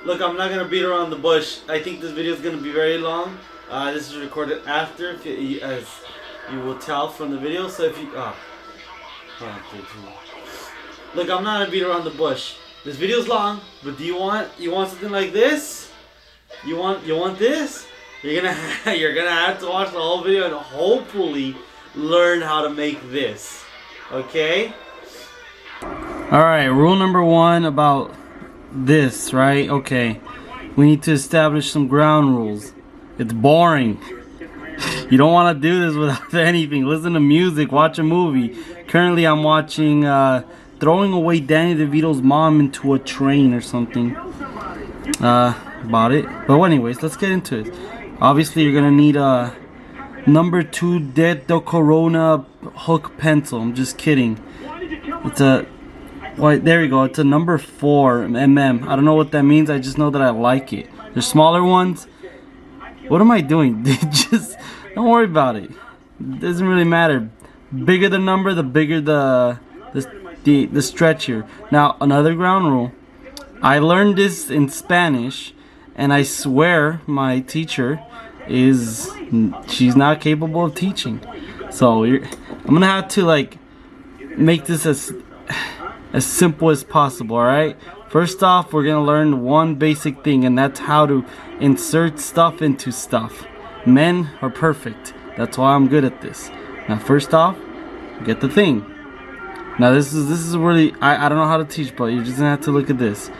Look, I'm not gonna beat around the bush. I think this video is gonna be very long. This is recorded after, as you will tell from the video. So if you, look, I'm not gonna beat around the bush. This video's long, but do you want something like this? You want this? You're gonna have to watch the whole video and hopefully learn how to make this. Okay? All right. Rule number 1 about this, right? Okay. We need to establish some ground rules. It's boring. You don't want to do this without anything. Listen to music, watch a movie. Currently, I'm watching Throwing Away Danny DeVito's Mom into a Train or something. About it. But anyways, let's get into it. Obviously, you're gonna need a number 2 Dedo Corona hook pencil. I'm just kidding. It's a there we go. It's a number 4 mm. I don't know what that means. I just know that I like it. There's smaller ones. What am I doing? Just don't worry about it. It doesn't really matter. Bigger the number, the bigger the stretch here. Now another ground rule. I learned this in Spanish, and I swear my teacher she's not capable of teaching. So I'm gonna have to like make this as simple as possible. All right. First off, we're gonna learn one basic thing, and that's how to insert stuff into stuff. Men are perfect. That's why I'm good at this. Now, first off, get the thing. Now, this is really I don't know how to teach, but you're just gonna have to look at this.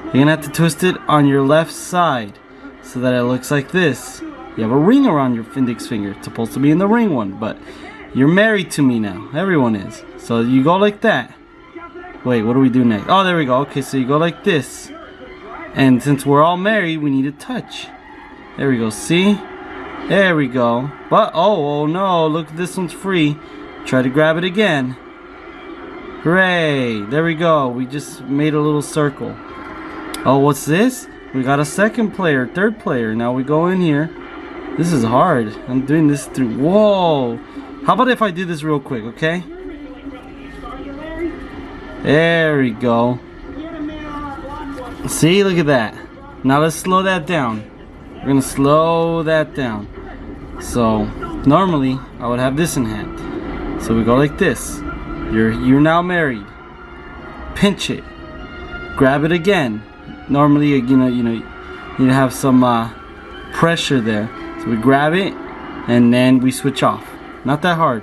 You're gonna have to twist it on your left side so that it looks like this. You have a ring around your index finger. It's supposed to be in the ring one, but you're married to me now. Everyone is. So you go like that. Wait, what do we do next? Oh, there we go. Okay, so you go like this. And since we're all married, we need to touch. There we go. See? There we go. But, oh no. Look, this one's free. Try to grab it again. Hooray. There we go. We just made a little circle. Oh, what's this? We got a second player, third player. Now we go in here. This is hard. I'm doing this through. Whoa. How about if I do this real quick, okay? There we go. See, look at that. Now let's slow that down. We're gonna slow that down. So normally I would have this in hand. So we go like this. You're now married. Pinch it. Grab it again. Normally, you have some pressure there. So we grab it and then we switch off. Not that hard.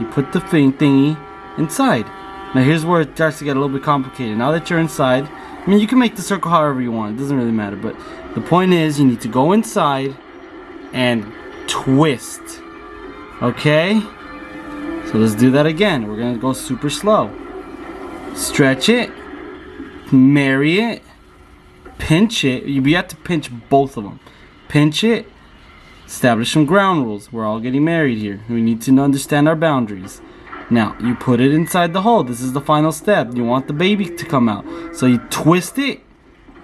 You put the thingy inside. Now here's where it starts to get a little bit complicated. Now that you're inside, I mean, you can make the circle however you want. It doesn't really matter. But the point is, you need to go inside and twist. Okay? So let's do that again. We're going to go super slow. Stretch it. Marry it. Pinch it. You have to pinch both of them. Pinch it. Establish some ground rules. We're all getting married here. We need to understand our boundaries. Now, you put it inside the hole. This is the final step. You want the baby to come out. So you twist it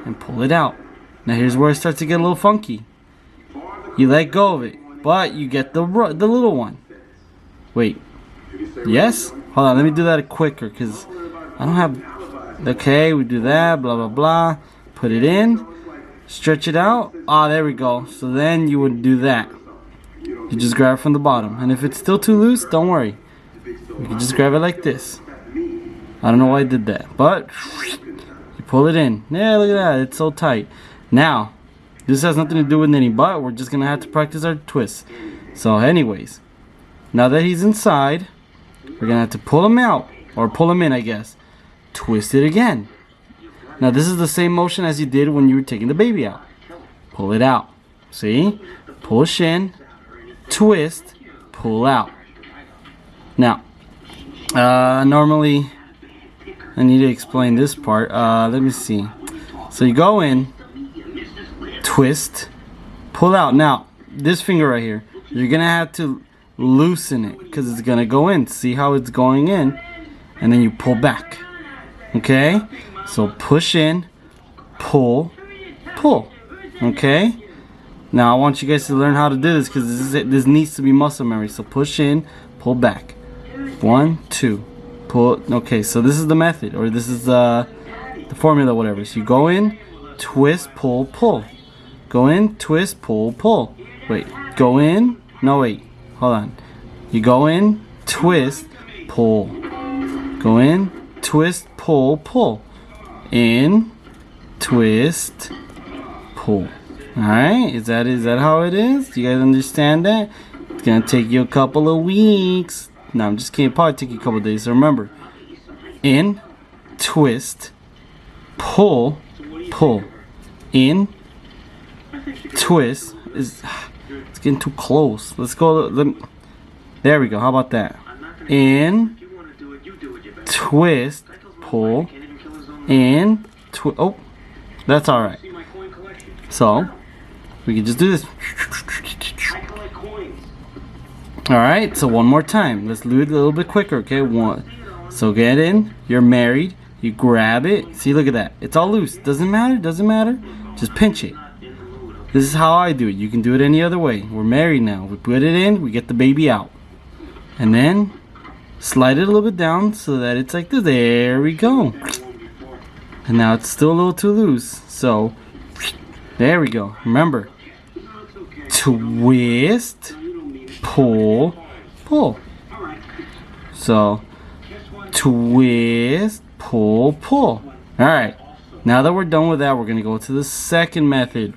and pull it out. Now, here's where it starts to get a little funky. You let go of it, but you get the little one. Wait. Yes? Hold on. Let me do that quicker because I don't have... Okay, we do that. Blah, blah, blah. Put it in. Stretch it out. Ah, there we go. So then you would do that. You just grab it from the bottom. And if it's still too loose, don't worry. You can just grab it like this. I don't know why I did that, but you pull it in. Yeah, look at that. It's so tight. Now, this has nothing to do with knitting, but we're just going to have to practice our twists. So anyways, now that he's inside, we're going to have to pull him out. Or pull him in, I guess. Twist it again. Now, this is the same motion as you did when you were taking the baby out. Pull it out. See? Push in. Twist. Pull out. Now, normally, I need to explain this part. Let me see. So you go in, twist, pull out. Now, this finger right here, you're going to have to loosen it because it's going to go in. See how it's going in? And then you pull back. Okay? So push in, pull, pull. Okay? Now, I want you guys to learn how to do this because this needs to be muscle memory. So push in, pull back. 1, 2, pull. Okay, so this is the method, or this is the formula, whatever. So you go in, twist, pull, pull. Go in, twist, pull, pull. Wait, go in. No, wait. Hold on. You go in, twist, pull. Go in, twist, pull, pull. In, twist, pull. Alright, is that how it is? Do you guys understand that? It's gonna take you a couple of weeks. No, I'm just kidding. Probably take you a couple of days. So remember, in, twist, pull, pull. In, twist. It's getting too close. Let's go. There we go. How about that? In, twist, pull. In, twist. Oh, that's all right. So we can just do this. All right. So one more time. Let's do it a little bit quicker. Okay. One. So get in. You're married. You grab it. See, look at that. It's all loose. Doesn't matter. Doesn't matter. Just pinch it. This is how I do it. You can do it any other way. We're married now. We put it in. We get the baby out. And then slide it a little bit down so that it's like this. There we go. And now it's still a little too loose. So there we go. Remember. Twist. Pull. Pull. So twist. Pull. Pull. Alright. Now that we're done with that, we're going to go to the second method.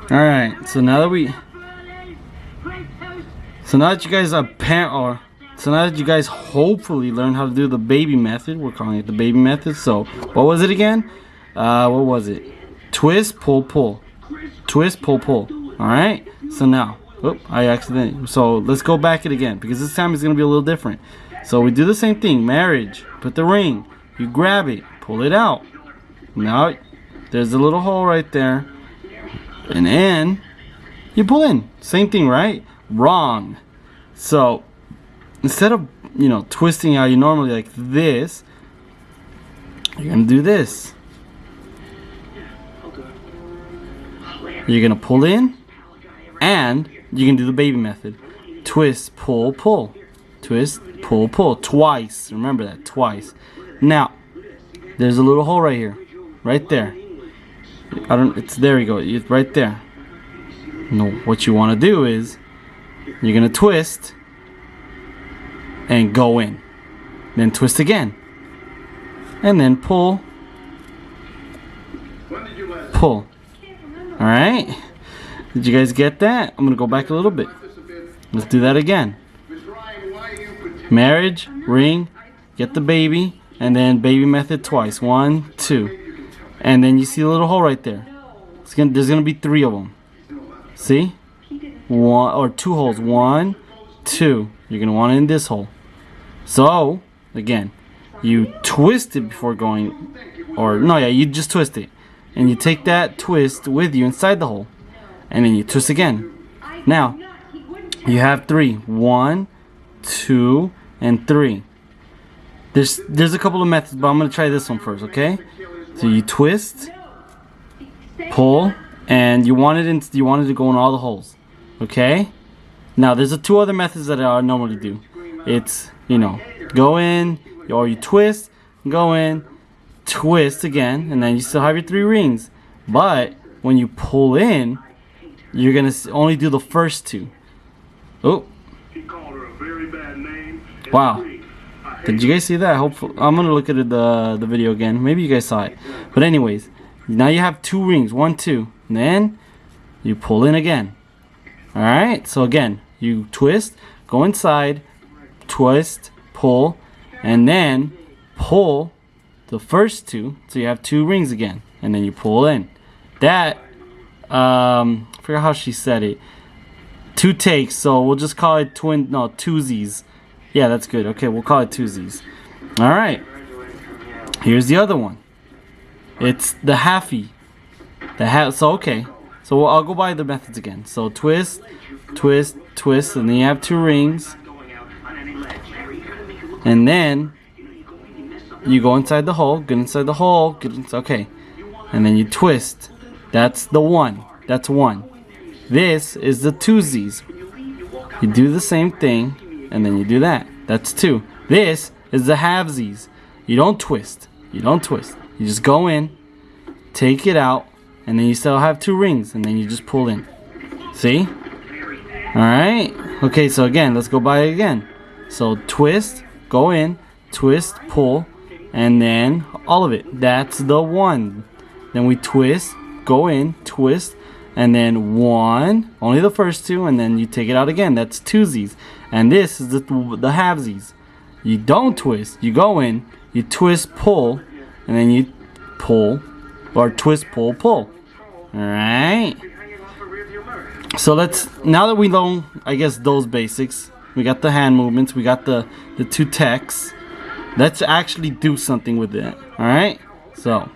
Alright, so now that you guys are so now that you guys hopefully learn how to do the baby method, we're calling it the baby method. So, what was it again? What was it? Twist, pull, pull. Twist, pull, pull. Alright, so now, so let's go back it again, because this time it's going to be a little different. So we do the same thing, marriage, put the ring, you grab it, pull it out. Now, there's a little hole right there. And then you pull in. Same thing, right? Wrong. So instead of, twisting how you normally like this, you're gonna do this. You're gonna pull in, and you can do the baby method. Twist, pull, pull. Twist, pull, pull. Twice. Remember that, twice. Now, there's a little hole right here. Right there. There we go. It's right there. No, what you want to do is you're going to twist and go in. Then twist again. And then pull. Pull. Alright? Did you guys get that? I'm going to go back a little bit. Let's do that again. Marriage, ring, get the baby, and then baby method twice. 1, 2. And then you see a little hole right there. There's gonna be 3 of them. See? 1 or 2 holes. 1, 2. You're gonna want it in this hole. So again, you twist it before going, you just twist it, and you take that twist with you inside the hole, and then you twist again. Now you have 3. 1, 2, and 3. There's a couple of methods, but I'm gonna try this one first. Okay? So you twist, pull, and you want it to go in all the holes. Okay? Now there's 2 other methods that I normally do. It's, go in, or you twist, go in, twist again, and then you still have your 3 rings. But when you pull in, you're gonna only do the first 2. Oh. Wow. Did you guys see that? Hopefully, I'm gonna look at the video again. Maybe you guys saw it. But anyways, now you have 2 rings. 1, 2. And then you pull in again. Alright, so again, you twist, go inside, twist, pull, and then pull the first 2. So you have 2 rings again. And then you pull in. That, I forgot how she said it. 2 takes, so we'll just call it twosies. Yeah, that's good. Okay, we'll call it twosies. Alright. Here's the other one. It's the halfie. So, okay. So I'll go by the methods again. So twist, twist, twist, and then you have 2 rings. And then you go inside the hole, get inside the hole, okay. And then you twist. That's the 1. That's 1. This is the twosies. You do the same thing, and then you do that. That's 2. This is the halvesies. You don't twist. You don't twist. You just go in, take it out, and then you still have 2 rings, and then you just pull in. See? Alright. Okay, so again, let's go by it again. So twist, go in, twist, pull, and then all of it. That's the 1. Then we twist, go in, twist, and then 1, only the first 2, and then you take it out again. That's 2sies. And this is the halvesies. You don't twist. You go in, you twist, pull, and then you pull, or twist, pull, pull. Alright. So now that we know, I guess, those basics, we got the hand movements, we got the 2 texts. Let's actually do something with it. Alright? So,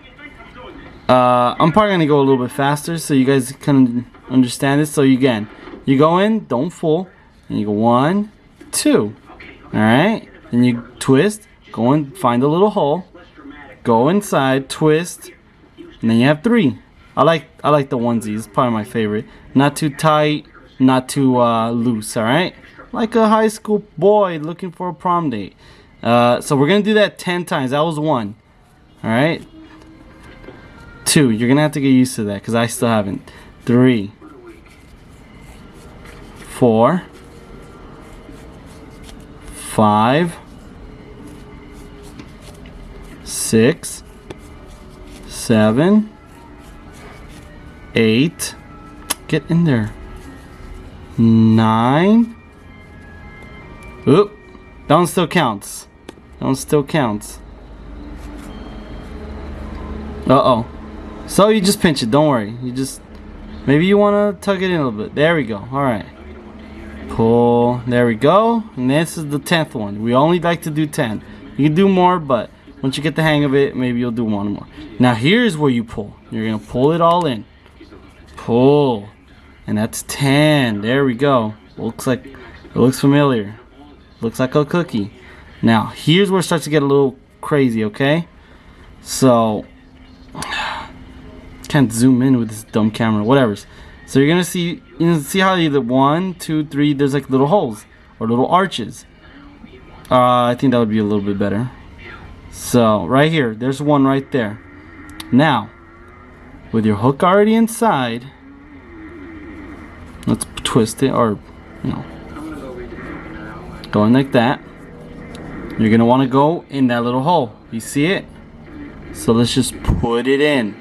I'm probably going to go a little bit faster so you guys can understand this. So, again, you go in, don't fool, and you go 1, 2. Alright? Then you twist, go and find a little hole, go inside, twist, and then you have 3. I like the onesies. It's probably my favorite. Not too tight, not too loose. All right, like a high school boy looking for a prom date. So we're gonna do that 10 times. That was 1. All right. 2. You're gonna have to get used to that because I still haven't. 3, 4, 5, 6, 7, 8. Get in there. 9. Oop. That one still counts. That one still counts. Uh-oh. So you just pinch it. Don't worry. You just... Maybe you want to tug it in a little bit. There we go. Alright. Pull. There we go. And this is the 10th one. We only like to do 10. You can do more, but once you get the hang of it, maybe you'll do 1 more. Now here's where you pull. You're going to pull it all in. Pull. And that's 10. There we go. It looks familiar. Looks like a cookie. Now, here's where it starts to get a little crazy, okay? So, can't zoom in with this dumb camera. Whatever. So you're gonna see how either 1, 2, 3. There's like little holes or little arches. I think that would be a little bit better. So right here, there's 1 right there. Now, with your hook already inside, let's twist it, or going like that. You're gonna want to go in that little hole. You see it? So let's just put it in.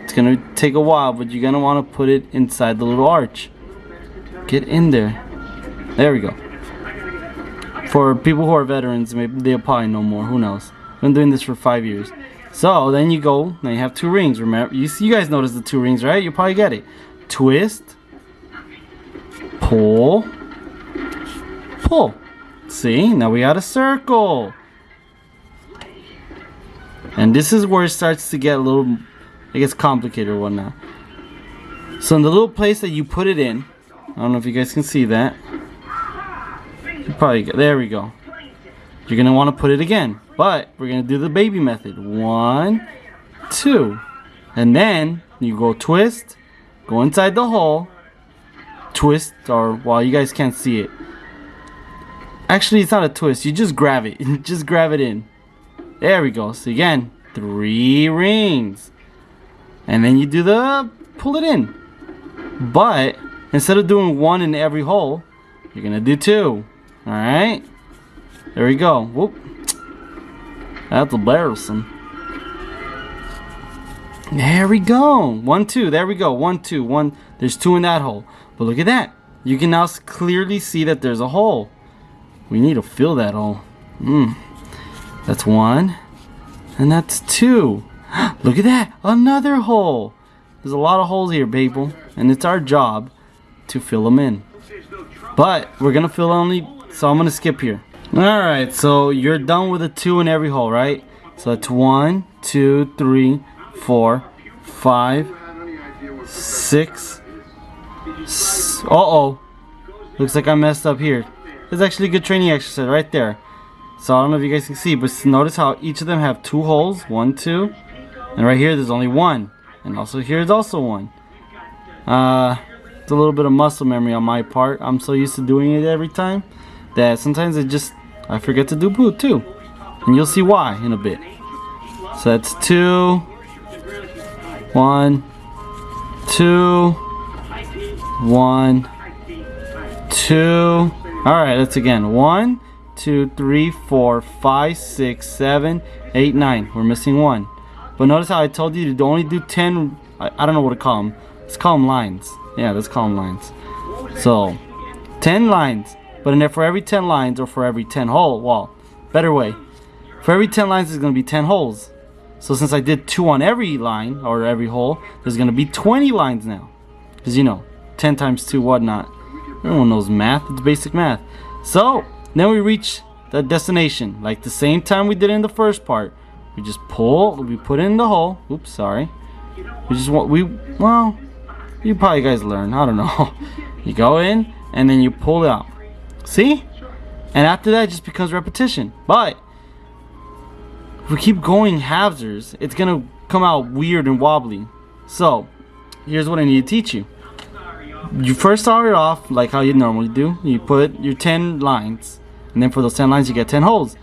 It's gonna take a while, but you're gonna want to put it inside the little arch. Get in there. There we go. For people who are veterans, maybe they'll probably know more. Who knows? I've been doing this for 5 years. So then you go. Now you have 2 rings. Remember, you guys noticed the 2 rings, right? You probably get it. Twist, pull, pull. See, now we got a circle. And this is where it starts to get a little, I guess, complicated or whatnot. So in the little place that you put it in, I don't know if you guys can see that. You probably, there we go. You're gonna want to put it again, but we're gonna do the baby method. 1, 2, and then you go twist, go inside the hole, twist, or well, you guys can't see it. Actually, it's not a twist. You just grab it. Just grab it in. There we go. So again, 3 rings, and then you do the pull it in. But instead of doing 1 in every hole, you're gonna do 2. All right. There we go. Whoop. That's embarrassing. There we go. 1, 2. There we go. 1, 2. 1. There's 2 in that hole. But look at that. You can now clearly see that there's a hole. We need to fill that hole. That's 1. And that's 2. Look at that. Another hole. There's a lot of holes here, people. And it's our job to fill them in. But we're going to fill only... So I'm going to skip here. Alright, so you're done with the 2 in every hole, right? So that's 1, 2, 3, 4, 5, 6. Uh-oh. Looks like I messed up here. It's actually a good training exercise right there. So I don't know if you guys can see, but notice how each of them have 2 holes. 1, 2. And right here there's only 1. And also here's also 1. It's a little bit of muscle memory on my part. I'm so used to doing it every time. that sometimes I forget to do boot too. And you'll see why in a bit. So that's 2, 1, 2, 1, 2. Alright, let's again. 1, 2, 3, 4, 5, 6, 7, 8, 9. We're missing 1. But notice how I told you to only do 10. I don't know what to call them. Let's call them lines. Yeah, let's call them lines. So 10 lines. But in there, for every 10 lines, or for every 10 hole, well, better way. For every 10 lines, there's going to be 10 holes. So since I did 2 on every line, or every hole, there's going to be 20 lines now. Because, you know, 10 times 2, whatnot. Everyone knows math. It's basic math. So, then we reach the destination. Like the same time we did in the first part. We just pull, we put it in the hole. Oops, sorry. Well, you probably guys learn. I don't know. You go in, and then you pull it out. See? And after that, it just becomes repetition. But if we keep going halvesers, it's gonna come out weird and wobbly. So here's what I need to teach you. You first start it off like how you normally do. You put your 10 lines, and then for those 10 lines you get 10 holes.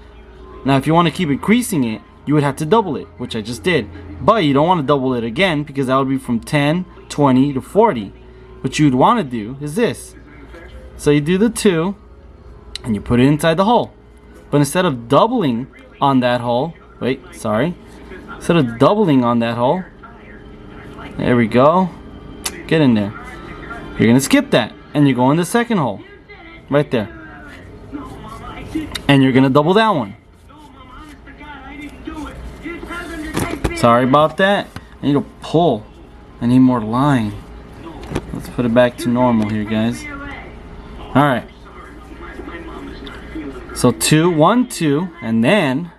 Now if you want to keep increasing it, you would have to double it, which I just did. But you don't want to double it again, because that would be from 10, 20 to 40. What you'd want to do is this. So you do the 2, and you put it inside the hole. But instead of doubling on that hole, instead of doubling on that hole, there we go, get in there. You're gonna skip that, and you go in the second hole, right there, and you're gonna double that one. Sorry about that. I need to pull. I need more line. Let's put it back to normal here, guys. All right. So 2, 1, 2, and then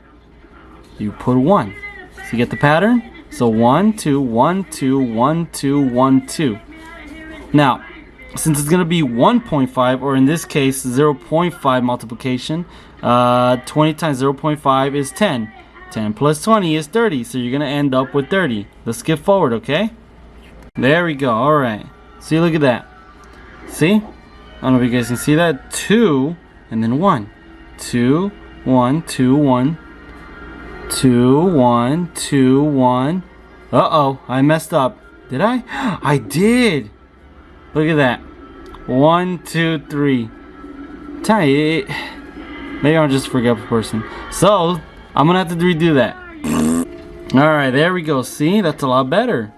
you put 1. So you get the pattern? So 1, 2, 1, 2, 1, 2, 1, 2. Now, since it's going to be 1.5, or in this case 0.5 multiplication, 20 times 0.5 is 10. 10 plus 20 is 30, so you're going to end up with 30. Let's skip forward, okay? There we go. All right. See, look at that. See? I don't know if you guys can see that. 2 and then 1. 2, 1, 2, 1. 2, 1, 2, 1. Uh-oh, I messed up. Did I? I did. Look at that. 1, 2, 3. Maybe I'm just a forgetful person. So, I'm going to have to redo that. Alright, there we go. See? That's a lot better.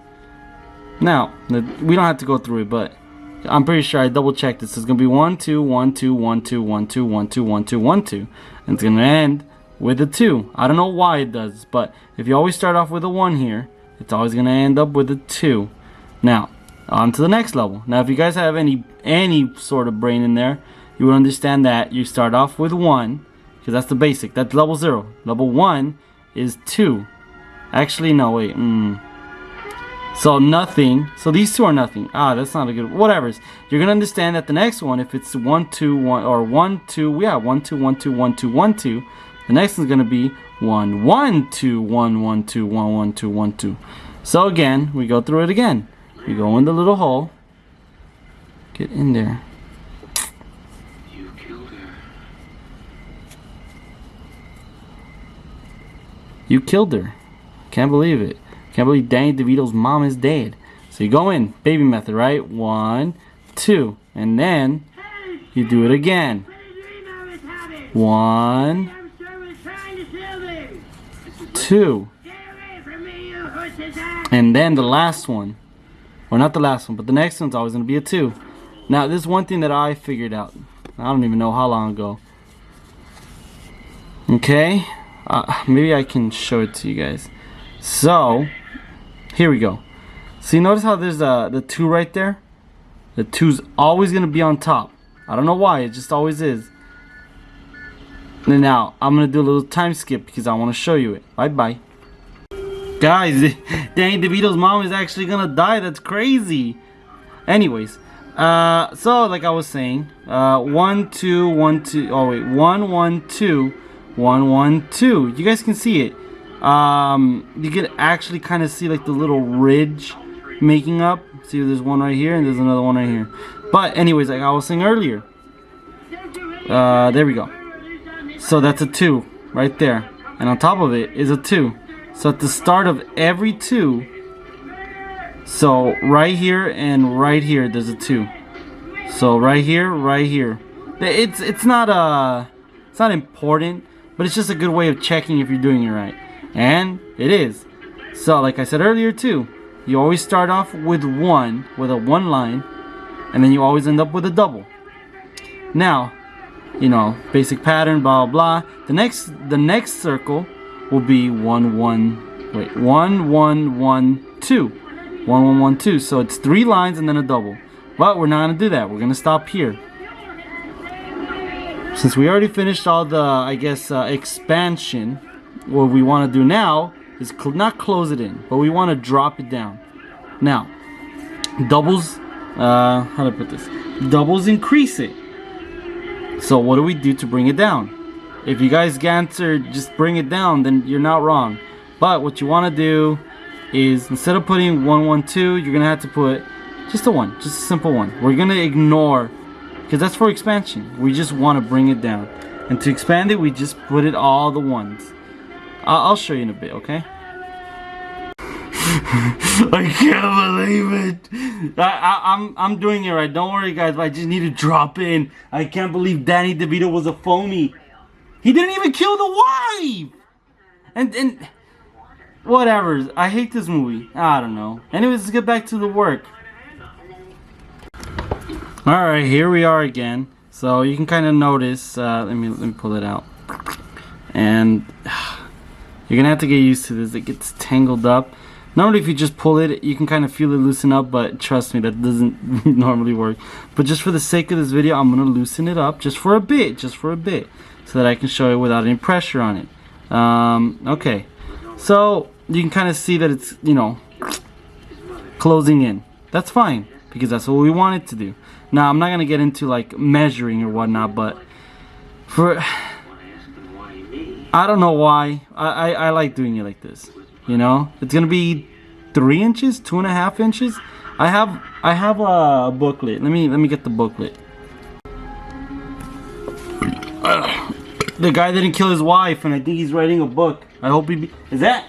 Now, we don't have to go through it, but I'm pretty sure I double checked this. It's going to be 1, 2, 1, 2, 1, 2, 1, 2, 1, 2, 1, 2, 1, 2. And it's going to end with a 2. I don't know why it does, but if you always start off with a 1 here, it's always going to end up with a 2. Now, on to the next level. Now, if you guys have any sort of brain in there, you would understand that you start off with 1, because that's the basic. That's level 0. Level 1 is 2. Actually, no, wait. So nothing. So these two are nothing. That's not a good. Whatever. You're gonna understand that the next one, if it's 1, 2, 1, or 1, 2, yeah, 1, 2, 1, 2, 1, 2, 1, 2. The next one's gonna be 1, 1, 2, 1, 1, 2, 1, 1, 2, 1, 2. So again, we go through it again. We go in the little hole. Get in there. You killed her. You killed her. Can't believe it. Can't believe Danny DeVito's mom is dead. So you go in, baby method, right? 1, 2, and then you do it again. 1, 2, and then the last one, or not the last one, but the next one's always going to be a 2. Now, this is one thing that I figured out. I don't even know how long ago. Okay, maybe I can show it to you guys. So, here we go. See, notice how there's the 2 right there? The 2's always going to be on top. I don't know why, it just always is. And now, I'm going to do a little time skip because I want to show you it. Bye-bye. Guys, Danny DeVito's mom is actually going to die. That's crazy. Anyways, so like I was saying, 1, 2, 1, 2, oh wait, 1, 1, 2, 1, 1, 2. You guys can see it. You can actually kind of see like the little ridge making up. See, there's one right here and there's another one right here. But anyways, like I was saying earlier, There we go. So that's a 2 right there. And on top of it is a 2. So at the start of every 2, so right here and right here there's a 2. So right here. It's not important, but it's just a good way of checking if you're doing it right. And it is. So like I said earlier too, you always start off with a 1 line, and then you always end up with a double. Now, you know, basic pattern, blah blah blah. The next circle will be 1 1 1 1 2. 1 1 1 2. So it's 3 lines and then a double. But we're not gonna do that. We're gonna stop here. Since we already finished all the, I guess, expansion, what we want to do now is not close it in, but we want to drop it down. Now, doubles, how do I put this? Doubles increase it. So what do we do to bring it down? If you guys answer just bring it down, then you're not wrong. But what you want to do is, instead of putting 1 1 2, you're gonna have to put just a 1, just a simple 1. We're gonna ignore, because that's for expansion. We just want to bring it down, and to expand it, we just put it all the 1s. I'll show you in a bit, okay? I can't believe it. I'm doing it right. Don't worry, guys. But I just need to drop in. I can't believe Danny DeVito was a phony. He didn't even kill the wife. And whatever. I hate this movie. I don't know. Anyways, let's get back to the work. All right, here we are again. So you can kind of notice. Let me pull it out. And you're gonna have to get used to this. It gets tangled up. Normally if you just pull it, you can kind of feel it loosen up, but trust me, that doesn't normally work. But just for the sake of this video, I'm gonna loosen it up just for a bit, so that I can show you without any pressure on it. Okay, so you can kind of see that it's, you know, closing in. That's fine, because that's what we want it to do. Now, I'm not gonna get into like measuring or whatnot, but for, I don't know why, I like doing it like this. You know, it's gonna be 3 inches, 2.5 inches. I have a booklet. Let me get the booklet. The guy didn't kill his wife, and I think he's writing a book. I hope is that?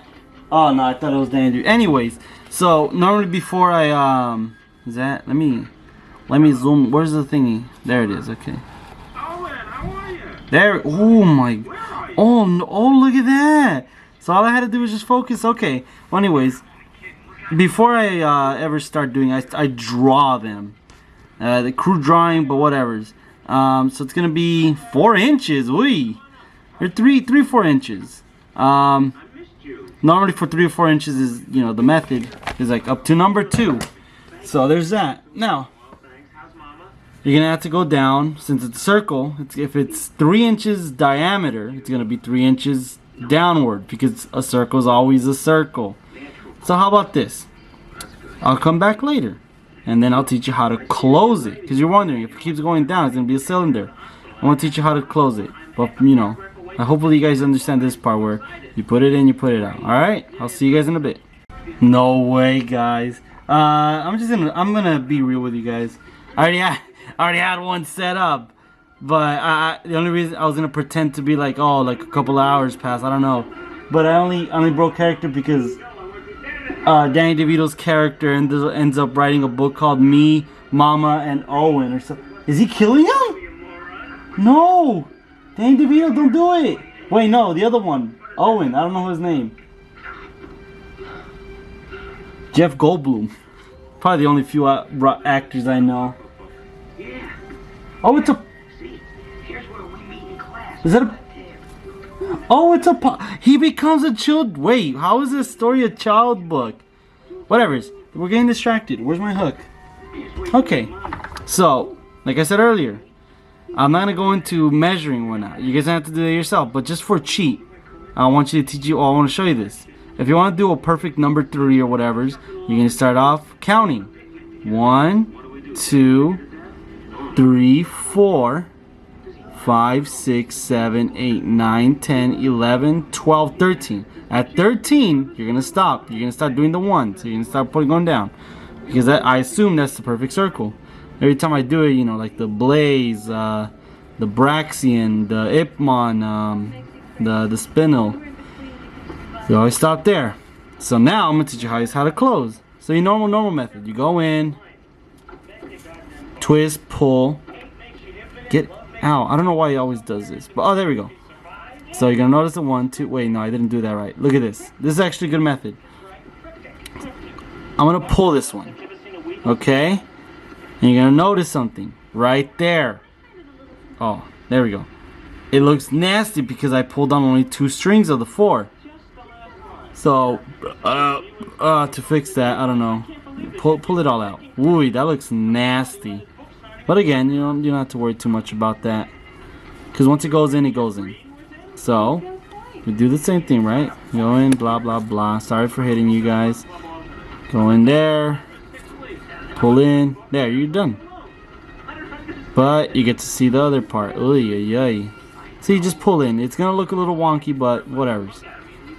Oh no, I thought it was Danny. Anyways, so normally before I is that? Let me zoom. Where's the thingy? There it is. Okay. There. Oh my. Oh no! Oh, look at that. So all I had to do was just focus. Okay. Well, anyways, before I ever start doing, I draw them. The crude drawing, but whatever's. So it's gonna be 4 inches. Wee. Or 4 inches. Normally for 3 or 4 inches is, you know, the method is like up to number 2. So there's that. Now you're gonna have to go down, since it's a circle. If it's 3 inches diameter, it's gonna be 3 inches downward, because a circle is always a circle. So how about this? I'll come back later, and then I'll teach you how to close it, because you're wondering if it keeps going down, it's gonna be a cylinder. I want to teach you how to close it, but you know, hopefully you guys understand this part where you put it in, you put it out. All right, I'll see you guys in a bit. No way, guys. I'm gonna be real with you guys. I already had one set up. But the only reason I was gonna pretend to be like, oh, like a couple hours passed, I don't know. But I only broke character because Danny DeVito's character ends up writing a book called Me, Mama, and Owen or something. Is he killing him? No, Danny DeVito, don't do it. Wait, no, the other one, Owen. I don't know his name. Jeff Goldblum. Probably the only few actors I know. Oh, it's a. Is that a... Oh, it's a... He becomes a child... Wait, how is this story a child book? Whatever. We're getting distracted. Where's my hook? Okay. So, like I said earlier, I'm not going to go into measuring one out. You guys have to do it yourself. But just for cheat, I want you to teach you... I want to show you this. If you want to do a perfect number 3 or whatever's, you're going to start off counting. 1, 2, 3, 4... 5, 6, 7, 8, 9, 10, 11, 12, 13. At 13, you're going to stop. You're going to start doing the 1. So you're going to start going down. Because I assume that's the perfect circle. Every time I do it, you know, like the blaze, the Braxian, the Ipmon, the Spinel. You always stop there. So now I'm gonna teach you how to close. So your normal method. You go in, twist, pull, get out. I don't know why he always does this, but oh, there we go. So you're gonna notice the 1, 2. Wait, no, I didn't do that right. Look at this. This is actually a good method. I'm gonna pull this one, okay? And you're gonna notice something right there. Oh, there we go. It looks nasty because I pulled on only 2 strings of the 4. So, to fix that, I don't know. Pull it all out. Ooh, that looks nasty. But again, you don't have to worry too much about that, because once it goes in, it goes in. So, we do the same thing, right? Go in, blah blah blah. Sorry for hitting you guys. Go in there, pull in. There, you're done. But you get to see the other part. Oy. So you just pull in. It's gonna look a little wonky, but whatever.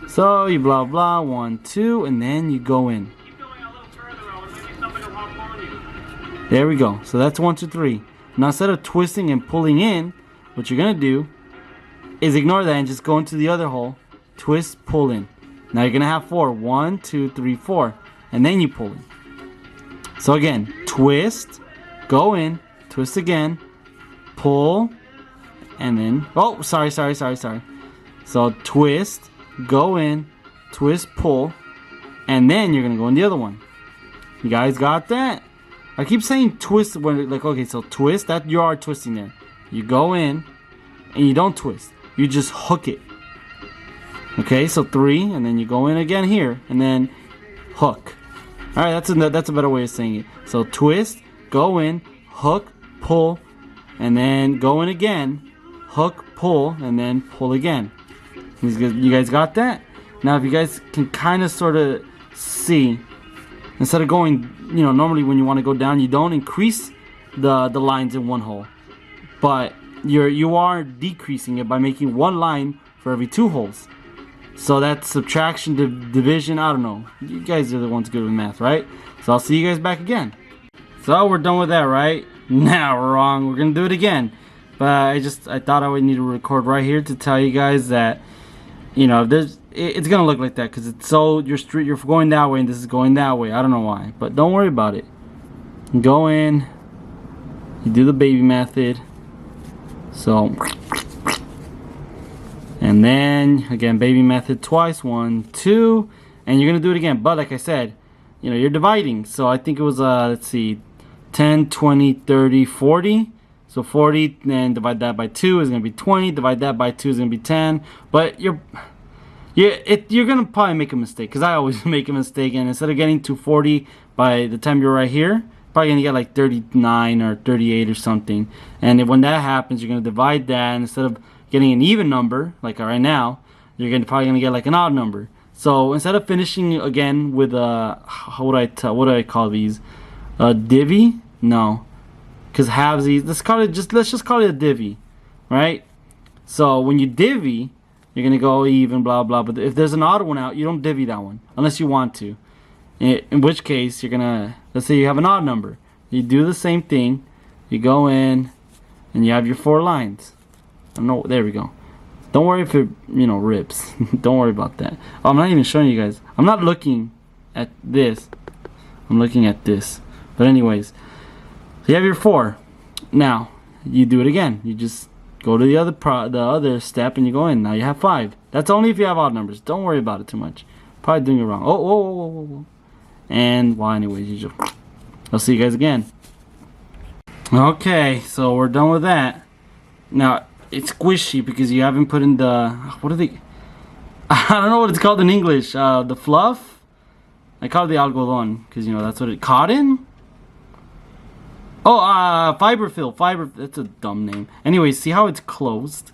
So you blah blah 1, 2, and then you go in. There we go. So that's 1, 2, 3. Now instead of twisting and pulling in, what you're gonna do is ignore that and just go into the other hole. Twist, pull in. Now you're gonna have 4. 1, 2, 3, 4, and then you pull in. So again, twist, go in, twist again, pull, and then sorry. So twist, go in, twist, pull, and then you're gonna go in the other one. You guys got that? I keep saying twist when okay, so twist, that you are twisting there. You go in and you don't twist. You just hook it. Okay, so 3, and then you go in again here and then hook. All right, that's a better way of saying it. So twist, go in, hook, pull, and then go in again, hook, pull, and then pull again. You guys got that? Now if you guys can kind of sort of see, instead of going, normally when you want to go down, you don't increase the lines in one hole, but you are decreasing it by making 1 line for every 2 holes. So that's subtraction, division, I don't know. You guys are the ones good with math, right? So I'll see you guys back again. So we're done with that, right? Nah, wrong. We're gonna do it again. But I thought I would need to record right here to tell you guys that, it's gonna look like that because it's so you're going that way and this is going that way. I don't know why, but don't worry about it. You go in, you do the baby method. So, and then again, baby method twice, 1, 2, and you're gonna do it again. But like I said, you're dividing. So I think it was let's see, 10, 20, 30, 40. So 40, then divide that by 2 is gonna be 20. Divide that by 2 is gonna be 10. But you're gonna probably make a mistake, because I always make a mistake. And instead of getting to 40 by the time you're right here, probably gonna get like 39 or 38 or something. And when that happens, you're gonna divide that, and instead of getting an even number like right now, you're probably gonna get like an odd number. So instead of finishing again with what do I call these? A divvy? No, because halvesies. Let's just call it a divvy, right? So when you divvy, you're gonna go even, blah blah. But if there's an odd one out, you don't divvy that one unless you want to. In which case, you're gonna, let's say you have an odd number. You do the same thing. You go in, and you have your 4 lines. No, there we go. Don't worry if it rips. Don't worry about that. Oh, I'm not even showing you guys. I'm not looking at this. I'm looking at this. But anyways, so you have your 4. Now you do it again. You just go to the other step and you go in. Now you have 5. That's only if you have odd numbers. Don't worry about it too much. Probably doing it wrong. Oh. And well, anyways, I'll see you guys again. Okay, so we're done with that. Now it's squishy because you haven't put in the, what are they? I don't know what it's called in English. The fluff. I call it the algodón because that's what cotton. Oh, fiber fill. That's a dumb name. Anyway, see how it's closed?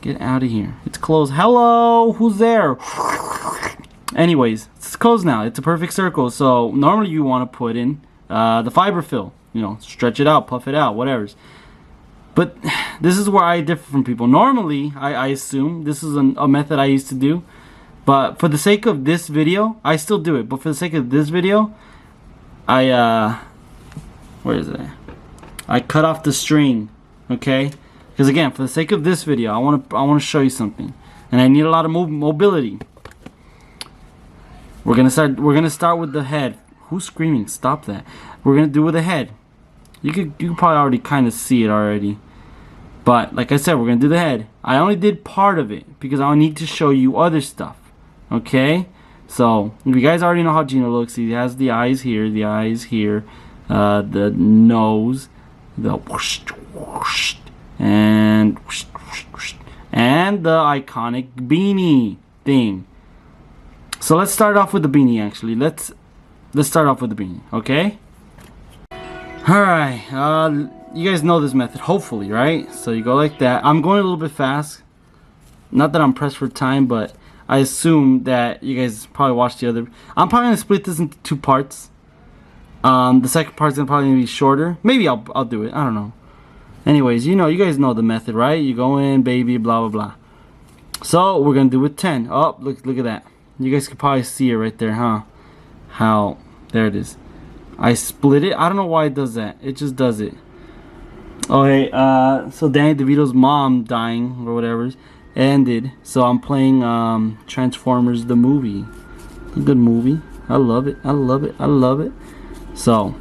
Get out of here. It's closed. Hello, who's there? Anyways, it's closed now. It's a perfect circle. So normally you want to put in the fiber fill. Stretch it out, puff it out, whatever. But this is where I differ from people. Normally, I assume this is a method I used to do. But for the sake of this video, I still do it. But for the sake of this video, where is it? I cut off the string, okay? Because again, for the sake of this video, I want to show you something, and I need a lot of mobility. We're gonna start with the head. Who's screaming? Stop that. We're gonna do with the head. You could probably already kind of see it already. But like I said, we're gonna do the head. I only did part of it because I need to show you other stuff. Okay? So you guys already know how Geno looks. He has the eyes here, the nose, the whoosh, whoosh, and whoosh, whoosh, whoosh, and the iconic beanie thing. So let's start off with the beanie. Actually, let's start off with the beanie. Okay? All right. You guys know this method, hopefully, right? So you go like that. I'm going a little bit fast. Not that I'm pressed for time, but I assume that you guys probably watched the other. I'm probably gonna split this into 2 parts. The second part's probably be shorter. Maybe I'll do it. I don't know. Anyways, you guys know the method, right? You go in, baby, blah blah blah. So we're gonna do with 10. Oh, look at that. You guys can probably see it right there, huh? How there it is. I split it. I don't know why it does that. It just does it. Okay, so Danny DeVito's mom dying or whatever ended. So I'm playing Transformers the movie. A good movie. I love it. I love it. I love it. So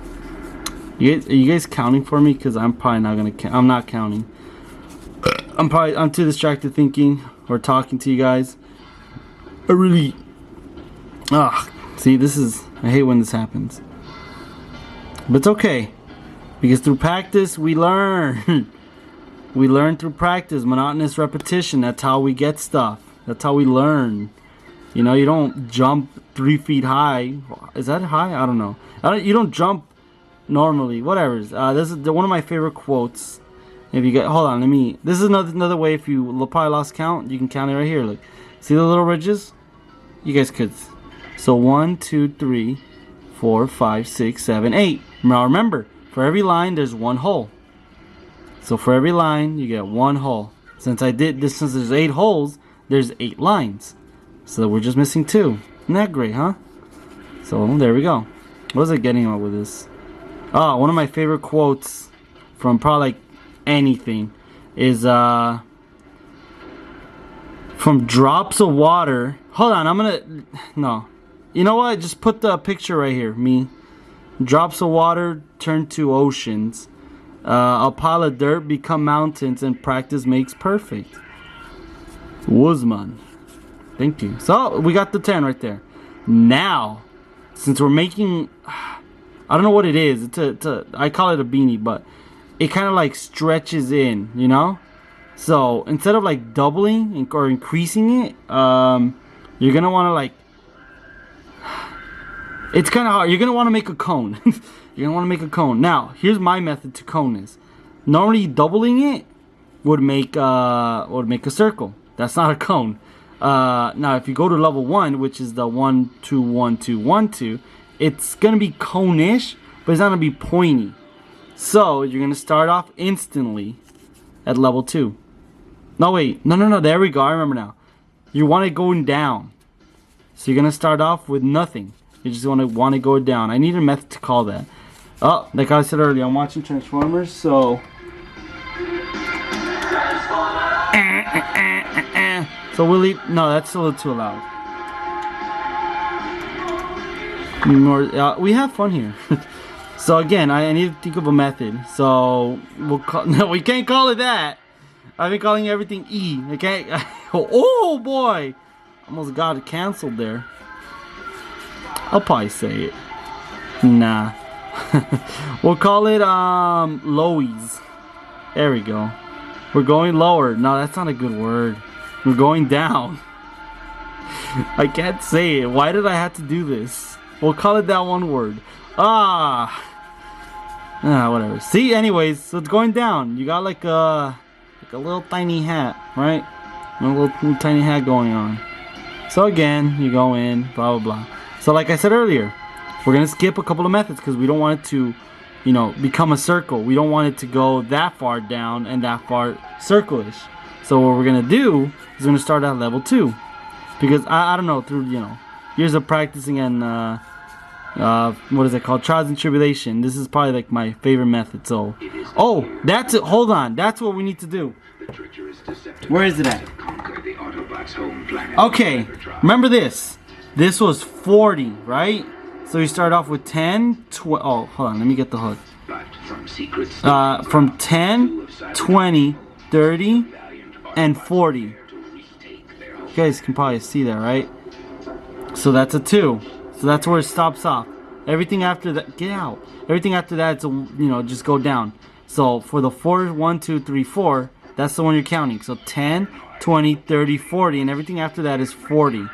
are you guys counting for me? Because I'm probably not gonna. I'm not counting. I'm too distracted thinking or talking to you guys. I really. See, I hate when this happens. But it's okay. Because through practice, we learn. We learn through practice, monotonous repetition. That's how we get stuff. That's how we learn. You don't jump 3 feet high. Is that high? I don't know. You don't jump normally. Whatever. This is one of my favorite quotes. If you get, hold on, this is another way. If you probably lost count, you can count it right here. Look, see the little ridges? You guys could. So 1, 2, 3, 4, 5, 6, 7, 8. Now remember. For every line, there's 1 hole. So for every line, you get 1 hole. Since there's 8 holes, there's 8 lines. So we're just missing 2. Isn't that great, huh? So there we go. What was I getting at with this? Oh, one of my favorite quotes from probably like anything is from Drops of Water. Hold on, no. You know what? Just put the picture right here. Me. Drops of water turn to oceans. A pile of dirt become mountains, and practice makes perfect. Wuzman. Thank you. So we got the 10 right there. Now, since we're making, I don't know what it is. I call it a beanie, but it kind of like stretches in, So instead of like doubling or increasing it, you're gonna want to like. It's kind of hard. You're going to want to make a cone. You're going to want to make a cone. Now, here's my method to cone this. Normally, doubling it would make a circle. That's not a cone. Now, if you go to level 1, which is the 1, 2, 1, 2, 1, 2, it's going to be cone-ish, but it's not going to be pointy. So, you're going to start off instantly at level 2. No, wait. No. There we go. I remember now. You want it going down. So, you're going to start off with nothing. You just want to go down. I need a method to call that. Oh, like I said earlier, I'm watching Transformers, so. So Willie, no, that's a little too loud. We have fun here. So again, I need to think of a method. So no, we can't call it that. I've been calling everything E. Okay. Oh boy, almost got it canceled there. I'll probably say it. Nah. We'll call it lowies. There we go. We're going lower. No, that's not a good word. We're going down. I can't say it. Why did I have to do this? We'll call it that one word. Whatever. See, anyways, so it's going down. You got like a little tiny hat, right? A little tiny hat going on. So again, you go in, blah blah blah. So like I said earlier, we're going to skip a couple of methods because we don't want it to, become a circle. We don't want it to go that far down and that far circle-ish. So what we're going to do is we're going to start at level 2. Because, I don't know, through, years of practicing and what is it called? Trials and tribulation. This is probably like my favorite method. So, oh, that's it. Hold on. That's what we need to do. Where is it at? Okay, remember this. This was 40, right? So you start off with 10, oh, hold on. Let me get the hook. From 10, 20, 30, and 40. You guys can probably see that, right? So that's a 2. So that's where it stops off. Everything after that, get out. Everything after that, it's a, you know, just go down. So for the 4, 1, 2, 3, 4, that's the one you're counting. So 10, 20, 30, 40, and everything after that is 40.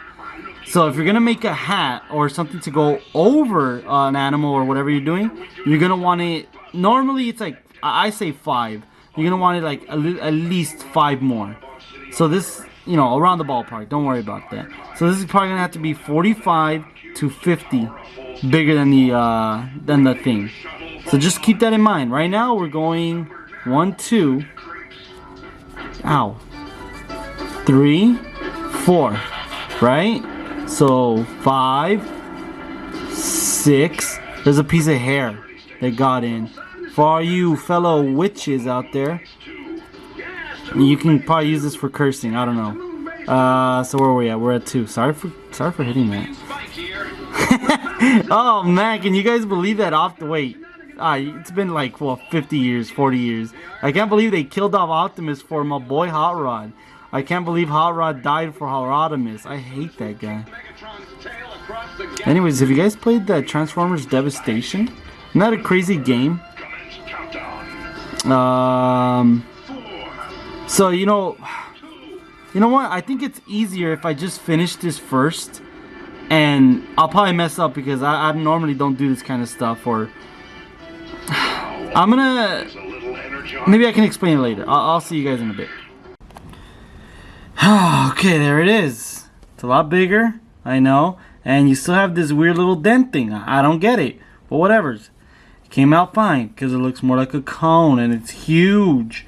So if you're gonna make a hat or something to go over an animal or whatever you're doing, you're gonna want it. Normally it's like I say 5. You're gonna want it like at least 5 more. So this, you know, around the ballpark. Don't worry about that. So this is probably gonna have to be 45 to 50 bigger than the thing. So just keep that in mind. Right now we're going 1, 2, ow, 3, 4, right? So 5, 6. There's a piece of hair that got in. For all you fellow witches out there, you can probably use this for cursing. I don't know. So where are we at? We're at 2. Sorry for hitting that. Oh man, can you guys believe that? Wait. It's been like 50 years, 40 years. I can't believe they killed off Optimus for my boy Hot Rod. I can't believe Hot Rod died for Hieronymus. I hate that guy. Anyways, have you guys played that Transformers Devastation? Isn't that a crazy game? So you know what? I think it's easier if I just finish this first, and I'll probably mess up because I normally don't do this kind of stuff. Or maybe I can explain it later. I'll see you guys in a bit. Okay, there it is. It's a lot bigger, I know, and you still have this weird little dent thing. I don't get it, but whatever. It came out fine because it looks more like a cone and it's huge.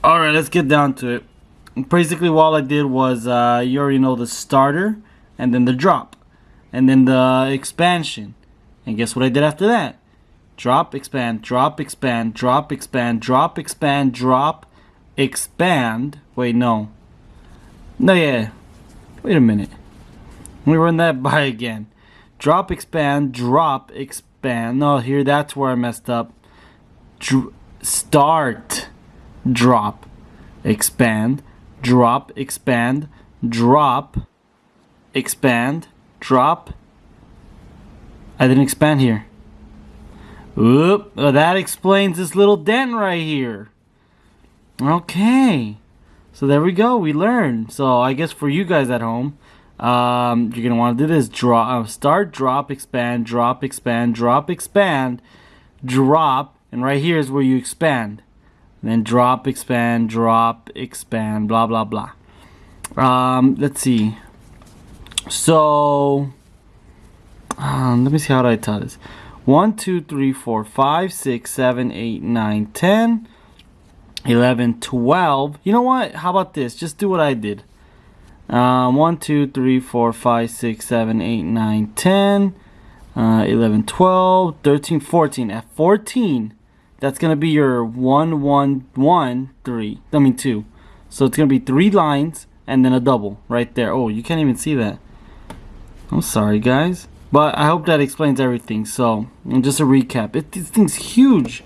Alright, let's get down to it. Basically, all I did was, you already know, the starter, and then the drop, and then the expansion. And guess what I did after that? Drop, expand, drop, expand, drop, expand, drop, expand, drop, expand. Wait, no. No, yeah. Wait a minute. Let me run that by again. Drop, expand, drop, expand. No, here, that's where I messed up. Start, drop, expand, drop, expand, drop, expand, drop. I didn't expand here. Oop, that explains this little dent right here. Okay. So there we go, we learned. So I guess for you guys at home, you're gonna want to do this: start, drop, expand, drop, expand, drop, expand, drop, and right here is where you expand. And then drop, expand, blah blah blah. Let's see. So let me see, how do I tell this? 1, 2, 3, 4, 5, 6, 7, 8, 9, 10. 11, 12. You know what? How about this? Just do what I did. 1, 2, 3, 4, 5, 6, 7, 8, 9, 10. 11, 12, 13, 14. At 14, that's going to be your 1, 1, 1, 3. I mean 2. So it's going to be 3 lines and then a double right there. Oh, you can't even see that. I'm sorry, guys. But I hope that explains everything. So, just a recap. This thing's huge.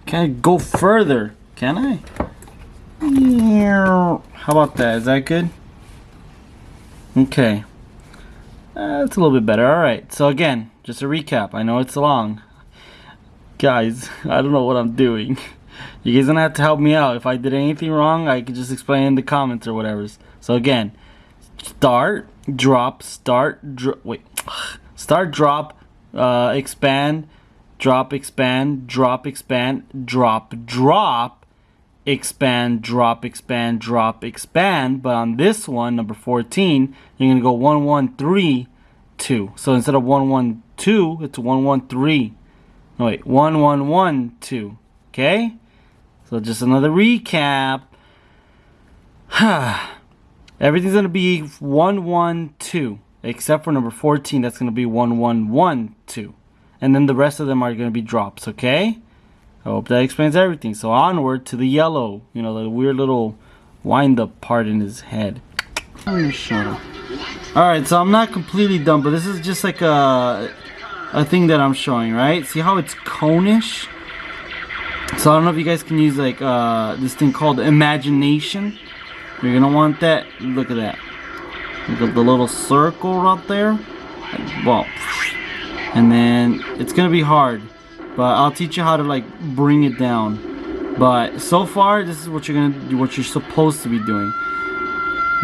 Can I go further? Can I? How about that? Is that good? Okay. That's a little bit better. Alright, so again, just a recap. I know it's long. Guys, I don't know what I'm doing. You guys gonna have to help me out. If I did anything wrong, I could just explain in the comments or whatever. So again, start, drop, start, drop, expand, drop, expand, drop, expand, drop, drop, expand, drop, expand, drop, expand. But on this one, number 14, you're gonna go 1, 1, 3, 2. So instead of 1, 1, 2, it's 1, 1, 3. No, wait, 1, 1, 1, 2. Okay? So just another recap. Everything's gonna be 1, 1, 2. except for number 14. That's going to be 1, 1, 1, 2. And then the rest of them are going to be drops, okay? I hope that explains everything. So onward to the yellow. You know, the weird little wind-up part in his head. Alright, so I'm not completely done, but this is just like a thing that I'm showing, right? See how it's conish? So I don't know if you guys can use like this thing called imagination. You're gonna want that. Look at that. Look at the little circle right there. Well, and then it's gonna be hard, but I'll teach you how to like bring it down. But so far, this is what you're gonna do, what you're supposed to be doing.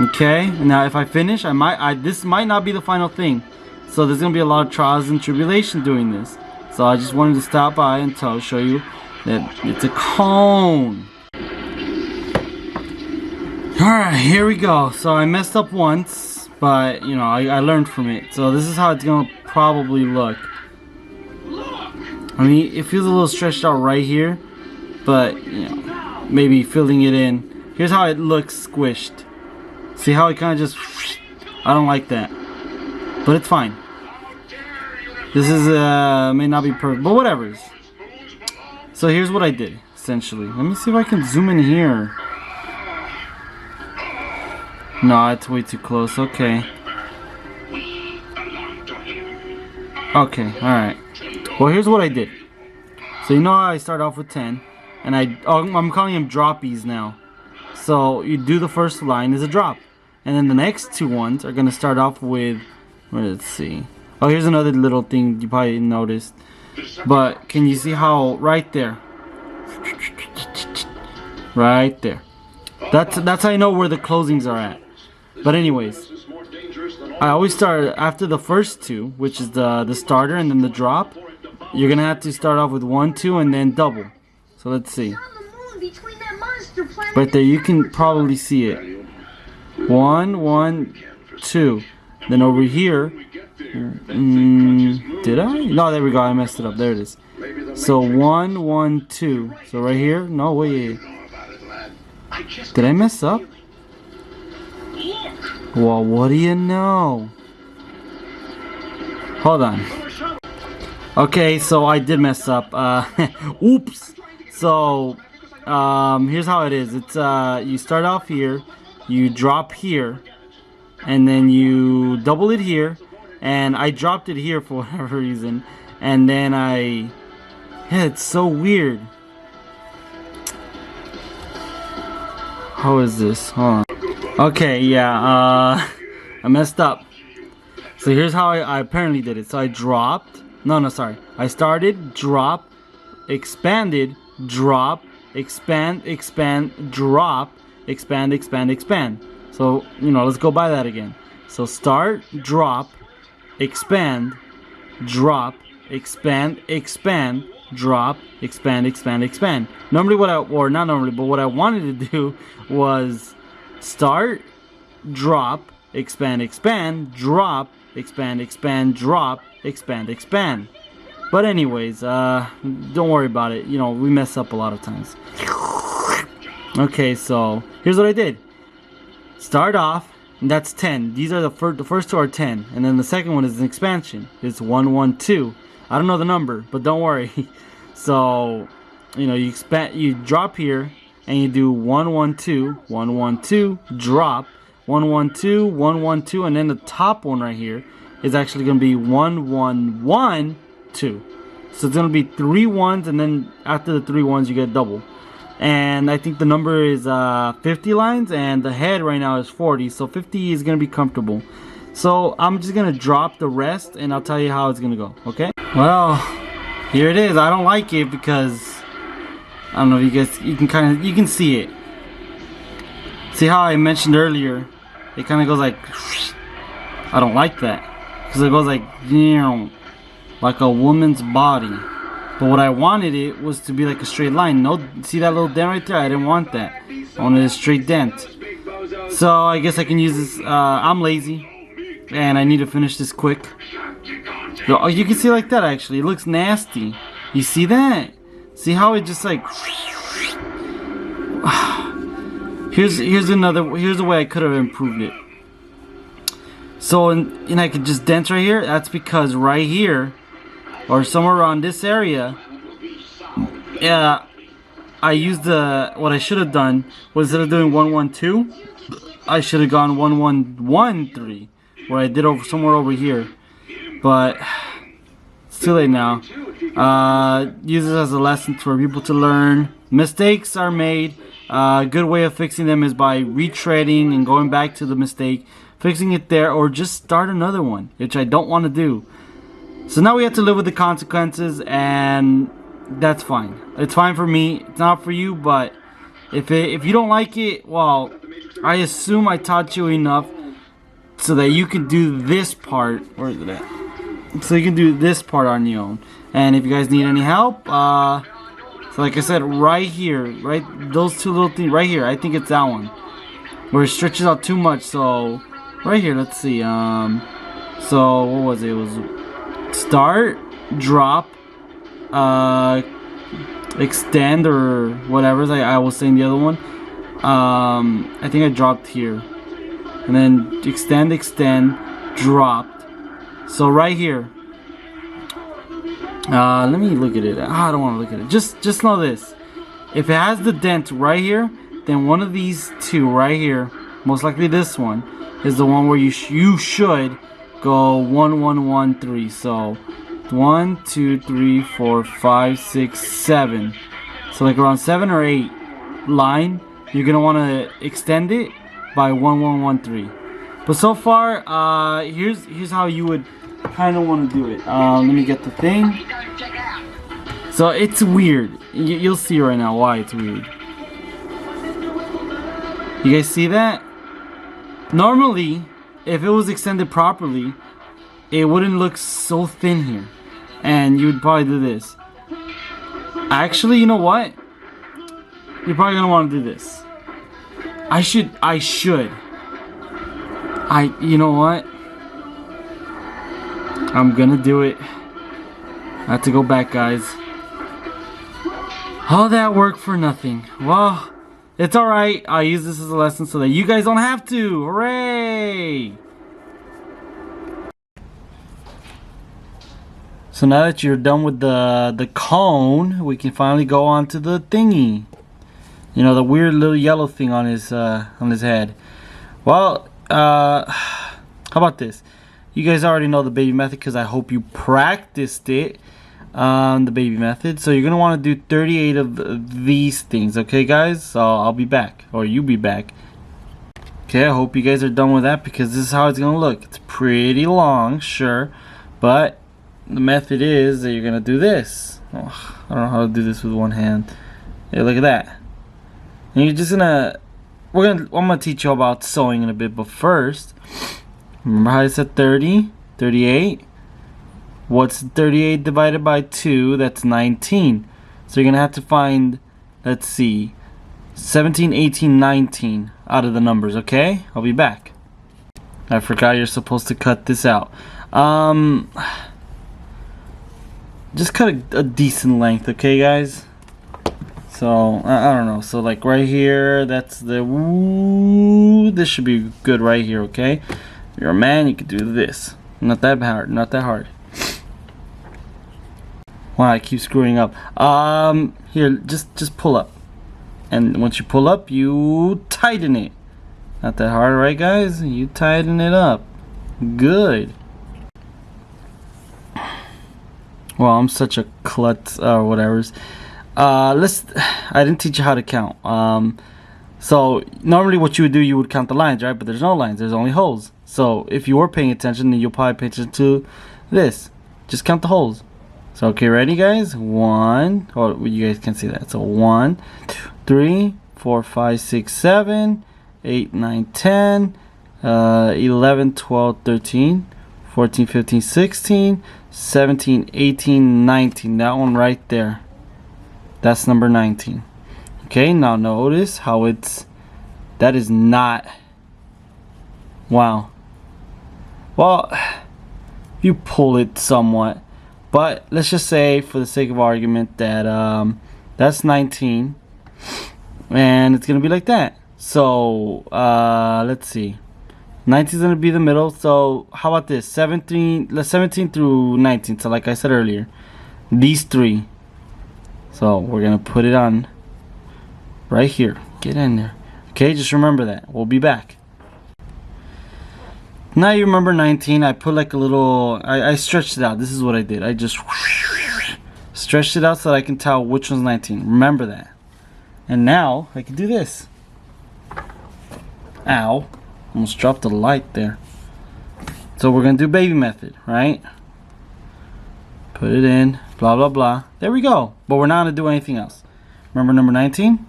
Okay. Now, if I finish, this might not be the final thing. So there's gonna be a lot of trials and tribulation doing this. So I just wanted to stop by and show you that it's a cone. Alright, here we go. So I messed up once, but you know, I learned from it. So this is how it's gonna probably look. I mean, it feels a little stretched out right here, but you know, maybe filling it in. Here's how it looks squished. See how it kind of just, I don't like that, but it's fine. This is may not be perfect, but whatever. So here's what I did, essentially. Let me see if I can zoom in here. No, it's way too close. Okay. Okay, alright. Well, here's what I did. So you know how I start off with 10, and I'm calling them droppies now. So you do the first line as a drop, and then the next two ones are gonna start off with, let's see. Oh, here's another little thing you probably noticed. But can you see how right there? Right there. That's how you know where the closings are at. But anyways, I always start after the first two, which is the starter and then the drop. You're gonna have to start off with 1, 2, and then double. So let's see. Right there, you can probably see it. 1, 1, 2. Then over here, did I? No, there we go. I messed it up. There it is. So 1, 1, 2. So right here. No, wait. Did I mess up? Well, what do you know? Hold on. Okay, so I did mess up. Oops. So here's how it is. It's you start off here, you drop here, and then you double it here, and I dropped it here for whatever reason, and then yeah, it's so weird. How is this? Hold on. Okay, yeah, I messed up. So here's how I apparently did it. So I dropped. No, sorry. I started, drop, expanded, drop, expand, drop, expand. So, you know, let's go by that again. So start, drop, expand, drop, expand, drop, expand. Normally not normally, but what I wanted to do was start, drop, expand, drop, expand, drop, expand. But anyways, don't worry about it. You know, we mess up a lot of times. Okay, so here's what I did. Start off, and that's 10. These are the first two are 10, and then the second one is an expansion. It's 1, 1, 2. I don't know the number, but don't worry. So, you know, you drop here, and you do 1, 1, 2, 1, 1, 2, drop, 1, 1, 2, 1, 1, 2, and then the top one right here is actually going to be 1, 1, 1, 2. So it's going to be 3 ones, and then after the 3 ones, you get double. And I think the number is 50 lines, and the head right now is 40, so 50 is going to be comfortable. So I'm just going to drop the rest, and I'll tell you how it's going to go, okay? Well, here it is. I don't like it because I don't know if you guys, you can see it. See how I mentioned earlier, it kind of goes like, I don't like that. Because it goes like a woman's body. But what I wanted it was to be like a straight line. No, see that little dent right there? I didn't want that. I wanted a straight dent. So I guess I can use this. I'm lazy. And I need to finish this quick. Oh, you can see like that actually. It looks nasty. You see that? See how it just like... Here's the way I could have improved it. So and I could just dent right here. That's because right here, or somewhere around this area, yeah, I used what I should have done was, instead of doing 112, I should have gone 1113, where I did over somewhere over here. But it's too late now. Use it as a lesson for people to learn. Mistakes are made. A good way of fixing them is by retreading and going back to the mistake, fixing it there, or just start another one, which I don't want to do. So now we have to live with the consequences, and that's fine. It's fine for me. It's not for you, but if you don't like it, well, I assume I taught you enough so that you can do this part. Where is it at? So you can do this part on your own. And if you guys need any help, so like I said, right here, right, those two little things right here, I think it's that one where it stretches out too much. So right here, let's see. So what was it? It was start, drop, extend, or whatever. I was saying the other one. I think I dropped here, and then extend, dropped. So right here, let me look at it. I don't want to look at it. Just know this: if it has the dent right here, then one of these two right here, most likely this one, is the one where you should go 1113. So 1, 2, 3, 4, 5, 6, 7. So like around 7 or 8 line, you're gonna want to extend it by 1113. But so far, here's how you would kind of want to do it. Let me get the thing. So it's weird. You'll see right now why it's weird. You guys see that? Normally, if it was extended properly, it wouldn't look so thin here, and you would probably do this. Actually, you know what? You're probably gonna want to do this. You know what? I'm gonna do it. I have to go back, guys. All that work for nothing. Well, it's alright. I'll use this as a lesson so that you guys don't have to. Hooray! So now that you're done with the cone, we can finally go on to the thingy. You know, the weird little yellow thing on his head. Well, how about this? You guys already know the baby method because I hope you practiced it on the baby method. So you're gonna want to do 38 of these things, okay, guys? So I'll be back, or you be back. Okay, I hope you guys are done with that because this is how it's gonna look. It's pretty long, sure, but the method is that you're gonna do this. Oh, I don't know how to do this with one hand. Hey, look at that. And you're just gonna, I'm gonna teach you about sewing in a bit, but first, remember how I said 30, 38? What's 38 divided by 2? That's 19. So you're gonna have to find, let's see, 17, 18, 19 out of the numbers, okay? I'll be back. I forgot you're supposed to cut this out. Just cut a decent length, okay, guys? So I don't know. So like right here, that's the this should be good right here, okay? If you're a man, you could do this. Not that hard. Not that hard. Wow, I keep screwing up. Here, just pull up, and once you pull up, you tighten it. Not that hard, right, guys? You tighten it up. Good. Well, I'm such a klutz or whatever's. I didn't teach you how to count. So normally what you would do, you would count the lines, right? But there's no lines, there's only holes. So if you were paying attention, then you'll probably pay attention to this. Just count the holes. So okay, ready, guys? 1. Oh, you guys can see that. So 1, 2, 3, 4, 5, 6, 7, 8, 9, 10, 11, 12, 13, 14, 15, 16, 17, 18, 19. That one right there. That's number 19. Okay, now notice how that is not, wow. Well, you pull it somewhat, but let's just say for the sake of argument that that's 19, and it's gonna be like that. So let's see, 19 is going to be the middle. So how about this? 17 through 19. So like I said earlier, these three. So we're going to put it on right here. Get in there. Okay, just remember that. We'll be back. Now you remember 19. I put like a little, I stretched it out. This is what I did. I just stretched it out so that I can tell which one's 19. Remember that. And now I can do this. Ow. Almost dropped the light there. So we're going to do baby method, right? Put it in, blah, blah, blah. There we go. But we're not going to do anything else. Remember number 19?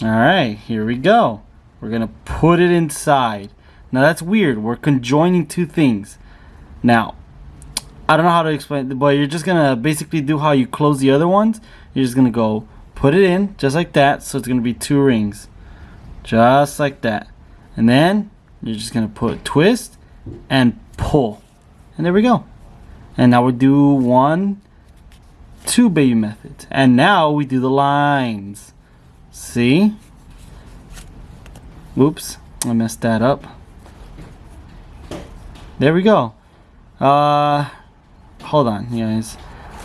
Alright, here we go. We're going to put it inside. Now that's weird. We're conjoining two things. Now, I don't know how to explain it, but you're just going to basically do how you close the other ones. You're just going to go put it in just like that. So it's going to be 2 rings. Just like that. And then you're just going to put twist and pull. And there we go. And now we do 1, 2 baby methods. And now we do the lines. See? Oops. I messed that up. There we go. Hold on, guys.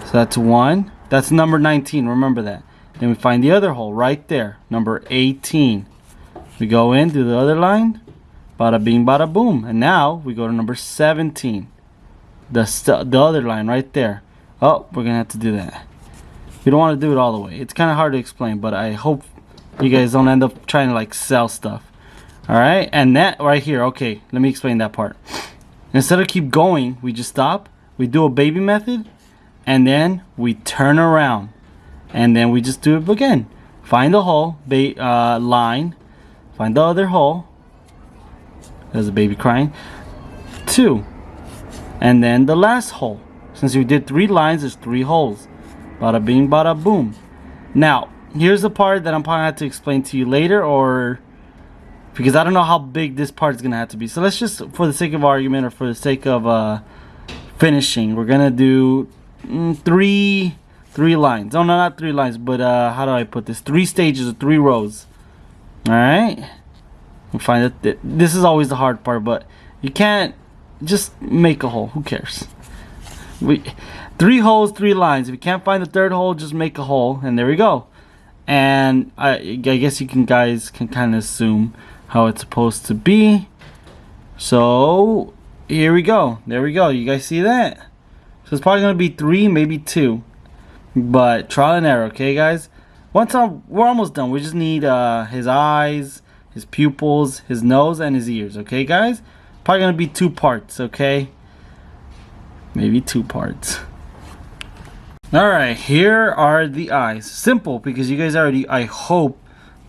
So that's 1. That's number 19. Remember that. Then we find the other hole right there. Number 18. We go in, do the other line. Bada bing, bada boom. And now we go to number 17. The other line right there. Oh, we're going to have to do that. We don't want to do it all the way. It's kind of hard to explain, but I hope you guys don't end up trying to like sell stuff. Alright, and that right here. Okay, let me explain that part. Instead of keep going, we just stop. We do a baby method. And then we turn around. And then we just do it again. Find the hole, line. Find the other hole. There's a baby crying. 2. And then the last hole. Since we did 3 lines, there's 3 holes. Bada bing, bada boom. Now, here's the part that I'm probably going to have to explain to you later, or because I don't know how big this part is going to have to be. So let's just, for the sake of argument or for the sake of finishing, we're going to do 3 lines. Oh, no, not 3 lines, but how do I put this? 3 stages or 3 rows. Alright. We'll find that this is always the hard part, but you can't just make a hole. Who cares? 3 holes, 3 lines. If you can't find the 3rd hole, just make a hole, and there we go. And I guess you guys can kind of assume how it's supposed to be. So here we go. There we go. You guys see that? So it's probably gonna be 3, maybe 2, but trial and error. Okay, guys. We're almost done. We just need his eyes, his pupils, his nose, and his ears. Okay, guys. Probably gonna be 2 parts. Okay. Maybe 2 parts. Alright, here are the eyes. Simple, because you guys already, I hope,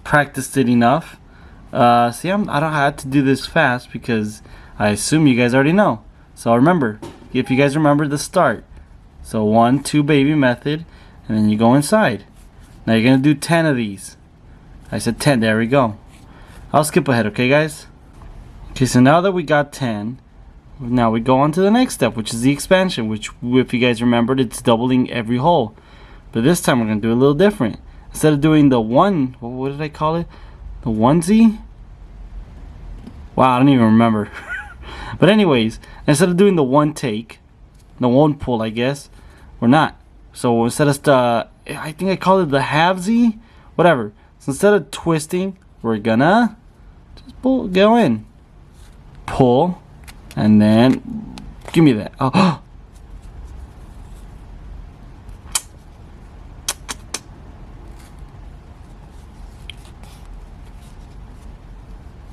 practiced it enough. See, I don't have to do this fast because I assume you guys already know. So remember, if you guys remember the start. So 1, 2 baby method, and then you go inside. Now you're going to do 10 of these. I said 10, there we go. I'll skip ahead, okay guys? Okay, so now that we got 10, now we go on to the next step, which is the expansion, which, if you guys remembered, it's doubling every hole. But this time we're going to do a little different. Instead of doing the one, what did I call it? The onesie? Wow, I don't even remember. But anyways, instead of doing the one take, the one pull, I guess, we're not. So instead of I think I call it the halvesy, whatever. So instead of twisting, we're gonna just go in, pull, and then give me that. Oh.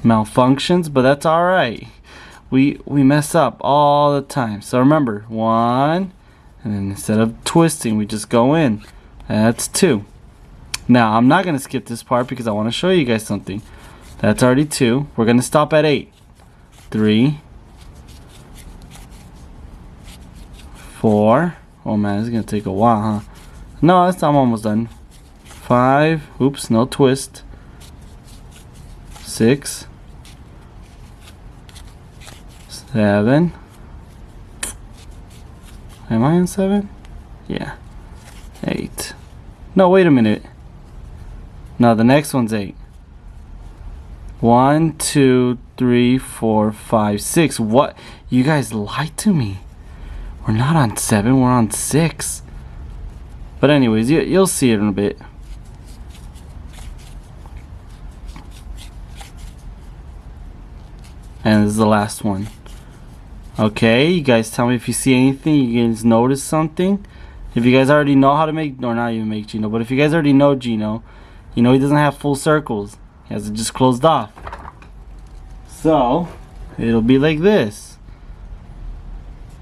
Malfunctions, but that's all right. We mess up all the time. So remember, 1, and then instead of twisting, we just go in. That's 2. Now I'm not gonna skip this part because I want to show you guys something. That's already 2. We're gonna stop at 8. 3, 4. Oh man, this is gonna take a while, huh? No, I'm almost done. 5. Oops, no twist. 6, 7. Am I on 7? Yeah. 8. No, wait a minute. No, the next one's 8. 1, 2, 3, 4, 5, 6. What? You guys lied to me. We're not on 7, we're on 6. But anyways, you'll see it in a bit. And this is the last one. Okay, you guys tell me if you see anything, you guys notice something. If you guys already know how to make, or not even make Geno, but if you guys already know Geno, you know he doesn't have full circles. He has it just closed off. So, it'll be like this.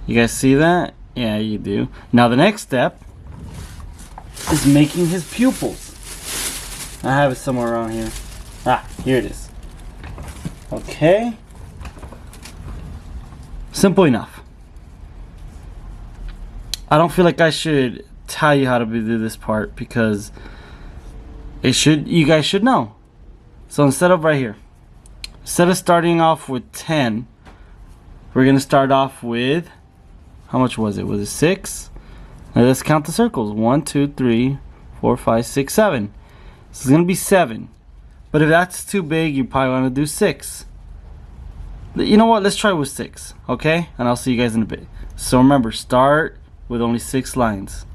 You guys see that? Yeah, you do. Now the next step is making his pupils. I have it somewhere around here. Ah, here it is. Okay. Simple enough. I don't feel like I should tell you how to do this part because you guys should know. So instead of right here, instead of starting off with 10, we're gonna start off with, how much was it? Was it 6? Now let's count the circles. 1, 2, 3, 4, 5, 6, 7. So it's gonna be 7. But if that's too big, you probably want to do 6. You know what? Let's try with 6, okay? And I'll see you guys in a bit. So remember, start with only 6 lines.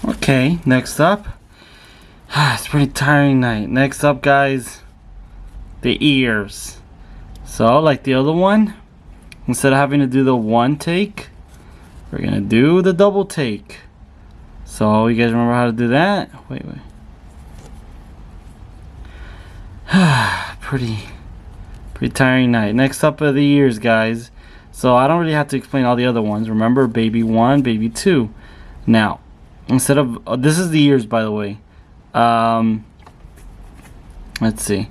Okay, next up. It's a pretty tiring night. Next up, guys, the ears. So, like the other one, instead of having to do the one take, we're gonna do the double take. So, you guys remember how to do that? Wait. Pretty tiring night. Next up are the ears, guys. So I don't really have to explain all the other ones. Remember, baby 1, baby 2. Now, instead of this is the ears, by the way. Let's see.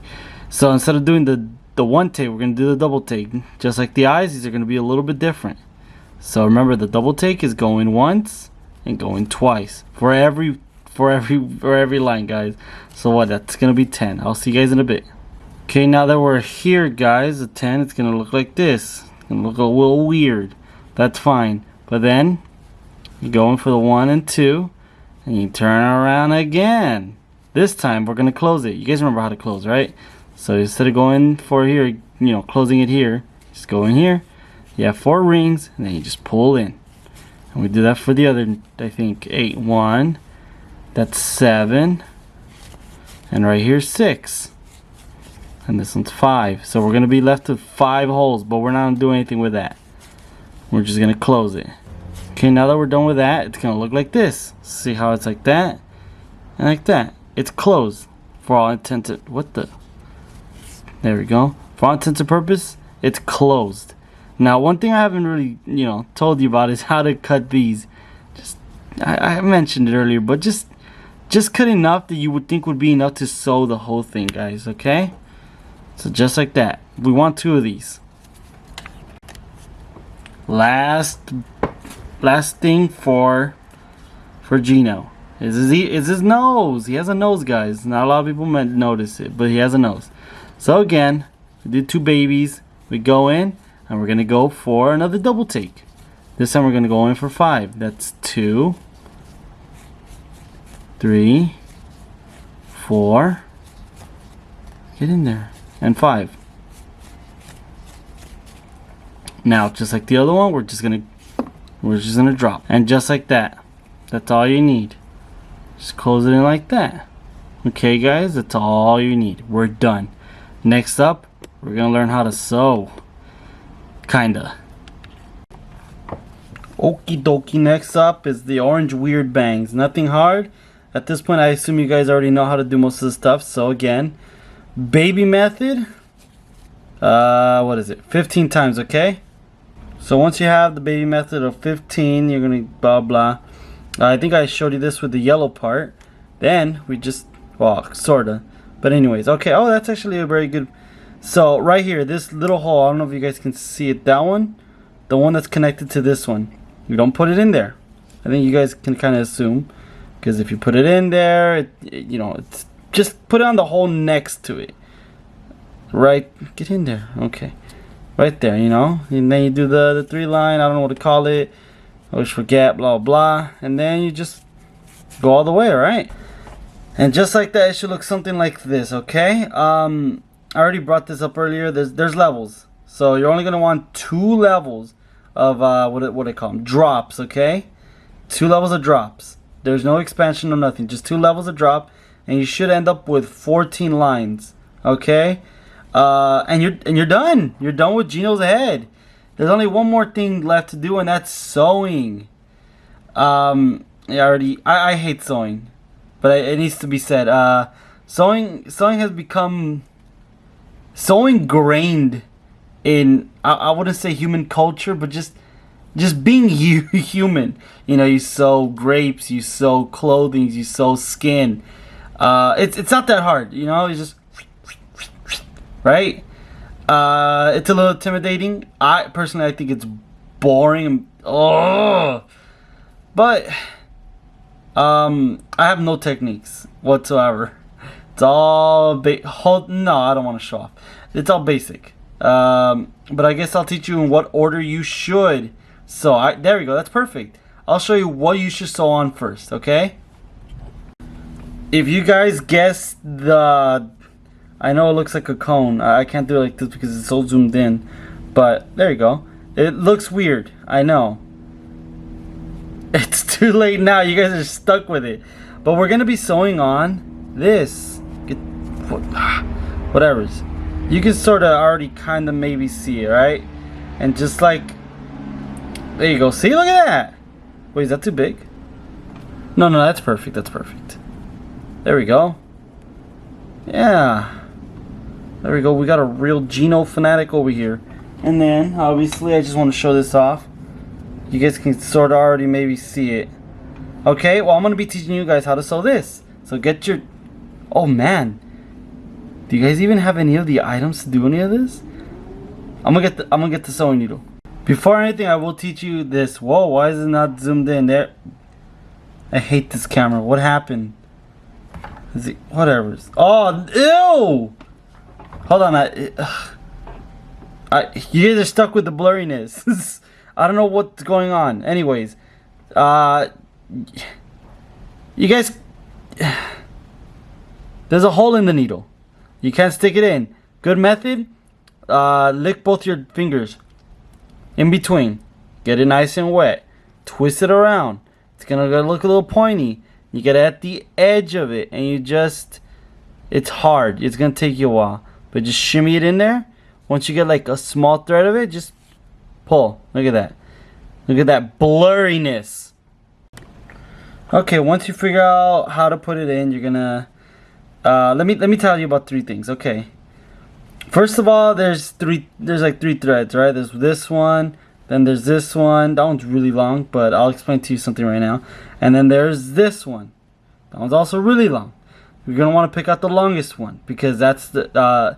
So instead of doing the one take, we're gonna do the double take. Just like the eyes, these are gonna be a little bit different. So remember, the double take is going once and going twice for every line, guys. So what? That's gonna be 10. I'll see you guys in a bit. Okay, now that we're here, guys, the 10, it's gonna look like this. It's gonna look a little weird. That's fine. But then you go in for the 1 and 2, and you turn around again. This time we're gonna close it. You guys remember how to close, right? So instead of going for here, closing it here, just go in here. You have 4 rings, and then you just pull in. And we do that for the other, I think, 8. 1. That's 7. And right here, 6. And this one's 5. So we're gonna be left with 5 holes, but we're not gonna do anything with that. We're just gonna close it. Okay, now that we're done with that, it's gonna look like this. See how it's like that and like that. It's closed for all intents. There we go. For all intents and purposes, it's closed. Now, one thing I haven't really, told you about is how to cut these. I mentioned it earlier, but just cut enough that you would think would be enough to sew the whole thing, guys. Okay. So just like that. We want 2 of these. Last thing for Geno is his nose. He has a nose, guys. Not a lot of people might notice it, but he has a nose. So again, we did 2 babies. We go in and we're gonna go for another double take. This time we're gonna go in for 5. That's 2, 3, 4. Get in there. And 5. Now, just like the other one, we're just gonna drop, and just like that. That's all you need. Just close it in like that. Okay, guys, that's all you need. We're done. Next up, we're gonna learn how to sew. Kinda. Okie dokie. Next up is the orange weird bangs. Nothing hard. At this point, I assume you guys already know how to do most of the stuff. So again, baby method, what is it, 15 times, okay? So once you have the baby method of 15, you're gonna blah blah. I think I showed you this with the yellow part. Then we just, well, sorta, but anyways, okay. Oh, that's actually a very good. So right here, this little hole, I don't know if you guys can see it, that one, the one that's connected to this one, you don't put it in there. I think you guys can kind of assume, because if you put it in there, it's just put it on the hole next to it. Right, get in there. Okay, right there, and then you do the 3 line, I don't know what to call it, I always forget, blah blah, and then you just go all the way. All right, And just like that, it should look something like this, okay? I already brought this up earlier. There's levels. So you're only going to want 2 levels of, what do they call them? Drops, okay? 2 levels of drops. There's no expansion or nothing. Just 2 levels of drop. And you should end up with 14 lines, okay? And you're done. You're done with Geno's head. There's only one more thing left to do, and that's sewing. I hate sewing. But it needs to be said. Sewing has become so ingrained in, I wouldn't say human culture, but just being human. You know, you sew grapes, you sew clothing, you sew skin. It's not that hard, you know. You just right. It's a little intimidating. I think it's boring. But I have no techniques whatsoever. It's all no, I don't want to show off. It's all basic. But I guess I'll teach you in what order you should sew. There we go. That's perfect. I'll show you what you should sew on first. Okay. If you guys guessed I know it looks like a cone. I can't do it like this because it's so zoomed in. But there you go. It looks weird. I know. It's too late now. You guys are stuck with it. But we're going to be sewing on this. Whatever's. You can sort of already kind of maybe see it, right? And just like... There you go. See? Look at that. Wait, is that too big? No, that's perfect. That's perfect. There we go. Yeah. There we go. We got a real Geno fanatic over here. And then, obviously, I just want to show this off. You guys can sort of already maybe see it. Okay, well, I'm going to be teaching you guys how to sew this. So get your... Oh, man. Do you guys even have any of the items to do any of this? I'm gonna get the sewing needle. Before anything, I will teach you this. Whoa, why is it not zoomed in there? I hate this camera. What happened? Is it... Whatever. Oh, ew! Hold on. You guys are stuck with the blurriness. I don't know what's going on. Anyways, you guys, there's a hole in the needle. You can't stick it in. Good method, lick both your fingers in between. Get it nice and wet. Twist it around. It's gonna look a little pointy. You get it at the edge of it, and you just, it's hard. It's gonna take you a while, but just shimmy it in there. Once you get like a small thread of it, just pull. Look at that. Look at that blurriness. Okay, once you figure out how to put it in, you're gonna let me tell you about 3 things. Okay. First of all, there's like 3 threads, right? There's this one, then there's this one. That one's really long, but I'll explain to you something right now. And then there's this one. That one's also really long. You're gonna want to pick out the longest one because that's the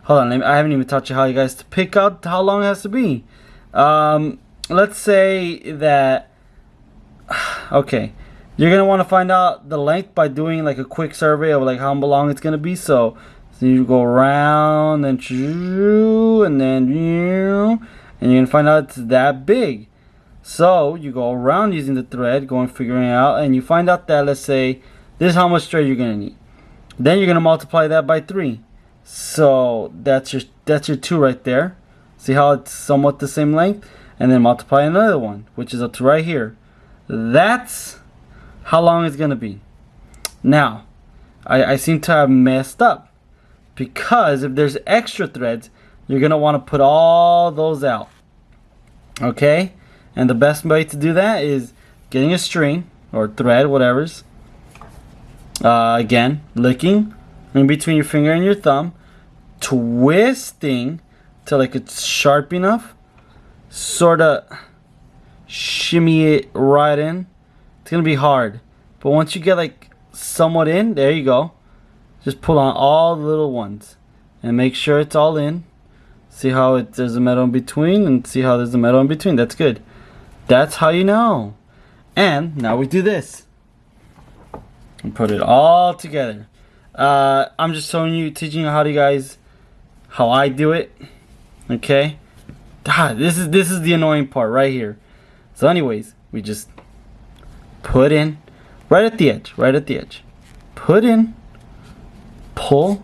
hold on, I haven't even taught you how you guys to pick out how long it has to be. Let's say that, okay, you're going to want to find out the length by doing like a quick survey of like how long it's going to be. So you go around and then you're going to find out it's that big. So you go around using the thread, figuring it out, and you find out that, let's say, this is how much thread you're going to need. Then you're going to multiply that by 3. So that's your 2 right there. See how it's somewhat the same length? And then multiply another one, which is up to right here. That's how long it's going to be. Now, I seem to have messed up. Because if there's extra threads, you're going to want to put all those out. Okay? And the best way to do that is getting a string or thread, whatever's. Again, licking in between your finger and your thumb. Twisting till like it's sharp enough. Sort of shimmy it right in. It's going to be hard. But once you get like somewhat in, there you go. Just pull on all the little ones. And make sure it's all in. See how there's a metal in between. And see how there's a metal in between. That's good. That's how you know. And now we do this. And put it all together. I'm just teaching you how I do it. Okay? This is the annoying part right here. So anyways, we just put in right at the edge. put in, pull,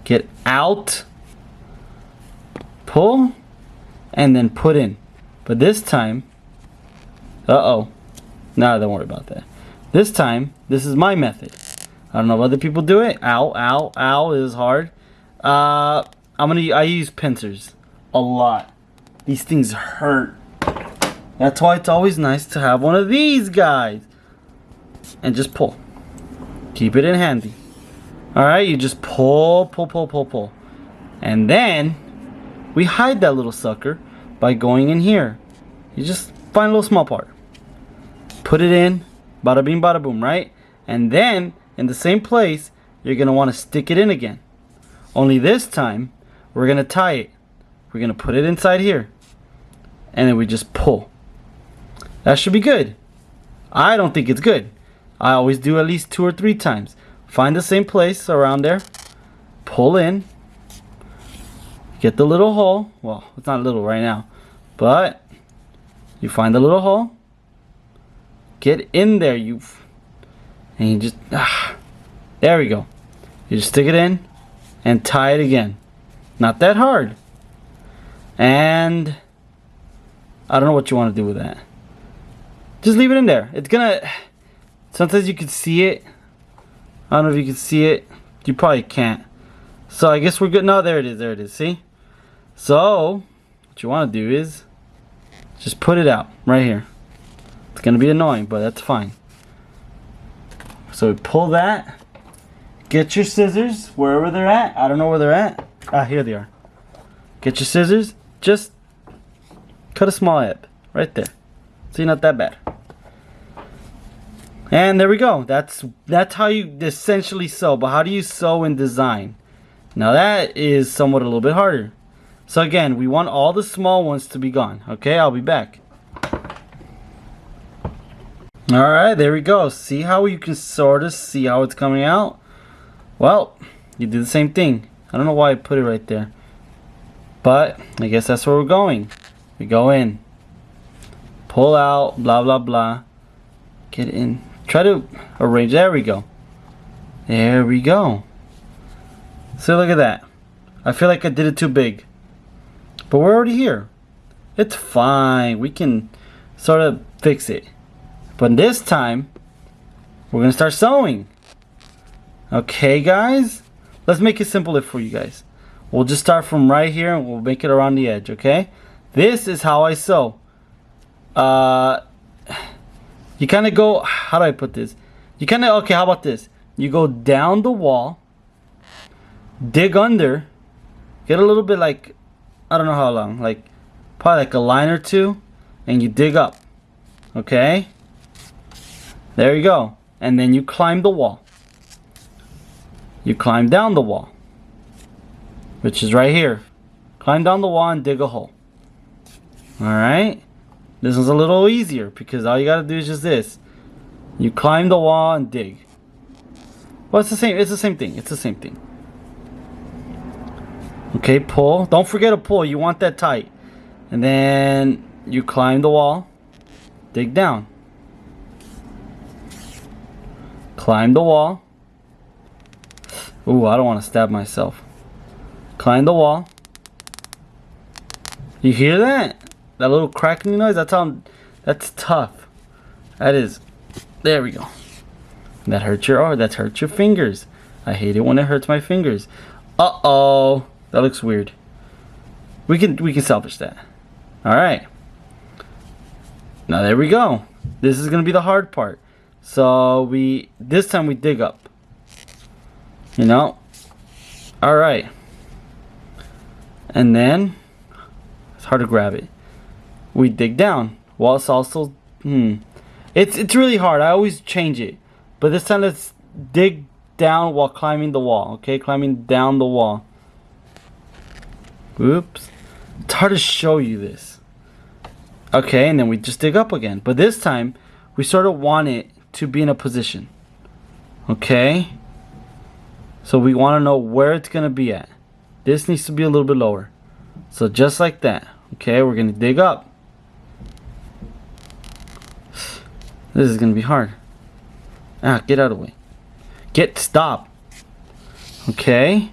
get out, pull, and then put in. But this time, no, don't worry about that. This time, this is my method. I don't know if other people do it. Ow, ow, ow, it is hard. I use pincers a lot. These things hurt. That's why it's always nice to have one of these guys. And just pull. Keep it in handy. Alright, you just pull, pull, pull, pull, pull. And then, we hide that little sucker by going in here. You just find a little small part. Put it in. Bada bing, bada boom, right? And then, in the same place, you're going to want to stick it in again. Only this time, we're going to tie it. We're going to put it inside here. And then we just pull. That should be good. I don't think it's good. I always do at least 2 or 3 times. Find the same place around there. Pull in. Get the little hole. Well, it's not little right now. But you find the little hole. Get in there, and you just, there we go. You just stick it in and tie it again. Not that hard. And I don't know what you want to do with that. Just leave it in there. It's gonna, sometimes you can see it. I don't know if you can see it. You probably can't. So I guess we're good. No, there it is. There it is. See? So what you want to do is just put it out right here. It's gonna be annoying, but that's fine. So pull that. Get your scissors wherever they're at. I don't know where they're at. Ah, here they are. Get your scissors. Just cut a small edge right there. See, not that bad. And there we go. That's how you essentially sew. But how do you sew in design? Now that is somewhat a little bit harder. So again, we want all the small ones to be gone. Okay, I'll be back. Alright, there we go. See how you can sort of see how it's coming out? Well, you do the same thing. I don't know why I put it right there. But I guess that's where we're going. We go in. Pull out, blah, blah, blah. Get in. Try to arrange. There we go. There we go. So look at that. I feel like I did it too big. But we're already here. It's fine. We can sort of fix it. But this time, we're going to start sewing. Okay, guys? Let's make it simpler for you guys. We'll just start from right here and we'll make it around the edge, okay? This is how I sew. You kind of go, how do I put this? You kind of, okay, how about this? You go down the wall, dig under, get a little bit like, I don't know how long, like probably like a line or two, and you dig up, okay? There you go. And then you climb the wall. You climb down the wall, which is right here. Climb down the wall and dig a hole. Alright? This one's a little easier because all you gotta do is just this. You climb the wall and dig. Well, it's the same thing. It's the same thing. Okay, pull. Don't forget to pull. You want that tight. And then you climb the wall. Dig down. Climb the wall. Ooh, I don't want to stab myself. Climb the wall. You hear that? That little cracking noise? That's tough. That is. There we go. That hurts your fingers. I hate it when it hurts my fingers. Uh-oh. That looks weird. We can salvage that. Alright. Now there we go. This is gonna be the hard part. So this time we dig up. You know? Alright. And then it's hard to grab it. We dig down. Well, it's also it's really hard. I always change it. But this time let's dig down while climbing the wall. Okay, climbing down the wall. Oops. It's hard to show you this. Okay, and then we just dig up again. But this time we sort of want it to be in a position. Okay? So we want to know where it's going to be at. This needs to be a little bit lower. So just like that. Okay, we're going to dig up. This is going to be hard. Ah, get out of the way. Stop. Okay.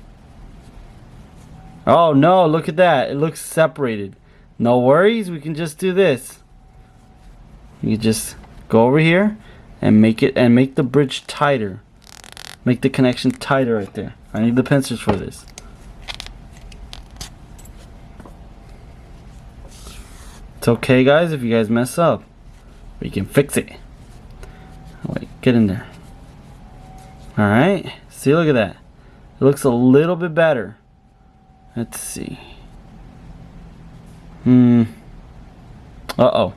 Oh no, look at that. It looks separated. No worries, we can just do this. You just go over here and make the bridge tighter. Make the connection tighter right there. I need the pincers for this. It's okay, guys, if you guys mess up. We can fix it. Wait, get in there. Alright, see, look at that. It looks a little bit better. Let's see. Uh-oh.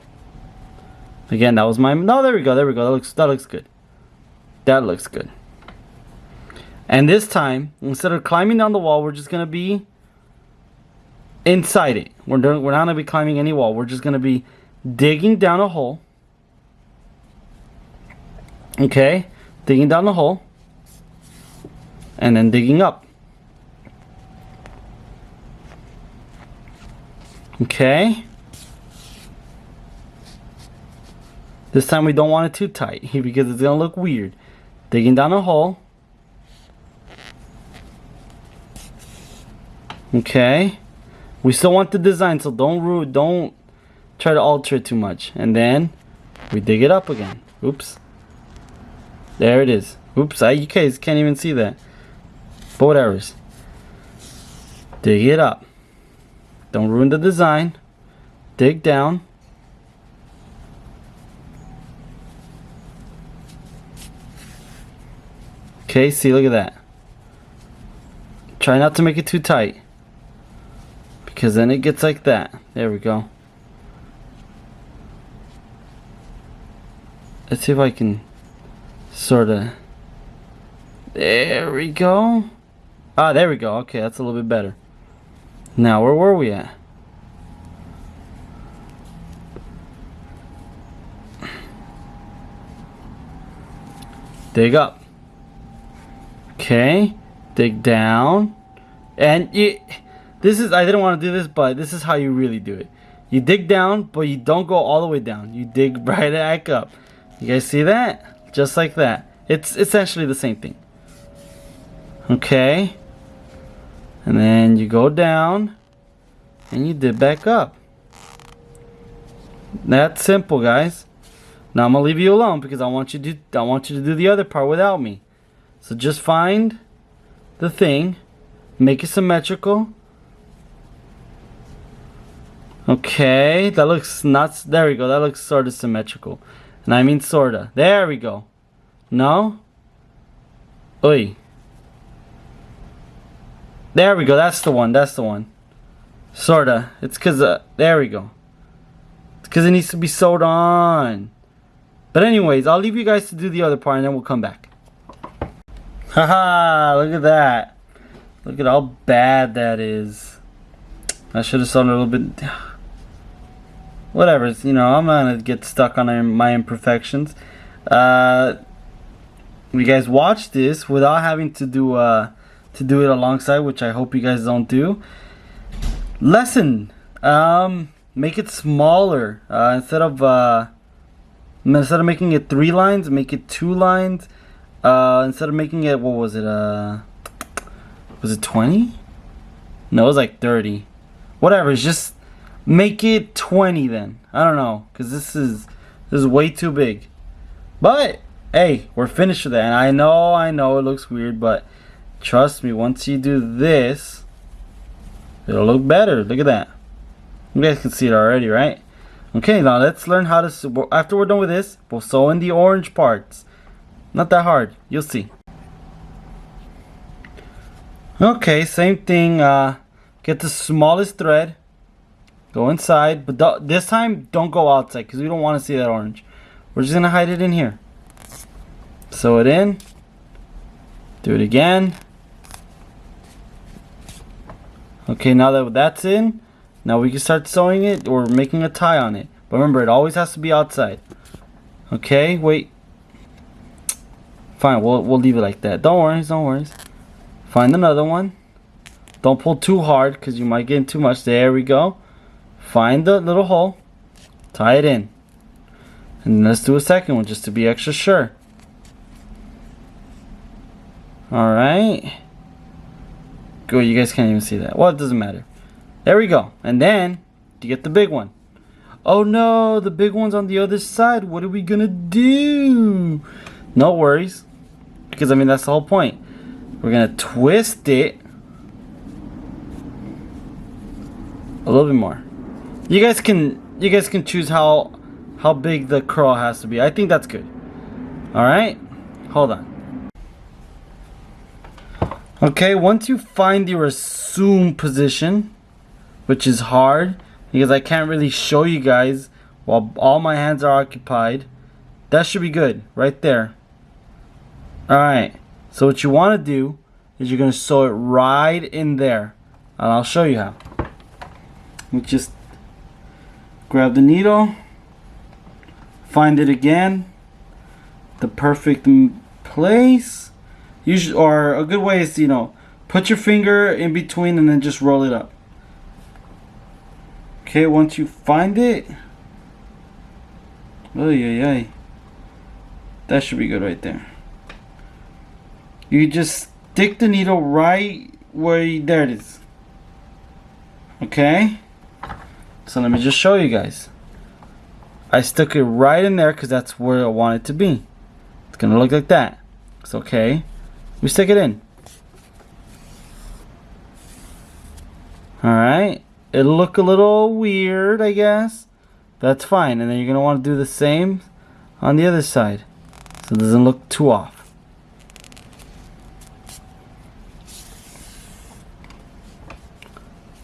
Again, that was my... No, there we go, there we go. That looks good. That looks good. And this time, instead of climbing down the wall, we're just going to be inside it. We're not going to be climbing any wall. We're just going to be digging down a hole. Okay? Digging down the hole. And then digging up. Okay? This time we don't want it too tight because it's going to look weird. Digging down a hole. Okay. We still want the design, so don't try to alter it too much. And then we dig it up again. Oops. There it is. Oops, you guys can't even see that. But whatever. Dig it up. Don't ruin the design. Dig down. Okay, see, look at that. Try not to make it too tight, because then it gets like that. There we go. Let's see if I can sort of... There we go. Ah, there we go. Okay, that's a little bit better. Now, where were we at? Dig up. Okay, dig down, and this is, I didn't want to do this, but this is how you really do it. You dig down, but you don't go all the way down. You dig right back up. You guys see that? Just like that. It's essentially the same thing. Okay, and then you go down, and you dig back up. That's simple, guys. Now I'm gonna leave you alone because I want you to do the other part without me. So just find the thing, make it symmetrical. Okay, that looks not, there we go, that looks sort of symmetrical. And I mean sorta. There we go. No? Oi. There we go, that's the one, that's the one. Sorta. It's cause, there we go. It's cause it needs to be sewed on. But anyways, I'll leave you guys to do the other part and then we'll come back. Haha, look at that. Look at how bad that is. I should have sewn a little bit. Whatever, you know, I'm not gonna get stuck on my imperfections. You guys watch this without having to do it alongside, which I hope you guys don't do. Lesson. Make it smaller. Instead of making it 3 lines, make it 2 lines. Instead of making it, what was it? Was it 20? No, it was like 30. Whatever. Just make it 20 then. I don't know, cause this is way too big. But hey, we're finished with that. And I know it looks weird, but trust me, once you do this, it'll look better. Look at that. You guys can see it already, right? Okay, now let's learn how to. After we're done with this, we'll sew in the orange parts. Not that hard, you'll see. Okay, same thing. Get the smallest thread, go inside, but this time don't go outside because we don't want to see that orange. We're just gonna hide it in here. Sew it in. Do it again. Okay, now that that's in, now we can start sewing it or making a tie on it. But remember, it always has to be outside. Okay, wait. Fine, we'll leave it like that. Don't worry. Find another one. Don't pull too hard because you might get in too much. There we go. Find the little hole. Tie it in. And let's do a second one just to be extra sure. Alright. Good, you guys can't even see that. Well, it doesn't matter. There we go. And then you get the big one. Oh no, the big one's on the other side. What are we gonna do? No worries. Because I mean, that's the whole point. We're gonna twist it a little bit more. You guys can choose how big the curl has to be. I think that's good. Alright? Hold on. Okay, once you find your assume position, which is hard because I can't really show you guys while all my hands are occupied, that should be good right there. Alright, so what you want to do is you're going to sew it right in there, and I'll show you how. Let me just grab the needle, find it again, the perfect place. Usually, or a good way is to, you know, put your finger in between and then just roll it up. Okay, once you find it, that should be good right there. You just stick the needle right where there it is. Okay, so let me just show you guys. I stuck it right in there because that's where I want it to be. It's gonna look like that. It's okay. We stick it in. Alright. It'll look a little weird, I guess. That's fine. And then you're going to want to do the same on the other side, so it doesn't look too off.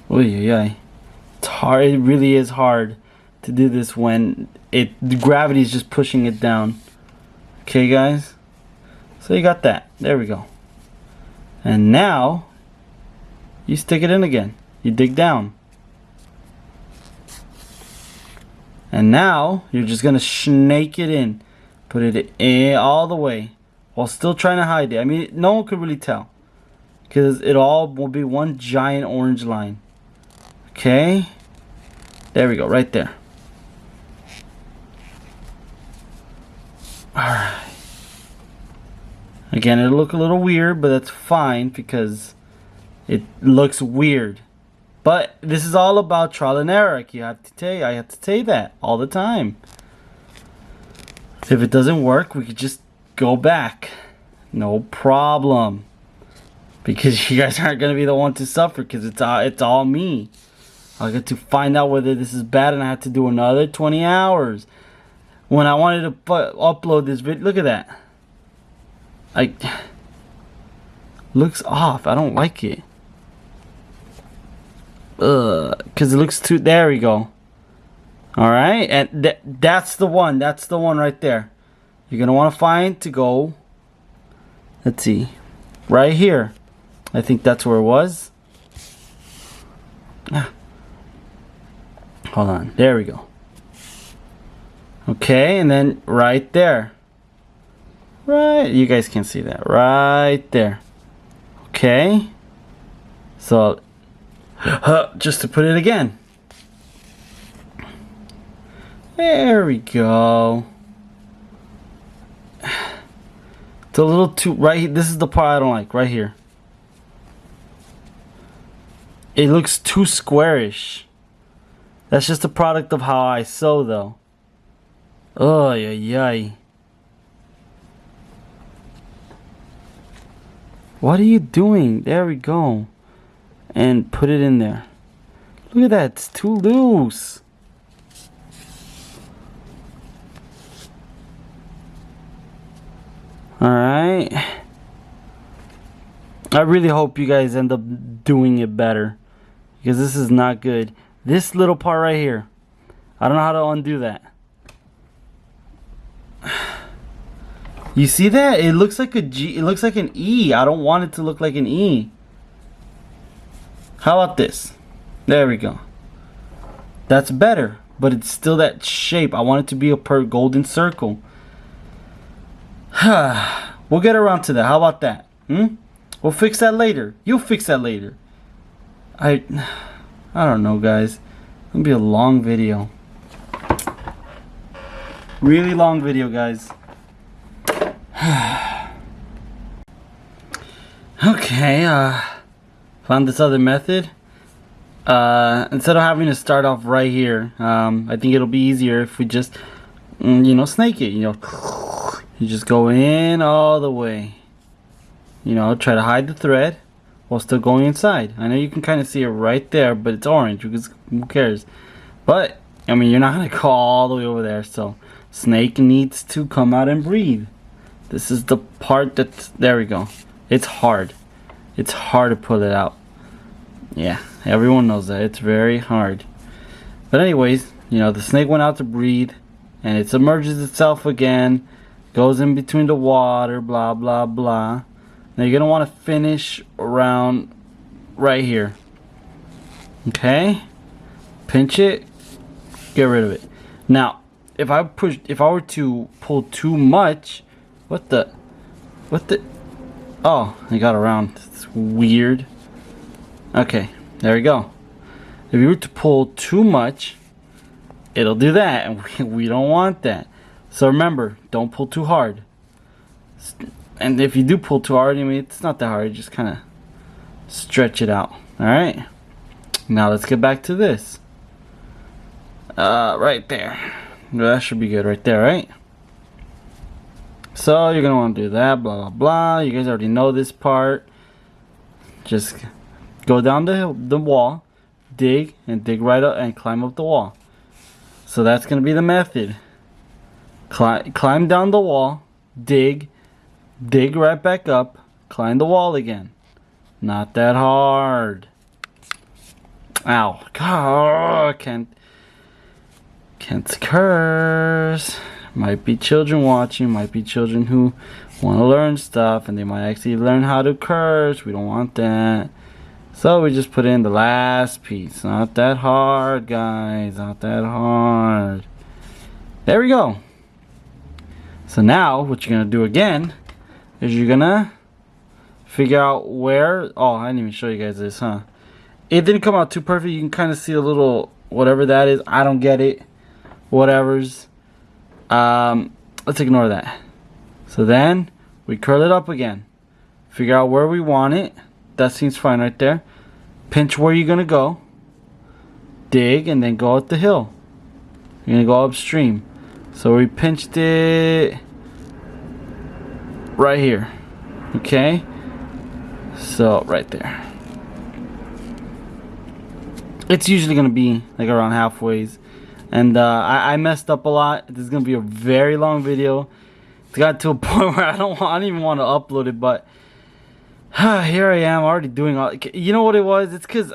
It's hard. It really is hard to do this when the gravity is just pushing it down. Okay, guys? So you got that. There we go. And now you stick it in again. You dig down. And now you're just gonna snake it in. Put it in all the way while still trying to hide it. I mean, no one could really tell because it all will be one giant orange line. Okay. There we go. Right there. Alright. Again, it'll look a little weird, but that's fine because it looks weird. But this is all about trial and error. I have to tell you that all the time. If it doesn't work, we could just go back. No problem. Because you guys aren't going to be the one to suffer because it's all me. I get to find out whether this is bad and I have to do another 20 hours. When I wanted to upload this video, look at that. Looks off. I don't like it. Because it looks too. There we go. All right, and that's the one. That's the one right there. You're gonna want to find to go. Let's see, right here. I think that's where it was. Hold on. There we go. Okay, and then right there. Right, you guys can see that right there. Okay, so just to put it again. There we go. It's a little too right here. This is the part I don't like right here. It looks too squarish. That's just a product of how I sew though. Oh yeah. What are you doing? There we go. And put it in there. Look at that. It's too loose. Alright. I really hope you guys end up doing it better. Because this is not good. This little part right here. I don't know how to undo that. You see that? It looks like a G. It looks like an E. I don't want it to look like an E. How about this? There we go. That's better, but it's still that shape. I want it to be a golden circle. We'll get around to that. How about that? We'll fix that later. You'll fix that later. I don't know, guys. It'll be a long video. Really long video, guys. Okay, found this other method. Instead of having to start off right here, I think it'll be easier if we just, you know, snake it. You know, you just go in all the way. You know, try to hide the thread while still going inside. I know you can kind of see it right there, but it's orange because who cares? But I mean, you're not gonna go all the way over there. So snake needs to come out and breathe. This is the part that's, there we go. It's hard. It's hard to pull it out. Yeah, everyone knows that. It's very hard. But anyways, you know, the snake went out to breathe, and it submerges itself again, goes in between the water, blah, blah, blah. Now you're going to want to finish around right here. Okay? Pinch it, get rid of it. Now, if I were to pull too much, what the, oh, I got around. It's weird. Okay, there we go. If you were to pull too much, it'll do that, and we don't want that. So remember, don't pull too hard. And if you do pull too hard, I mean, it's not that hard. You just kind of stretch it out. Alright? Now let's get back to this. Right there. That should be good right there, right? So you're going to want to do that, blah, blah, blah. You guys already know this part. Just go down the wall, dig, and dig right up and climb up the wall. So that's going to be the method. Climb down the wall, dig right back up, climb the wall again. Not that hard. Ow. God, can't curse. Might be children watching, might be children who want to learn stuff, and they might actually learn how to curse. We don't want that. So we just put in the last piece. Not that hard, guys. Not that hard. There we go. So now what you're going to do again is you're going to figure out where... Oh, I didn't even show you guys this, huh? It didn't come out too perfect. You can kind of see a little... whatever that is. I don't get it. Whatever's. Let's ignore that. So then we curl it up again. Figure out where we want it. That seems fine right there. Pinch where you're gonna go. Dig and then go up the hill. You're gonna go upstream. So we pinched it right here. Okay? So right there. It's usually gonna be like around halfway. And I messed up a lot. This is gonna be a very long video. It's got to a point where I don't even want to upload it, but here I am already doing all. You know what it was? It's because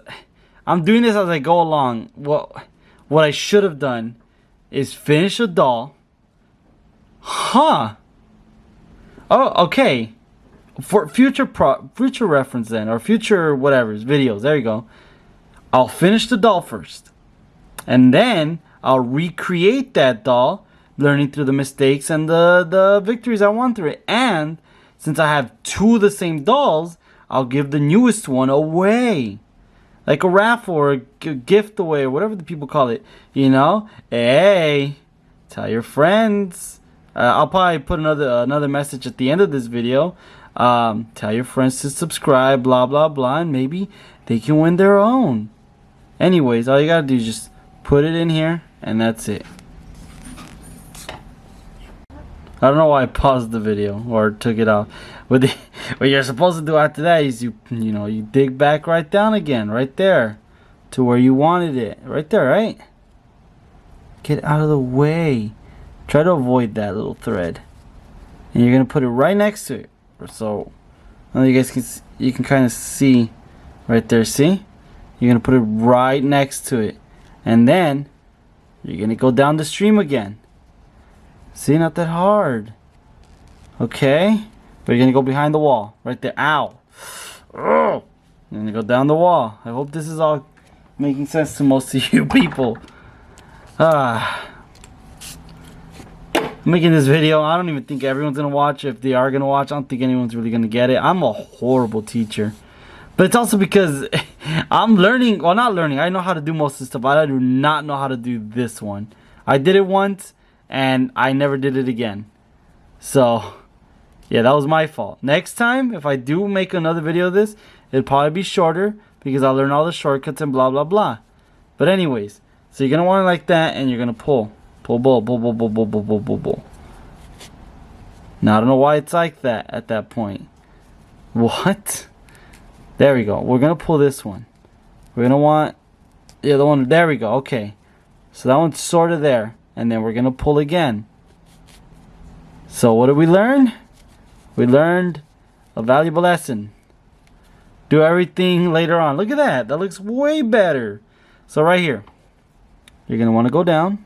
I'm doing this as I go along. What I should have done is finish a doll. Huh? Oh, okay. For future reference then, or future whatever's videos. There you go. I'll finish the doll first, and then I'll recreate that doll, learning through the mistakes and the victories I won through it. And since I have two of the same dolls, I'll give the newest one away. Like a raffle or a gift away or whatever the people call it. You know? Hey, tell your friends. I'll probably put another message at the end of this video. Tell your friends to subscribe, blah, blah, blah. And maybe they can win their own. Anyways, all you gotta do is just put it in here. And that's it. I don't know why I paused the video or took it off. What you're supposed to do after that is you dig back right down again, right there, to where you wanted it, right there, right? Get out of the way. Try to avoid that little thread, and you're gonna put it right next to it. So, you guys you can kind of see right there. See? You're gonna put it right next to it, and then you're gonna go down the stream again. See, not that hard. Okay? But you're gonna go behind the wall. Right there. Ow. You're gonna go down the wall. I hope this is all making sense to most of you people. I'm making this video. I don't even think everyone's gonna watch. If they are gonna watch, I don't think anyone's really gonna get it. I'm a horrible teacher. But it's also because I'm learning. Well, not learning. I know how to do most of the stuff. But I do not know how to do this one. I did it once, and I never did it again. So, Yeah, that was my fault. Next time, if I do make another video of this, it'll probably be shorter because I'll learn all the shortcuts and blah, blah, blah. But anyways, so you're going to want it like that, and you're going to pull. Pull, pull, pull, pull, pull, pull, pull, pull, pull, pull. Now, I don't know why it's like that at that point. What? There we go. We're going to pull this one. We're going to want the other one. There we go. Okay. So that one's sort of there. And then we're going to pull again. So what did we learn? We learned a valuable lesson. Do everything later on. Look at that. That looks way better. So right here, you're going to want to go down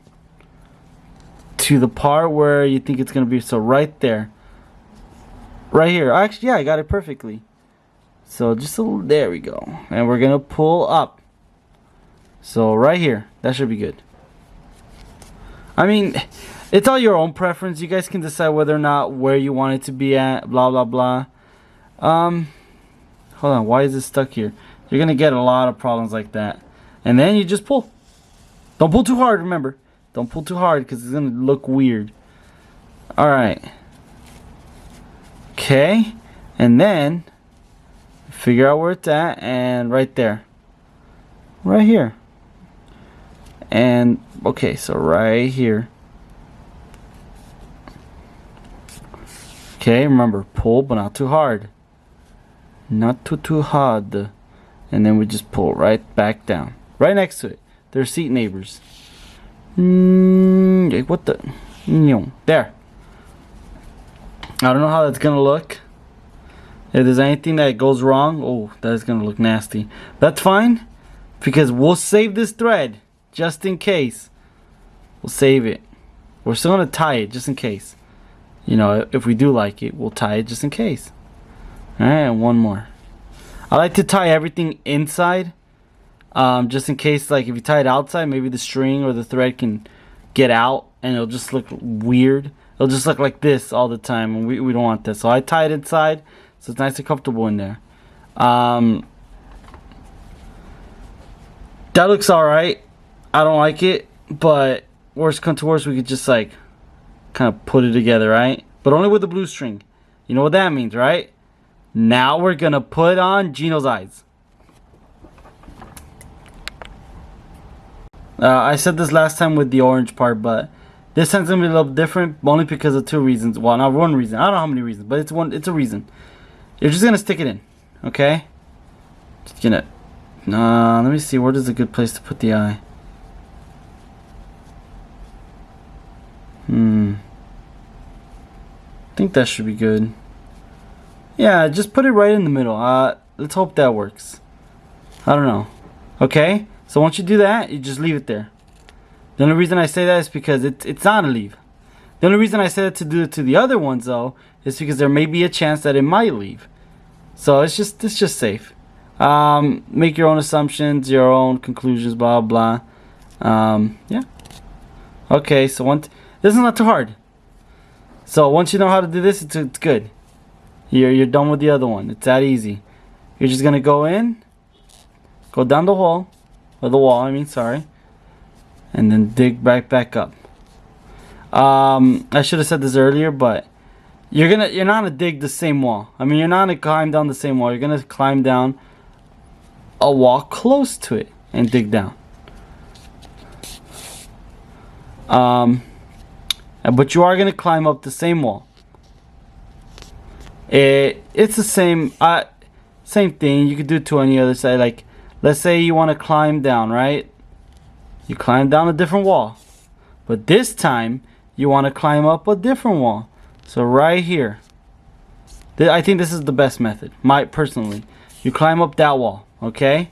to the part where you think it's going to be. So right there. Right here. Actually, yeah, I got it perfectly. So just a little, there we go. And we're going to pull up. So right here. That should be good. I mean, it's all your own preference. You guys can decide whether or not where you want it to be at. Blah, blah, blah. Hold on. Why is it stuck here? You're going to get a lot of problems like that. And then you just pull. Don't pull too hard, remember. Don't pull too hard because it's going to look weird. Alright. Okay. And then figure out where it's at. And right there. Right here. And okay, so right here. Okay, remember, pull but not too hard. Not too hard. And then we just pull right back down. Right next to it. They're seat neighbors. What the? There. I don't know how that's gonna look. If there's anything that goes wrong, oh, that's gonna look nasty. That's fine, because we'll save this thread just in case. We'll save it. We're still gonna tie it just in case. You know, if we do like it, we'll tie it just in case. Alright, and one more. I like to tie everything inside. Just in case, like if you tie it outside, maybe the string or the thread can get out and it'll just look weird. It'll just look like this all the time, and we don't want that. So I tie it inside, so it's nice and comfortable in there. That looks alright. I don't like it, but worst come to worst, we could just like kind of put it together, right? But only with the blue string. You know what that means, right? Now we're gonna put on Geno's eyes. I said this last time with the orange part, but this time's gonna be a little different, only because of two reasons. Well, not one reason. I don't know how many reasons, but it's a reason. You're just gonna stick it in, okay? Just gonna. Let me see. Where is a good place to put the eye? I think that should be good. Yeah, just put it right in the middle. Let's hope that works. I don't know. Okay, so once you do that, you just leave it there. The only reason I say that is because it's not a leave. The only reason I say that to do it to the other ones though is because there may be a chance that it might leave. So it's just safe. Make your own assumptions, your own conclusions, blah blah. Yeah. Okay, so this is not too hard. So once you know how to do this, it's good. You're done with the other one. It's that easy. You're just gonna go in, go down the hole, or the wall. I mean, sorry, and then dig back up. I should have said this earlier, but you're not gonna dig the same wall. I mean, you're not gonna climb down the same wall. You're gonna climb down a wall close to it and dig down. But you are gonna climb up the same wall. It's the same thing. You could do it to any other side. Like, let's say you want to climb down, right? You climb down a different wall, but this time you want to climb up a different wall. So right here, I think this is the best method. Personally, you climb up that wall, okay?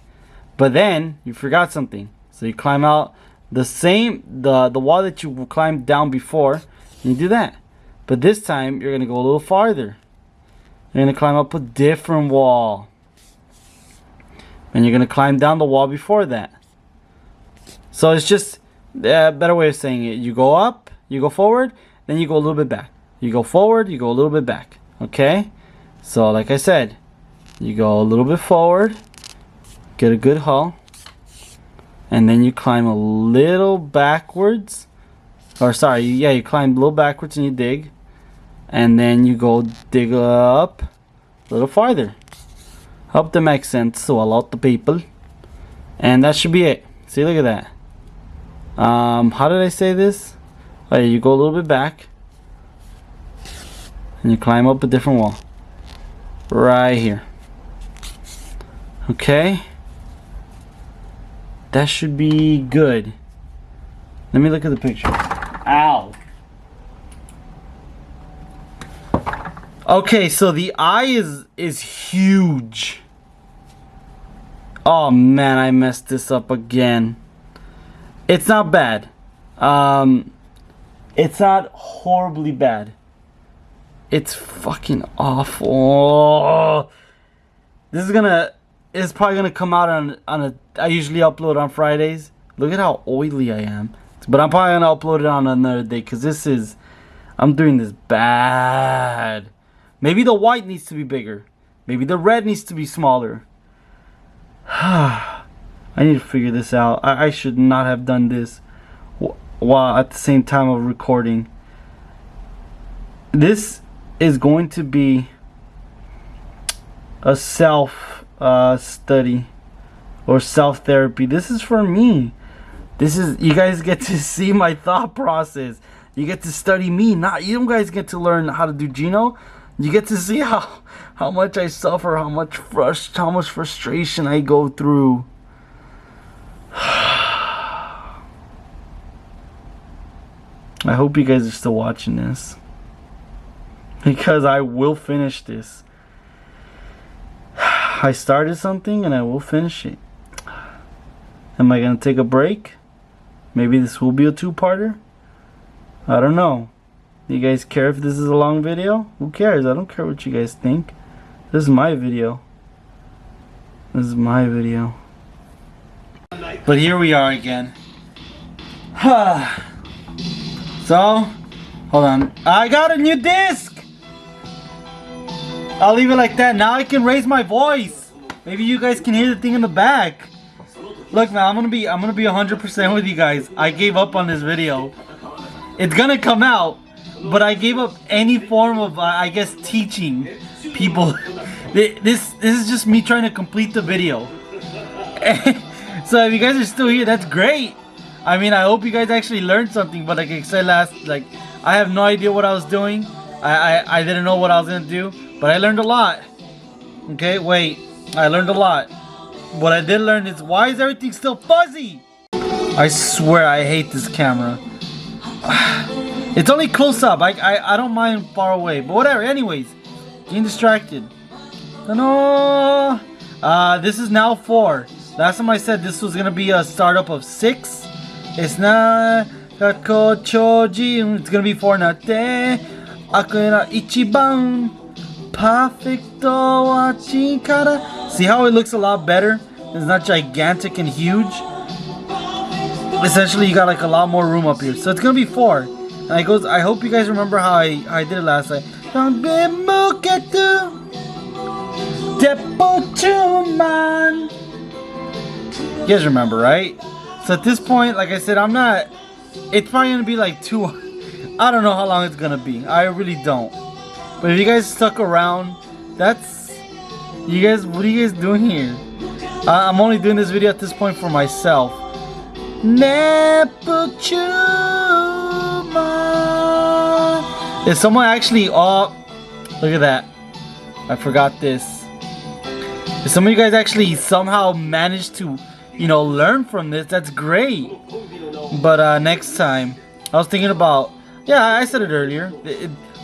But then you forgot something, so you climb out the wall that you climbed down before, and you do that. But this time you're gonna go a little farther. You're gonna climb up a different wall, and you're gonna climb down the wall before that. So it's just a better way of saying it. You go up, you go forward, then you go a little bit back. You go forward, you go a little bit back. Okay? So like I said, you go a little bit forward, get a good hull, and then you climb a little backwards. Or sorry, yeah, you climb a little backwards and you dig. and then you go dig up a little farther. Hope that makes sense to a lot of people. And that should be it. See, look at that. How did I say this? Oh, yeah, you go a little bit back and you climb up a different wall right here. Okay, that should be good. Let me look at the picture. Ow. Okay, so the eye is huge. Oh man, I messed this up again. It's not bad. It's not horribly bad. It's fucking awful. It's probably gonna come out on I usually upload on Fridays. Look at how oily I am. But I'm probably gonna upload it on another day because I'm doing this bad. Maybe the white needs to be bigger. Maybe the red needs to be smaller. I need to figure this out. I should not have done this while at the same time of recording. This is going to be a self study or self therapy. This is for me. This is, you guys get to see my thought process. You get to study me. You don't guys get to learn how to do Geno. You get to see how much I suffer, how much frustration I go through. I hope you guys are still watching this, because I will finish this. I started something and I will finish it. Am I gonna take a break? Maybe this will be a two-parter. I don't know. Do you guys care if this is a long video? Who cares? I don't care what you guys think. This is my video. This is my video. But here we are again. So, hold on. I got a new disc! I'll leave it like that. Now I can raise my voice. Maybe you guys can hear the thing in the back. Look, man, I'm gonna be 100% with you guys. I gave up on this video. It's gonna come out, but I gave up any form of, I guess, teaching people. This is just me trying to complete the video. So if you guys are still here, that's great. I mean, I hope you guys actually learned something. But like I said I have no idea what I was doing. I didn't know what I was gonna do, but I learned a lot. Okay, wait, I learned a lot. What I did learn is, why is everything still fuzzy? I swear I hate this camera. It's only close up. I don't mind far away, but whatever. Anyways, getting distracted. No. This is now 4. Last time I said this was gonna be a startup of 6. It's not choji. It's gonna be 4 now. Akura ichiban perfecto wa chikara. See how it looks a lot better? It's not gigantic and huge. Essentially, you got like a lot more room up here. So it's gonna be 4. And I hope you guys remember how I did it last time. You guys remember, right? So at this point, like I said, it's probably gonna be like 2. I don't know how long it's gonna be. I really don't. But if you guys stuck around, you guys, what are you guys doing here? I'm only doing this video at this point for myself. If someone actually, look at that. I forgot this. If some of you guys actually somehow managed to, learn from this, that's great. But next time, I was thinking about, I said it earlier.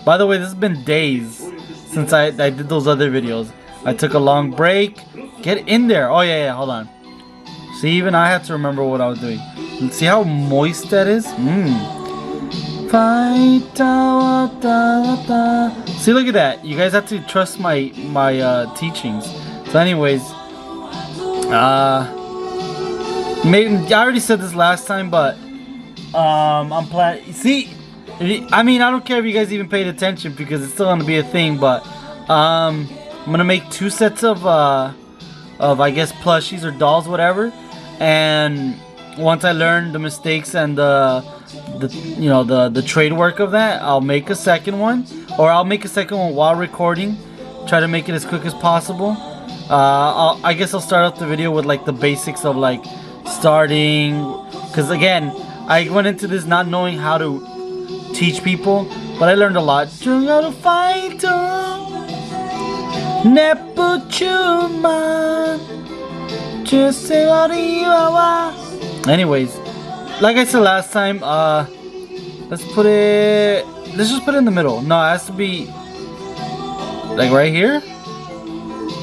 By the way, this has been days since I did those other videos. I took a long break. Get in there. Oh yeah, hold on. See, even I had to remember what I was doing. See how moist that is? See, look at that. You guys have to trust my teachings. So anyways, maybe I already said this last time, but I'm planning. See, I mean, I don't care if you guys even paid attention because it's still gonna be a thing. But I'm gonna make 2 sets of I guess plushies or dolls, whatever, and once I learn the mistakes and the trade work of that, I'll make a second one, or I'll make a second one while recording. Try to make it as quick as possible. I guess I'll start off the video with like the basics of like starting, because again, I went into this not knowing how to teach people, but I learned a lot. Anyways, like I said last time, let's just put it in the middle. No, it has to be like right here.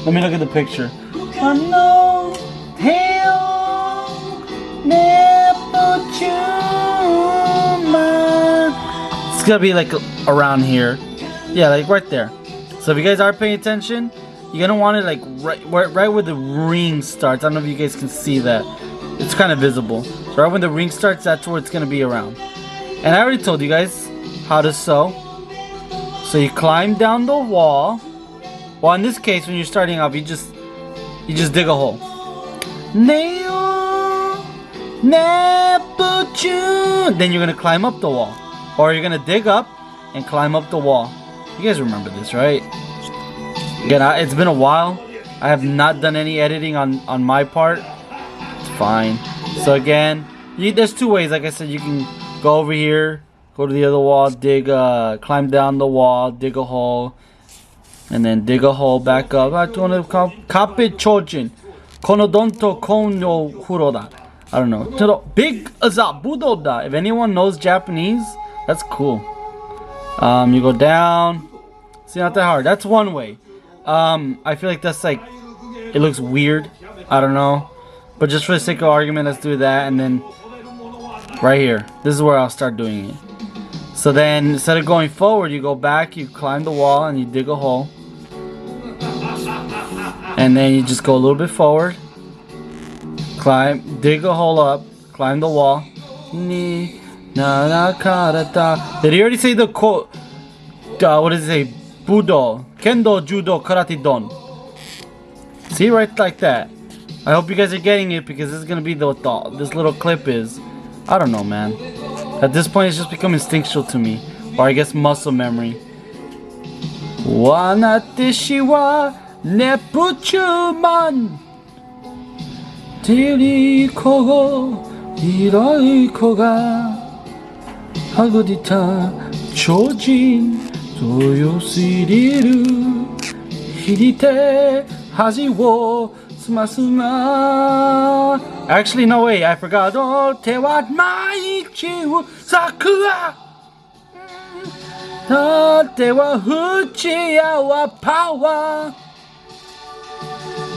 Let me look at the picture. It's gonna be like around here. Yeah, like right there. So if you guys are paying attention, you're gonna want it like right where the ring starts. I don't know if you guys can see that. It's kind of visible. So right when the ring starts, that's where it's gonna be around. And I already told you guys how to sew. So you climb down the wall. Well, in this case, when you're starting off, you just dig a hole. Then you're gonna climb up the wall, or you're gonna dig up and climb up the wall. You guys remember this, right? Again, it's been a while. I have not done any editing on my part. It's fine. So again, there's two ways. Like I said, you can go over here, go to the other wall, dig, climb down the wall, dig a hole, and then dig a hole back up. I don't know. I don't know. Big azabudoda. If anyone knows Japanese, that's cool. You go down. See, not that hard. That's one way. I feel like that's like, it looks weird. I don't know. But just for the sake of argument, let's do that. And then right here. This is where I'll start doing it. So then instead of going forward, you go back, you climb the wall, and you dig a hole. And then you just go a little bit forward. Dig a hole up, climb the wall. Did he already say the quote? What does it say? Budo, Kendo, Judo, Karate, Don. See, right like that. I hope you guys are getting it, because this is gonna be what this little clip is. I don't know, man. At this point, it's just become instinctual to me, or I guess muscle memory. Wanateshi wa Neptuman. Tiri kogo, irai koga, hagudita, chojin. Actually, no way, I forgot.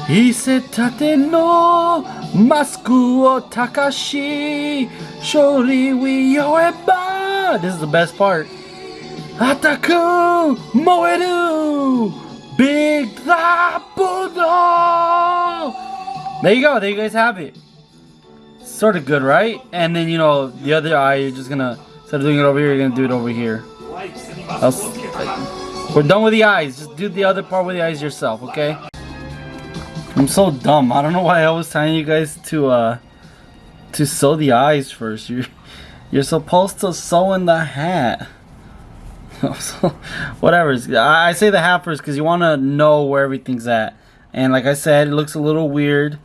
Isetate no masku o takashi shori wi yoeba. This is the best part. Ataku moeru big rapudo. There you go. There you guys have it. Sort of good, right? And then, the other eye, you're just gonna, instead of doing it over here, you're gonna do it over here. We're done with the eyes. Just do the other part with the eyes yourself, okay? I'm so dumb. I don't know why I was telling you guys to sew the eyes first. You're supposed to sew in the hat. Whatever. I say the hat first because you want to know where everything's at. And like I said, it looks a little weird.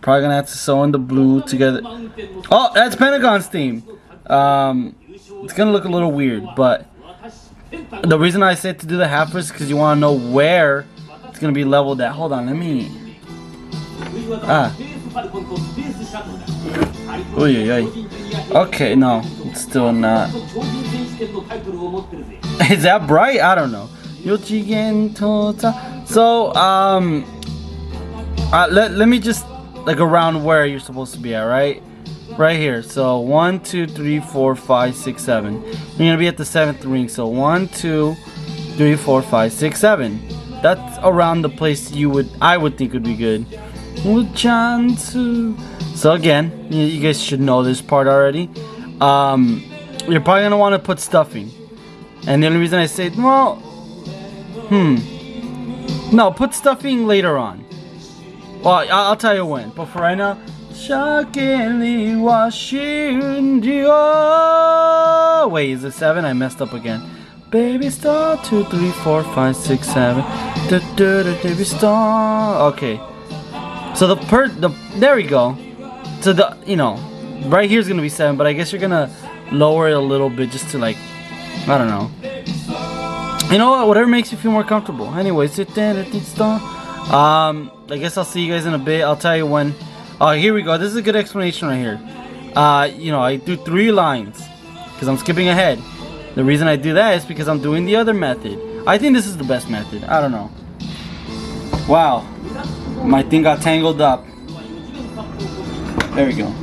Probably gonna have to sew in the blue together. Oh, that's Pentagon's theme. It's gonna look a little weird, but the reason I said to do the hat first is because you want to know where it's gonna be leveled at. Hold on, let me. Okay, no, it's still not. Is that bright? I don't know. So, let me just, like, around where you're supposed to be at, right? Right here. So, 1, 2, 3, 4, 5, 6, 7. You're gonna be at the 7th ring. So, 1, 2, 3, 4, 5, 6, 7. That's around the place I would think would be good. So again, you guys should know this part already. You're probably gonna want to put stuffing, and the only reason I say, no, put stuffing later on. Well, I'll tell you when. But for right now, shockingly washing you. Wait, is it 7? I messed up again. Baby star 2, 3, 4, 5, 6, 7. Baby star. Okay. So there we go. So right here is gonna be 7, but I guess you're gonna lower it a little bit just to like, I don't know. You know what? Whatever makes you feel more comfortable. Anyways, I guess I'll see you guys in a bit. I'll tell you when. Oh, here we go. This is a good explanation right here. I do 3 lines because I'm skipping ahead. The reason I do that is because I'm doing the other method. I think this is the best method. I don't know. Wow, my thing got tangled up. There we go.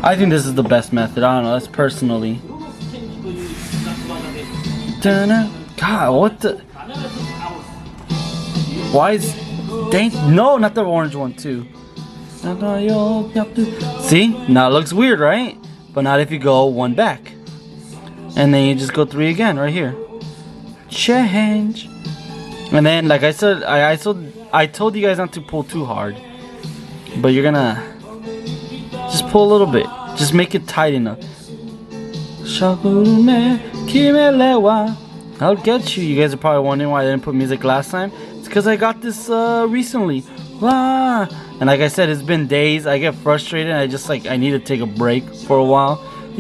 I think this is the best method. I don't know. That's personally. God, what the? Why is? No, not the orange one too. See, now it looks weird, right? But not if you go 1 back, and then you just go 3 again, right here. Change, and then like I said, I told you guys not to pull too hard, but you're gonna just pull a little bit. Just make it tight enough. I'll get you. You guys are probably wondering why I didn't put music last time. It's because I got this recently. And like I said, it's been days. I get frustrated. I just I need to take a break for a while. And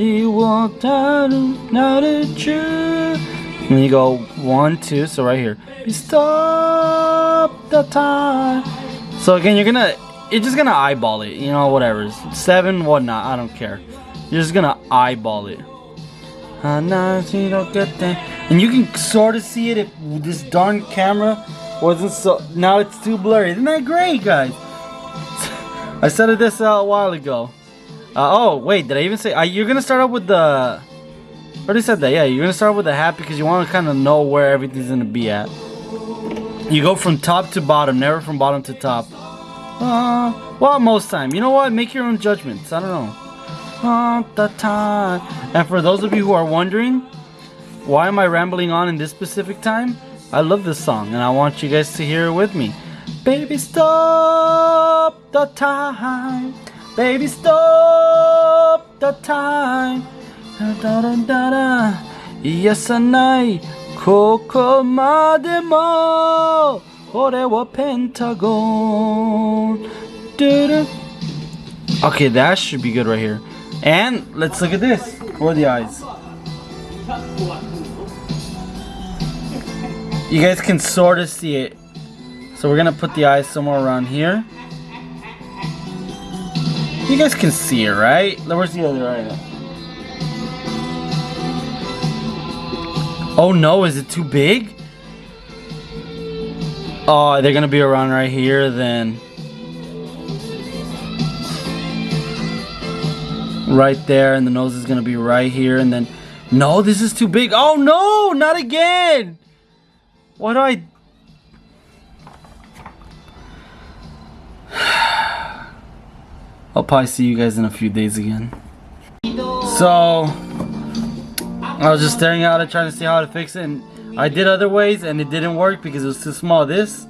you go 1, 2. So right here. Stop the time. So again, you're just gonna eyeball it. You know, whatever. 7, whatnot. I don't care. You're just gonna eyeball it. And you can sort of see it if this darn camera wasn't so. Now it's too blurry. Isn't that great, guys? I said this a while ago. Oh wait, did I even say? You're gonna start out with the. I already said that. Yeah, you're gonna start with the hat because you want to kind of know where everything's gonna be at. You go from top to bottom, never from bottom to top. Well, most time. You know what? Make your own judgments. I don't know. And for those of you who are wondering, why am I rambling on in this specific time? I love this song and I want you guys to hear it with me. Baby, stop the time. Baby, stop the time. Yes, I koko made mo ore wa pentagon. Okay, that should be good right here. And let's look at this. Where are the eyes? You guys can sort of see it. So we're gonna put the eyes somewhere around here. You guys can see it, right? Where's the other eye? Oh no, is it too big? Oh, they're gonna be around right here then. Right there, and the nose is gonna be right here, and then no, this is too big. Oh no, not again. What do I? I'll probably see you guys in a few days again. So I was just staring at it, trying to see how to fix it, and I did other ways and it didn't work because it was too small. This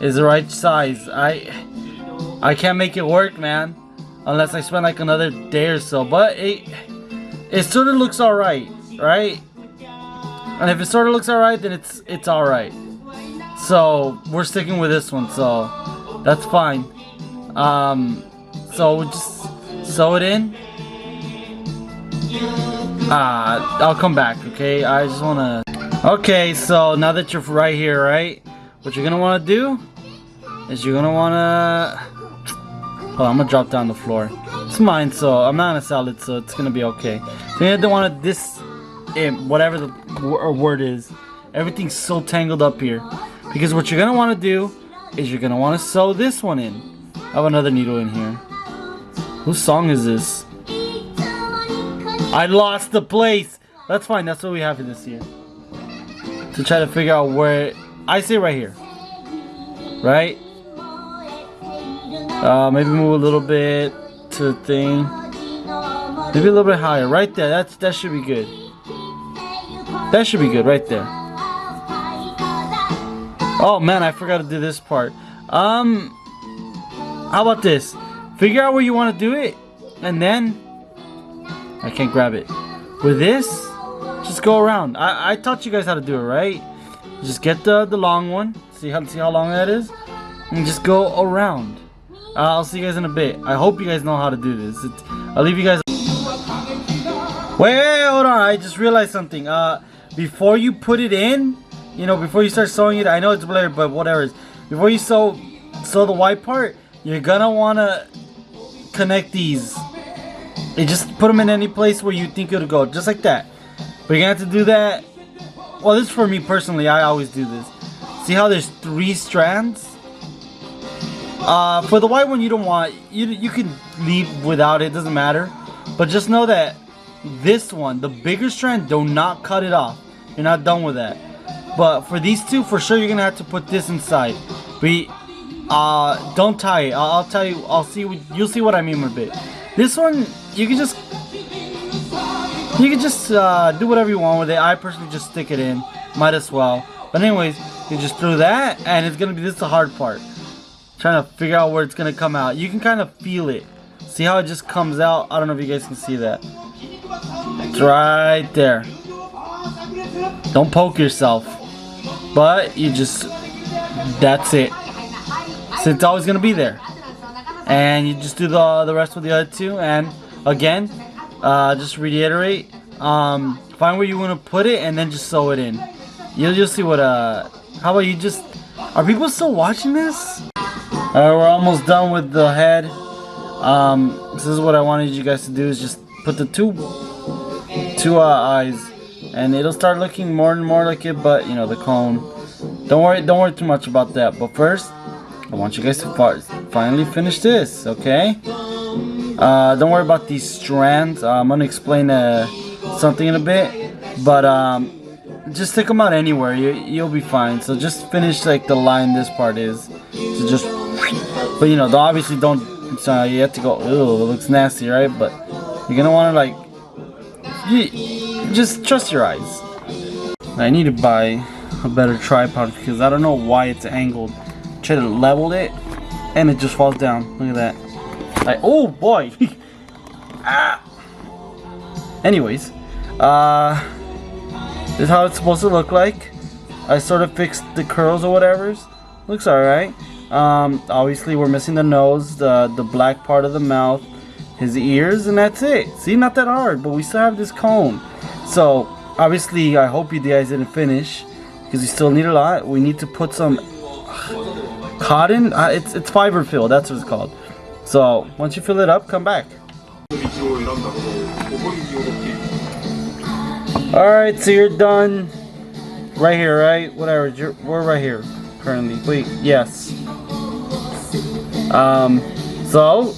is the right size. I can't make it work, man, unless I spend like another day or so. But it sort of looks alright, right? And if it sort of looks alright, then it's alright. So we're sticking with this one, so that's fine. So we'll just sew it in. I'll come back, okay? I just wanna. Okay, so now that you're right here, right? What you're gonna wanna do is you're gonna wanna. Hold on, I'm gonna drop down the floor. It's mine, so I'm not gonna sell it, so it's gonna be okay. So you don't wanna whatever the word is. Everything's so tangled up here. Because what you're gonna wanna do is you're gonna wanna sew this one in. I have another needle in here. Whose song is this? I lost the place. That's fine. That's what we have for this year. To try to figure out where. I say right here. Right? Maybe move a little bit to the thing. Maybe a little bit higher. Right there. That should be good. That should be good right there. Oh man, I forgot to do this part. How about this? figure out where you want to do it, and then I can't grab it. With this, just go around. I taught you guys how to do it, right? Just get the long one. See how long that is, and just go around. I'll see you guys in a bit. I hope you guys know how to do this. I'll leave you guys. Wait, hold on. I just realized something. Before you put it in, you know, before you start sewing it, I know it's blurred, but whatever. Before you sew the white part, you're gonna wanna connect these. And just put them in any place where you think it'll go, just like that. But you're gonna have to do that. Well, this is for me personally. I always do this. See how there's 3 strands? For the white one, you don't want. You can leave without it. Doesn't matter. But just know that this one, the bigger strand, do not cut it off. You're not done with that. But for these 2, for sure, you're gonna have to put this inside. But don't tie it. I'll tell you. You'll see what I mean in a bit. This one, you can just do whatever you want with it. I personally just stick it in. Might as well. But anyways, you just throw that, and it's gonna be this is the hard part. Trying to figure out where it's gonna come out. You can kind of feel it. See how it just comes out? I don't know if you guys can see that. It's right there. Don't poke yourself. But you just, that's it. So it's always gonna be there. And you just do the rest with the other 2. And again, just reiterate. Find where you want to put it and then just sew it in. You'll see what. How about you just? Are people still watching this? We're almost done with the head. This is what I wanted you guys to do, is just put the two eyes, and it'll start looking more and more like it. But you know, the cone. Don't worry too much about that. But first, I want you guys to finally finish this, okay? Don't worry about these strands. I'm gonna explain something in a bit, but just stick them out anywhere. You'll be fine. So just finish like the line this part is. So just, but you know, obviously don't. So you have to go. Ew, it looks nasty, right? But you're gonna want to like, just trust your eyes. I need to buy a better tripod because I don't know why it's angled. Try to level it, and it just falls down. Look at that. Oh boy. Ah. Anyways, this is how it's supposed to look like. I sort of fixed the curls or whatever. Looks alright. Obviously we're missing the nose, the black part of the mouth, his ears, and that's it. See, not that hard, but we still have this cone. So obviously I hope you guys didn't finish, because we still need a lot. We need to put some cotton. It's fiber fill, that's what it's called. So once you fill it up, come back. Alright, so you're done right here, right? Whatever, we're right here currently. Wait, yes. So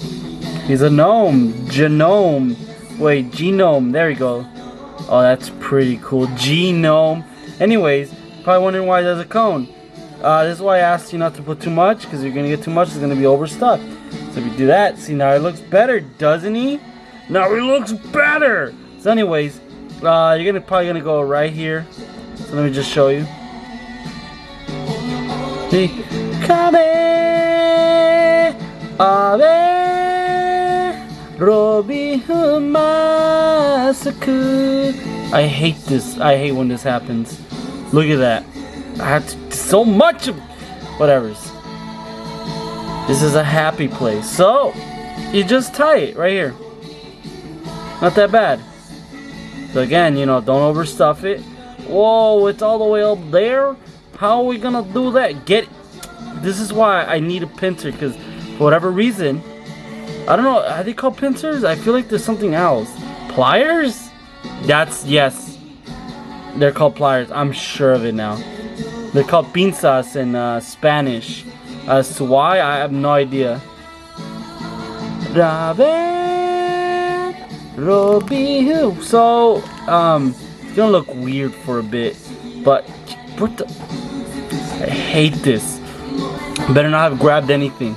he's a gnome. Genome. Wait, genome. There we go. Oh, that's pretty cool. Genome. Anyways, probably wondering why there's a cone. This is why I asked you not to put too much, because you're gonna get too much, it's gonna be overstuffed. So if you do that, see, now it looks better, doesn't he? Now he looks better. So anyways, you're probably gonna go right here. So let me just show you. See, come ave Robi Masaku. I hate this. I hate when this happens. Look at that. I have to, so much of whatever's. This is a happy place. So you just tie it right here. Not that bad. So again, you know, don't overstuff it. Whoa, it's all the way up there. How are we gonna do that? This is why I need a pincer, because for whatever reason, I don't know, are they called pincers? I feel like there's something else. Pliers? Yes. They're called pliers. I'm sure of it now. They're called pinzas in Spanish. As to why, I have no idea. So, it's gonna look weird for a bit, but I hate this. Better not have grabbed anything.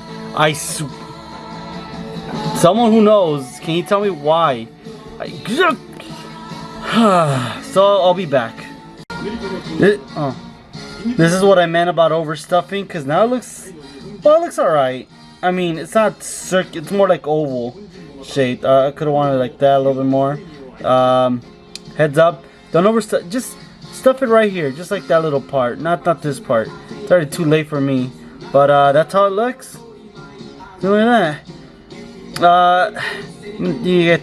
Someone who knows, can you tell me why? So I'll be back. This is what I meant about overstuffing, because now it looks, well, it looks alright. I mean, it's not circular. It's more like oval shaped. I could have wanted it like that a little bit more. Heads up. Don't overstuff. Just stuff it right here, just like that little part. Not this part. It's already too late for me. But that's how it looks. Look at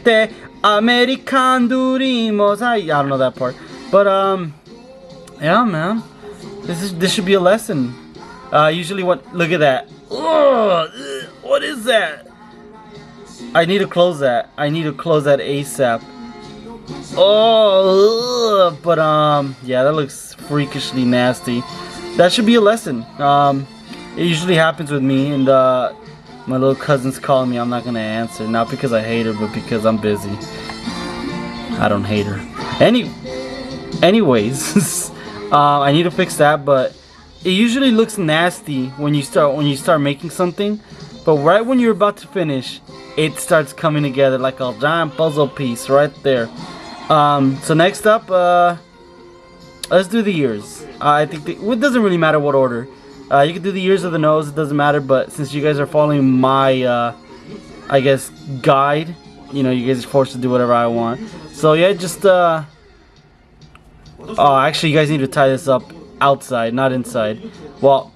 that. American Durimos. I don't know that part. But yeah, man. This should be a lesson. Usually look at that. Ugh, what is that? I need to close that. I need to close that ASAP. Oh, ugh, but yeah, that looks freakishly nasty. That should be a lesson. It usually happens with me, and my little cousin's calling me. I'm not gonna answer, not because I hate her, but because I'm busy. I don't hate her. Anyways, I need to fix that, but it usually looks nasty when you start making something, but right when you're about to finish, it starts coming together like a giant puzzle piece right there. So next up, let's do the ears. I think it doesn't really matter what order. You can do the ears or the nose, it doesn't matter, but since you guys are following my, I guess, guide, you know, you guys are forced to do whatever I want. So yeah, just, oh, actually, you guys need to tie this up outside, not inside. Well,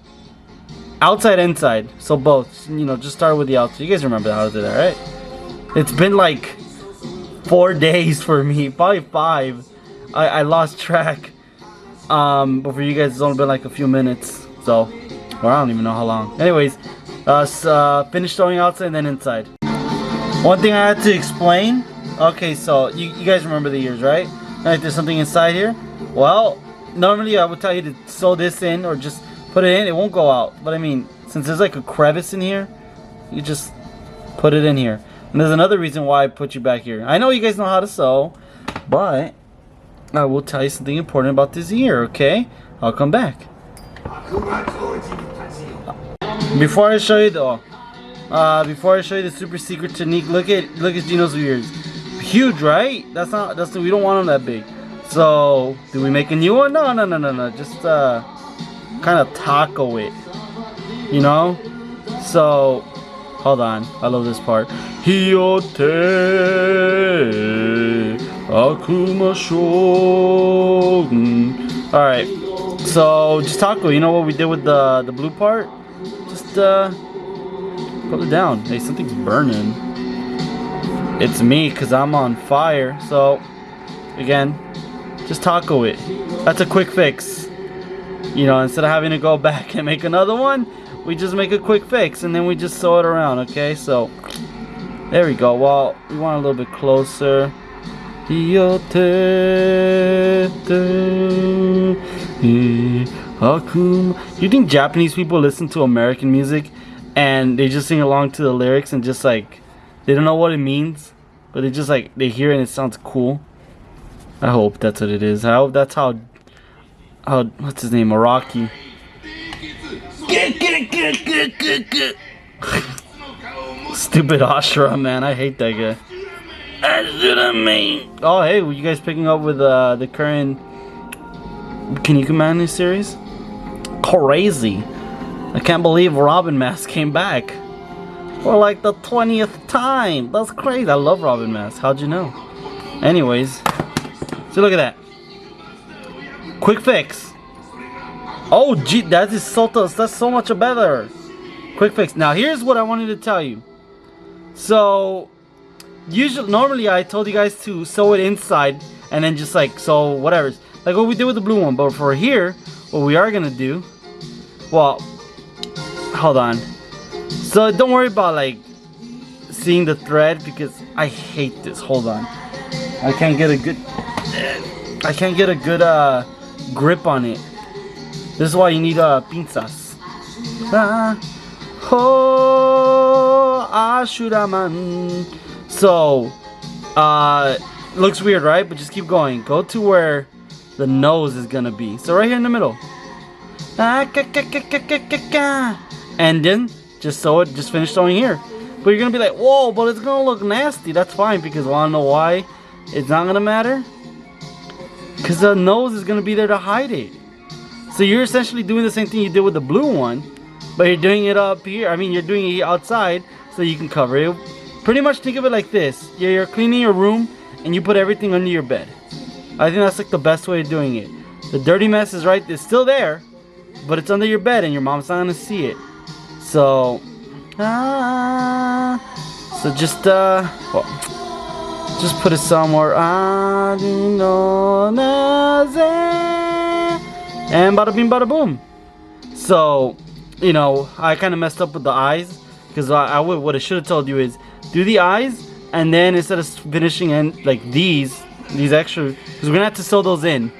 outside, inside, so both, you know, just start with the outside. You guys remember how to do that, right? It's been like 4 days for me, probably 5. I lost track. But for you guys, it's only been like a few minutes. So, or I don't even know how long. Anyways, finish sewing outside and then inside. One thing I had to explain. Okay, so you guys remember the ears, right? Like there's something inside here. Well, normally I would tell you to sew this in or just put it in. It won't go out. But I mean, since there's like a crevice in here, you just put it in here. And there's another reason why I put you back here. I know you guys know how to sew, but I will tell you something important about this ear, okay? I'll come back. Before I show you the super secret technique, look at Geno's ears. Huge, right? We don't want them that big. So, do we make a new one? No. Just kind of taco it. You know? So, hold on. I love this part. Hiyote Akuma Shogun. Alright. So, just taco. You know what we did with the blue part? Just put it down. Hey, something's burning. It's me, because I'm on fire. So, again, just taco it. That's a quick fix. You know, instead of having to go back and make another one, we just make a quick fix and then we just sew it around, okay? So, there we go. Well, we want a little bit closer. You think Japanese people listen to American music and they just sing along to the lyrics and just like, they don't know what it means, but they just like, they hear it and it sounds cool? I hope that's what it is. I hope that's how what's his name, Araki. Stupid Ashura, man, I hate that guy. That's what I mean. Oh, hey, were you guys picking up with the current Kinnikuman series? Crazy. I can't believe Robin Mask came back for like the 20th time. That's crazy. I love Robin Mask. How'd you know? Anyways, so look at that. Quick fix. Oh, gee, that's so much better. Quick fix. Now, here's what I wanted to tell you. So, normally I told you guys to sew it inside and then just like sew whatever. Like what we did with the blue one. But for here, what we are gonna do, well, hold on. So don't worry about like seeing the thread because I hate this. Hold on. I can't get a good grip on it. This is why you need pinzas. Ashuraman. So, looks weird, right? But just keep going. Go to where the nose is gonna be. So right here in the middle. And then just sew it. Just finish sewing here. But you're gonna be like, whoa, but it's gonna look nasty. That's fine because wanna know why it's not gonna matter? Because the nose is gonna be there to hide it. So you're essentially doing the same thing you did with the blue one, but you're doing it up here. I mean, you're doing it outside so you can cover it. Pretty much think of it like this. You're cleaning your room and you put everything under your bed. I think that's like the best way of doing it. The dirty mess is right, it's still there, but it's under your bed and your mom's not gonna see it. So, just just put it somewhere. And bada bing, bada boom. So, you know, I kind of messed up with the eyes because what I should have told you is do the eyes, and then instead of finishing in like these extra, because we're gonna have to sew those in.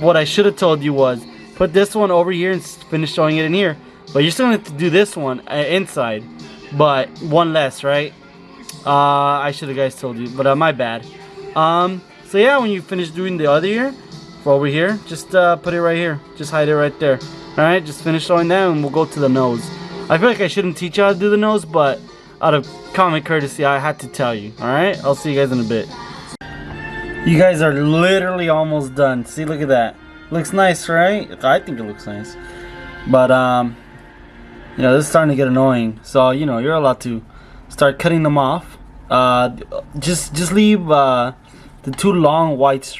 What I should have told you was put this one over here and finish sewing it in here. But you're still gonna have to do this one inside, but one less, right? I should have guys told you, but my bad. So yeah, when you finish doing the other ear over here, just put it right here. Just hide it right there. All right, just finish sewing that, and we'll go to the nose. I feel like I shouldn't teach you how to do the nose, but out of common courtesy, I had to tell you. All right, I'll see you guys in a bit. You guys are literally almost done. See, look at that. Looks nice, right? I think it looks nice. But you know, this is starting to get annoying. So you know, you're allowed to start cutting them off. Just leave the two long white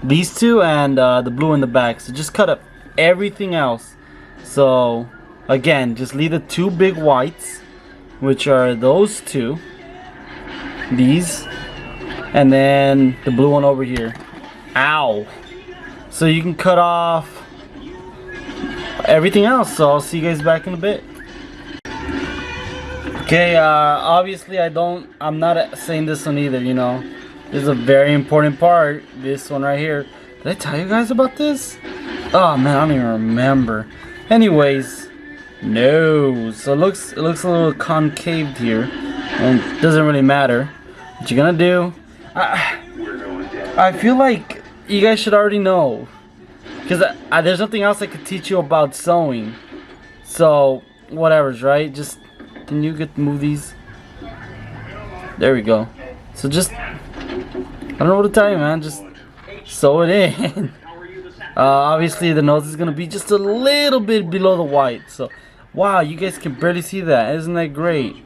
these two and the blue in the back. So just cut up everything else. So again, just leave the two big whites, which are those two, these, and then the blue one over here. Ow! So you can cut off everything else. So I'll see you guys back in a bit. Okay, obviously I'm not saying this one either, you know. This is a very important part, this one right here. Did I tell you guys about this? Oh man, I don't even remember. Anyways, no. So it looks a little concaved here, and it doesn't really matter. What you're gonna do, I feel like you guys should already know, because there's nothing else I could teach you about sewing. So whatever's right. Just can you move these? There we go. So just, I don't know what to tell you, man. Just sew it in. Obviously the nose is gonna be just a little bit below the white. So wow, you guys can barely see that. Isn't that great?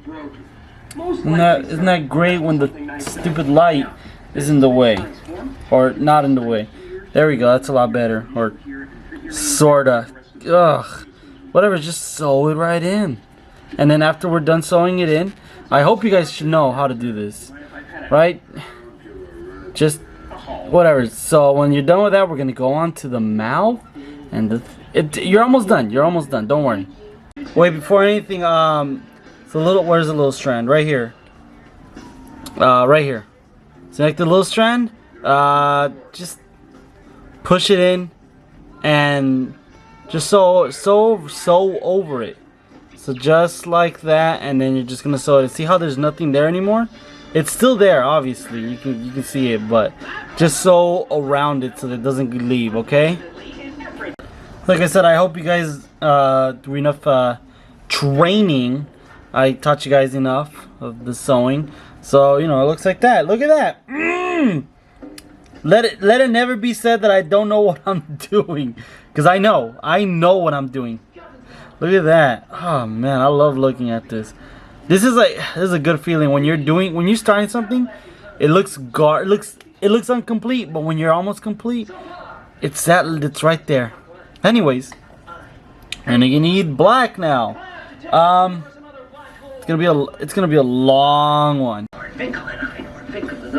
Isn't that great when the stupid light is in the way, or not in the way? There we go. That's a lot better. Or sorta. Ugh. Whatever. Just sew it right in. And then after we're done sewing it in, I hope you guys should know how to do this, right? Just whatever. So when you're done with that, we're gonna go on to the mouth, and you're almost done. You're almost done. Don't worry. Wait, before anything, where's the little strand? Right here. Right here. So like the little strand, just push it in, and just sew over it. So just like that, and then you're just gonna sew it. See how there's nothing there anymore? It's still there, obviously. You can see it, but just sew around it so that it doesn't leave. Okay? Like I said, I hope you guys do enough training. I taught you guys enough of the sewing, so you know it looks like that. Look at that. Let it never be said that I don't know what I'm doing, because I know what I'm doing. Look at that. Oh man, I love looking at this. This is a good feeling when you're starting something. It looks incomplete, but when you're almost complete, it's right there. Anyways, and you need black now. It's gonna be a long one.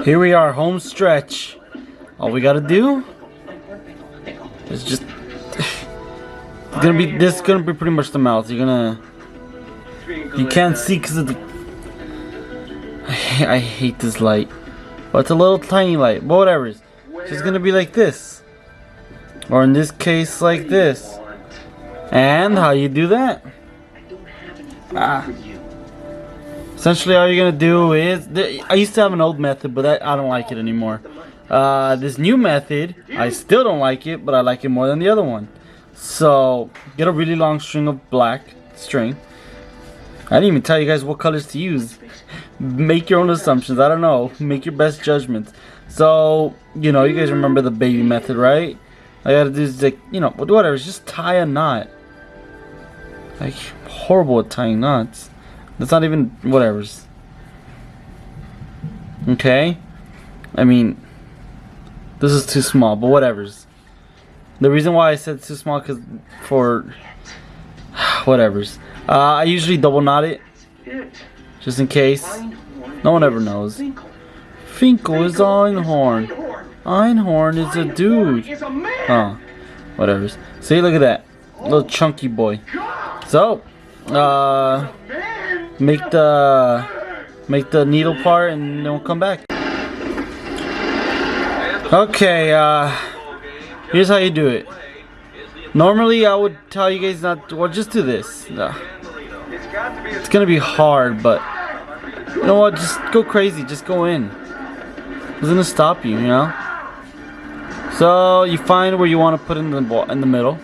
Here we are, home stretch. All we gotta do is just. This is gonna be pretty much the mouth. You can't see because of the. I hate this light, but it's a little tiny light. But whatever, it's just gonna be like this, or in this case, like this. And how you do that? Essentially, all you're gonna do is I used to have an old method, but I don't like it anymore. This new method, I still don't like it, but I like it more than the other one. So get a really long string of black string. I didn't even tell you guys what colors to use. Make your own assumptions. I don't know. Make your best judgments. So you know, you guys remember the baby method, right? I gotta do is like, you know, whatever. Just tie a knot. Like, horrible at tying knots. That's not even whatever's. Okay? I mean, this is too small, but whatever's. The reason why I said it's too small because for whatever's. I usually double knot it just in case. No one ever knows. Finkel is Einhorn. Einhorn is a dude. Oh, whatever's. See, look at that little chunky boy. So, make the needle part, and then we'll come back. Okay, here's how you do it. Normally, I would tell you guys not to, well, just do this. It's gonna be hard, but you know what? Just go crazy. Just go in. It's gonna stop you, you know. So you find where you want to put in the middle.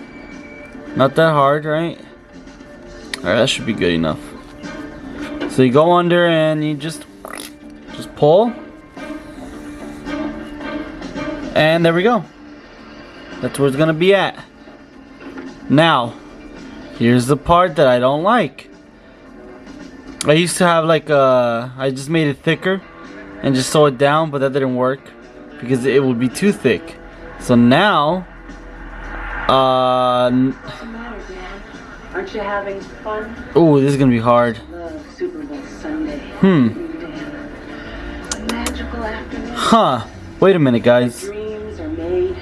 Not that hard, right? Alright, that should be good enough. So you go under and you just pull. And there we go. That's where it's gonna be at. Now, here's the part that I don't like. I used to have like I just made it thicker and just sew it down, but that didn't work because it would be too thick. So now, What's the matter, Dad? Aren't you having fun? oh, this is gonna be hard. Love Super Bowl Sunday. Magical afternoon. Huh? Wait a minute, guys. Dreams are made.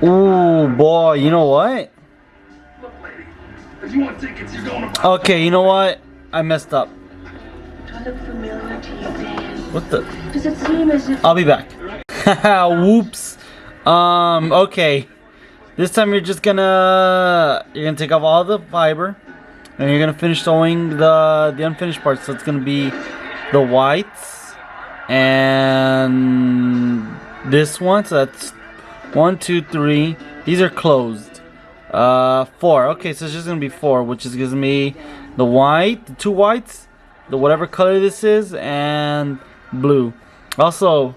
Ooh, boy, you know what? Okay, you know what? I messed up. Do I look familiar to you, Dan? What the? Does it seem as if I'll be back. Whoops. Okay. This time you're gonna take off all the fiber, and you're gonna finish sewing the unfinished parts. So it's gonna be the whites and this one. So that's 1, 2, 3. These are closed. 4. Okay, so it's just gonna be 4, which is gives me the white, the 2 whites, the whatever color this is, and blue. Also,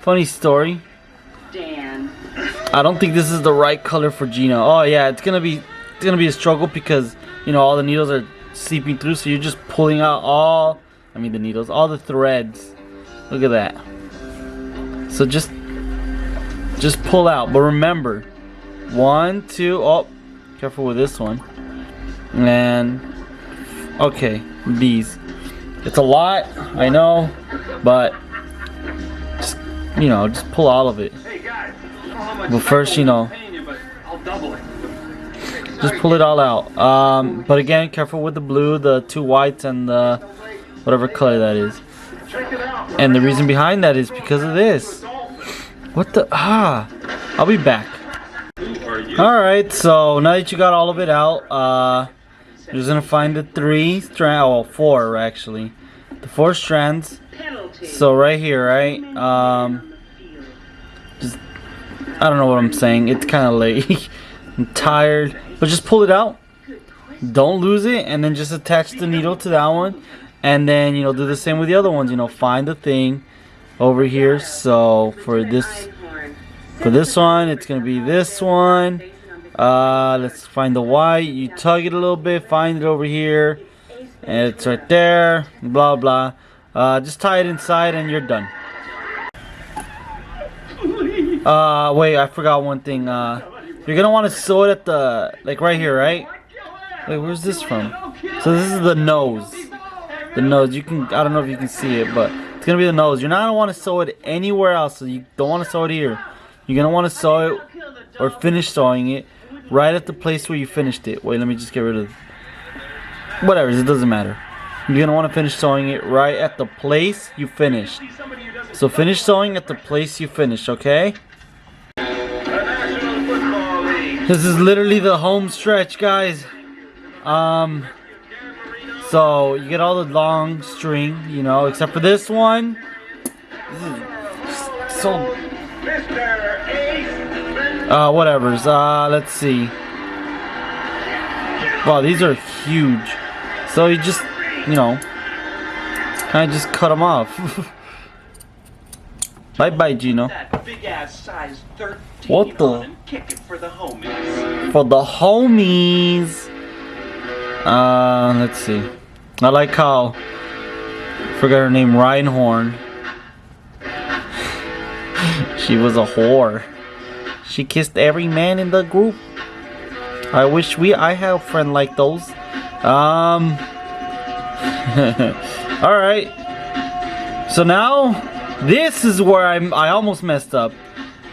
funny story. Dan. I don't think this is the right color for Geno. Oh yeah, it's gonna be a struggle because you know all the needles are seeping through, so you're just pulling out all the threads. Look at that. So just pull out, but remember, 1, 2. Oh, careful with this one. And okay, these. It's a lot, I know, but just pull all of it. But first, just pull it all out. But again, careful with the blue, the 2 whites, and the whatever color that is. And the reason behind that is because of this. What the? I'll be back. Alright, so now that you got all of it out, you're just gonna find the 4 actually. The 4 strands. So right here, right? I don't know what I'm saying. It's kind of late. I'm tired. But just pull it out. Don't lose it. And then just attach the needle to that one. And then, do the same with the other ones. Find the thing over here. So for this one, it's going to be this one. Let's find the white. You tug it a little bit. Find it over here. And it's right there. Blah, blah. Just tie it inside and you're done. Wait, I forgot one thing. You're gonna want to sew it at the, right here, right? Wait, where's this from? So this is the nose. The nose, I don't know if you can see it, but it's gonna be the nose. You're not gonna want to sew it anywhere else, so you don't want to sew it here. You're gonna want to sew it, or finish sewing it, right at the place where you finished it. Wait, let me just get rid of whatever, it doesn't matter. You're gonna want to finish sewing it right at the place you finished. So finish sewing at the place you finished, okay? This is literally the home stretch, guys. So you get all the long string, except for this one. This is so whatever's. Let's see. Wow, these are huge. So you just, kind of just cut them off. Bye bye, Geno. What the? For the homies. Let's see. I like how, forgot her name, Reinhorn. She was a whore. She kissed every man in the group. I wish I have a friend like those. Alright. So now, this is where I almost messed up.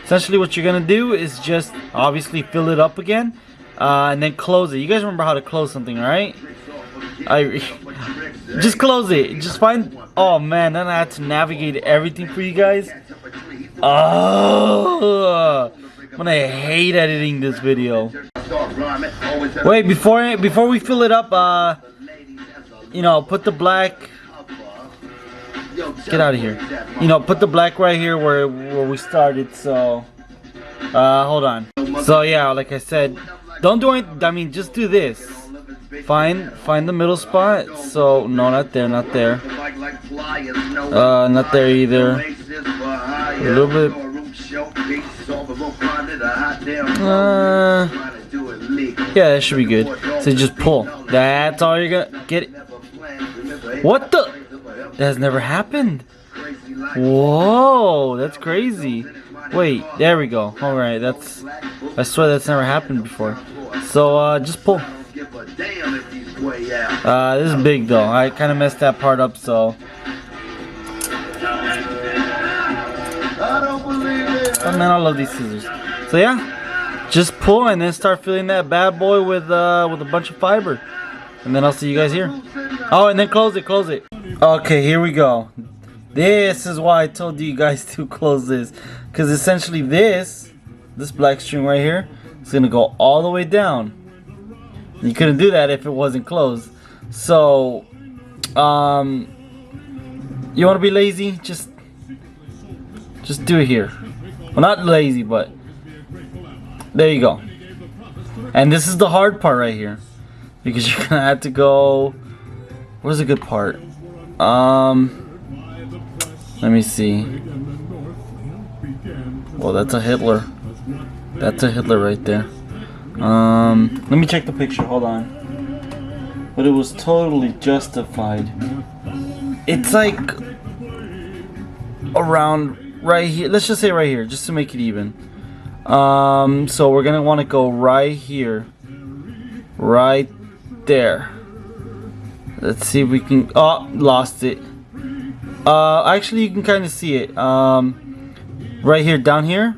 Essentially what you're gonna do is just obviously fill it up again. And then close it. You guys remember how to close something, right? Just close it. Just find. Oh man, then I had to navigate everything for you guys. Oh, I'm gonna hate editing this video. Wait, before we fill it up, you know, put the black. Get out of here. You know, put the black right here where we started. So, hold on. So yeah, like I said. Don't do it. I mean, just do this. Find the middle spot. So no, not there, not there. Not there either. A little bit. Yeah, that should be good. So just pull. That's all you're gonna get. What the? That has never happened. Whoa, that's crazy. Wait, there we go. Alright, that's. I swear that's never happened before. So, just pull. This is big though. I kind of messed that part up, so. Oh man, I love these scissors. So yeah, just pull and then start filling that bad boy with a bunch of fiber. And then I'll see you guys here. Oh, and then close it, close it. Okay, here we go. This is why I told you guys to close this. Because essentially this black string right here is going to go all the way down. You couldn't do that if it wasn't closed. So, you want to be lazy? Just do it here. Well, not lazy, but there you go. And this is the hard part right here. Because you're going to have to go... Where's the good part? Let me see. Well, that's a Hitler. That's a Hitler right there. Let me check the picture. Hold on. But it was totally justified. It's like around right here. Let's just say right here, just to make it even. So we're gonna want to go right here, right there. Let's see if we can. Oh, lost it. Actually, you can kind of see it. Right here, down here,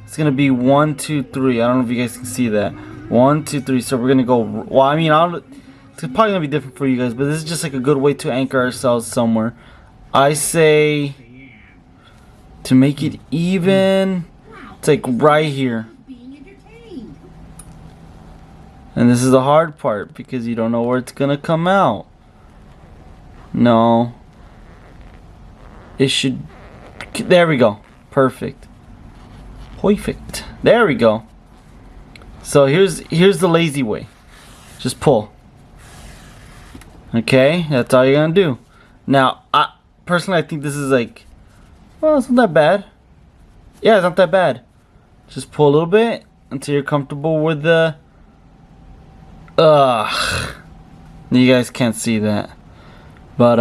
it's gonna be 1, 2, 3. I don't know if you guys can see that. 1, 2, 3. So we're gonna go. Well, I mean, it's probably gonna be different for you guys, but this is just like a good way to anchor ourselves somewhere. I say to make it even. It's like right here. And this is the hard part because you don't know where it's gonna come out. No. It should. There we go. Perfect. Perfect. There we go. So here's the lazy way. Just pull. Okay, that's all you're gonna do. Now, personally, I think this is like, well, it's not that bad. Yeah, it's not that bad. Just pull a little bit until you're comfortable with the. You guys can't see that, but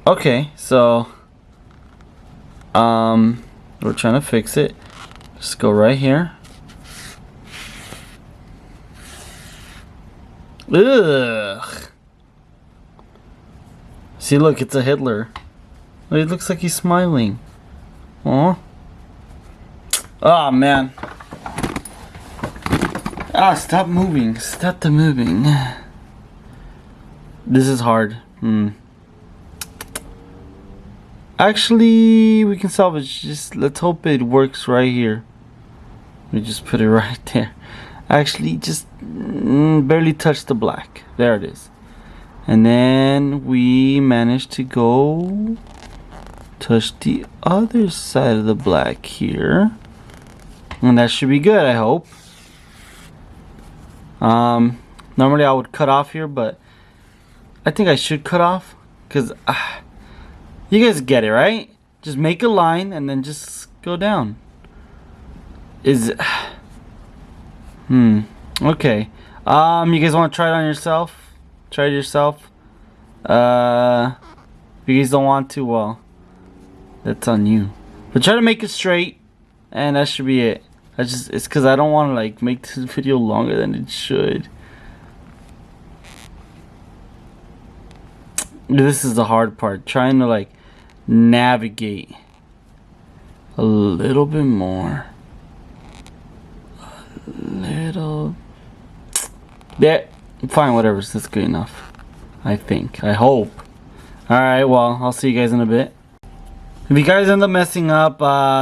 Okay, so we're trying to fix it. Just go right here. Ugh. See, look, it's a Hitler. It looks like he's smiling. Aw. Oh man. Stop moving. Stop the moving. This is hard. Actually, we can salvage. Just let's hope it works right here. We just put it right there. Actually, just barely touch the black. There it is. And then we managed to go touch the other side of the black here. And that should be good, I hope. Normally I would cut off here, but I think I should cut off because you guys get it, right? Just make a line and then just go down. Okay. You guys want to try it on yourself? Try it yourself. If you guys don't want to, well, that's on you. But try to make it straight, and that should be it. It's because I don't want to like make this video longer than it should. This is the hard part, trying to like navigate a little bit more. A little. There. Fine, whatever. That's good enough. I think. I hope. Alright, well, I'll see you guys in a bit. If you guys end up messing up,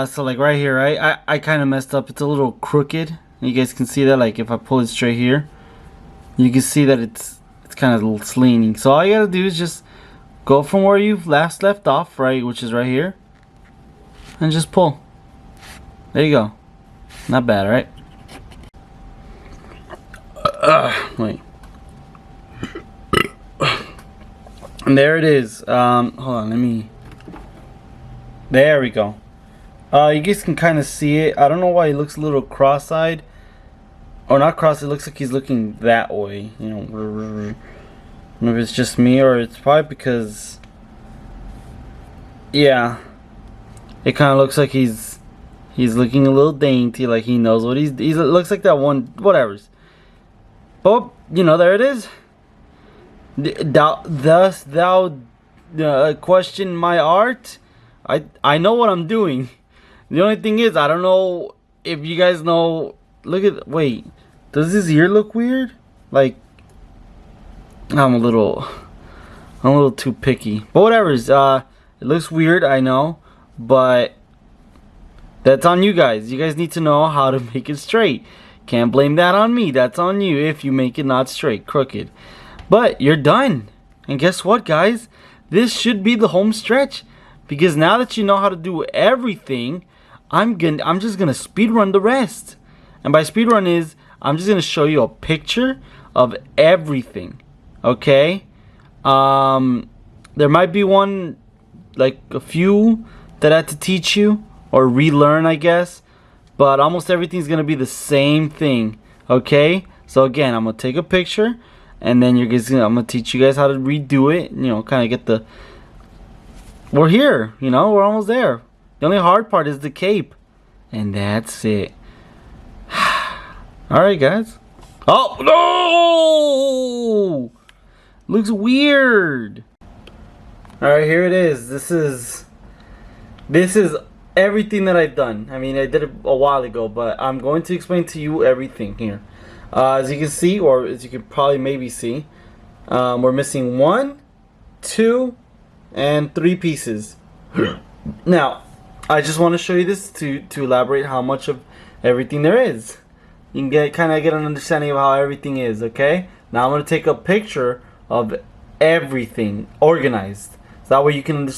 so like right here, right? I kind of messed up. It's a little crooked. You guys can see that, like if I pull it straight here, you can see that it's kind of a little leaning. So all you gotta do is just go from where you've last left off, right, which is right here, and just pull. There you go. Not bad, right? Wait. And there it is. Hold on, let me. There we go. You guys can kind of see it. I don't know why he looks a little cross-eyed. Or not cross, it looks like he's looking that way. You know, maybe it's just me, or it's probably because, yeah, it kind of looks like he's looking a little dainty, like he knows what it looks like that one, whatever's. But, you know, there it is. Thus thou question my art. I know what I'm doing. The only thing is, I don't know if you guys know. Look at, wait, does his ear look weird? Like, I'm a little too picky. But whatever, it looks weird, I know, but that's on you guys. You guys need to know how to make it straight. Can't blame that on me. That's on you if you make it not straight, crooked. But you're done. And guess what, guys? This should be the home stretch, because now that you know how to do everything, I'm just gonna speed run the rest. And by speed run is, I'm just gonna show you a picture of everything. Okay? There might be one, like a few that I had to teach you or relearn, I guess. But almost everything's gonna be the same thing. Okay? So again, I'm gonna take a picture, and then I'm gonna teach you guys how to redo it. You know, kind of get the. We're here. You know, we're almost there. The only hard part is the cape, and that's it. All right, guys. Oh no! Looks weird. All right, here it is. This is everything that I've done. I mean, I did it a while ago, but I'm going to explain to you everything here. As you can see, or as you can probably maybe see, we're missing 1, 2, and 3 pieces. Now, I just want to show you this to elaborate how much of everything there is. You can kind of get an understanding of how everything is, okay? Now I'm going to take a picture of everything organized. So that way you can,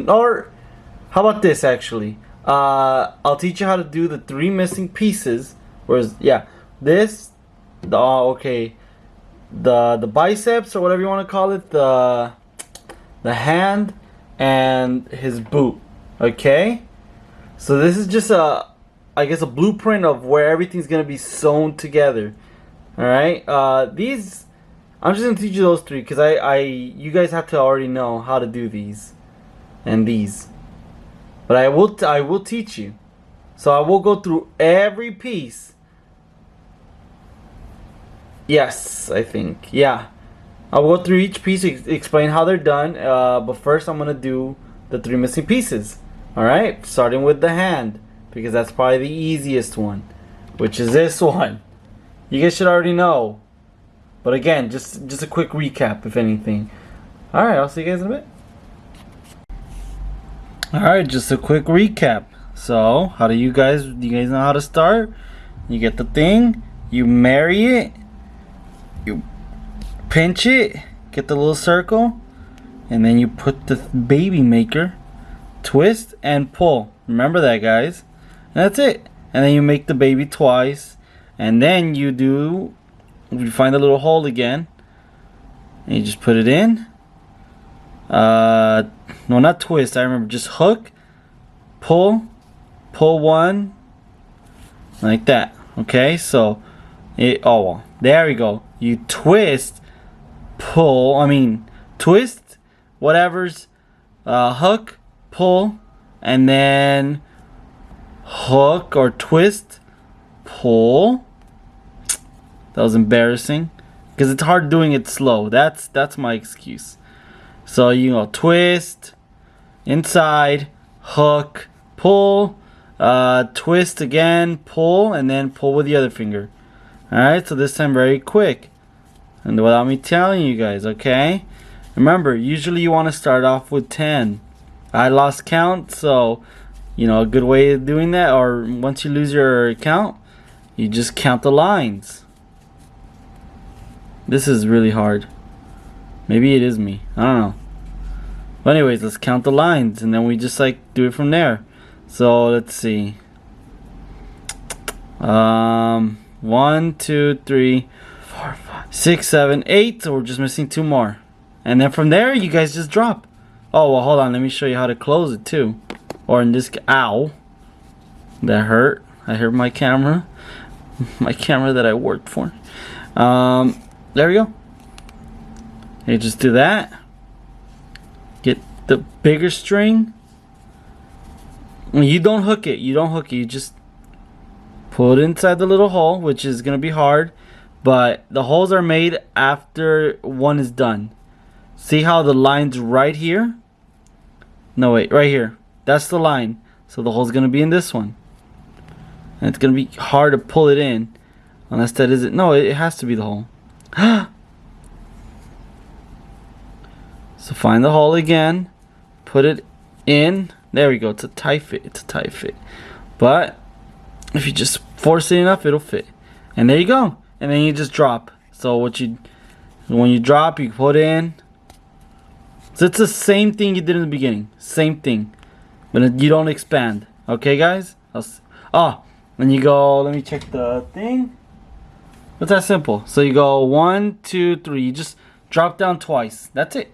or how about this actually? I'll teach you how to do the 3 missing pieces. Whereas, yeah, this, the biceps or whatever you want to call it, the hand, and his boot. Okay, so this is just I guess a blueprint of where everything's gonna be sewn together. All right, these I'm just gonna teach you those 3 because you guys have to already know how to do these and these. But I will teach you. So I will go through every piece. Yes, I think. Yeah. I'll go through each piece, explain how they're done. But first I'm going to do the 3 missing pieces. Alright, starting with the hand, because that's probably the easiest one, which is this one. You guys should already know. But again, just a quick recap, if anything. Alright, I'll see you guys in a bit. Alright, just a quick recap. So, how do you guys know how to start? You get the thing, you marry it, you pinch it, get the little circle, and then you put the baby maker, twist and pull. Remember that, guys. And that's it. And then you make the baby twice, and then you find the little hole again, and you just put it in. No, not twist, I remember, just hook, pull one, like that. Okay, so Oh, well, there we go. You twist, twist, whatever's, hook, pull, and then hook or twist, pull. That was embarrassing because it's hard doing it slow. That's my excuse. So you go twist, inside, hook, pull, twist again, pull, and then pull with the other finger. Alright, so this time very quick. And without me telling you guys, okay? Remember, usually you want to start off with 10. I lost count, so you know, a good way of doing that, or once you lose your count, you just count the lines. This is really hard. Maybe it is me. I don't know. But anyways, let's count the lines, and then we just like do it from there. So let's see. 1, 2, 3, 4, 5, 6, 7, 8. So we're just missing 2 more. And then from there, you guys just drop. Oh, well, hold on. Let me show you how to close it too. Or in this, ow. That hurt. I hurt my camera. My camera that I worked for. There we go. You just do that. Get the bigger string. You don't hook it. You don't hook it. You just pull it inside the little hole, which is going to be hard. But the holes are made after one is done. See how the line's right here? No, wait. Right here. That's the line. So the hole's going to be in this one. And it's going to be hard to pull it in. Unless that isn't. No, it has to be the hole. So find the hole again. Put it in. There we go. It's a tight fit. It's a tight fit. But if you just force it enough, it'll fit. And there you go. And then you just drop. So when you drop, you put in. So it's the same thing you did in the beginning. Same thing. But you don't expand. Okay, guys? Then you go, let me check the thing. It's that simple. So you go 1, 2, 3. You just drop down twice. That's it.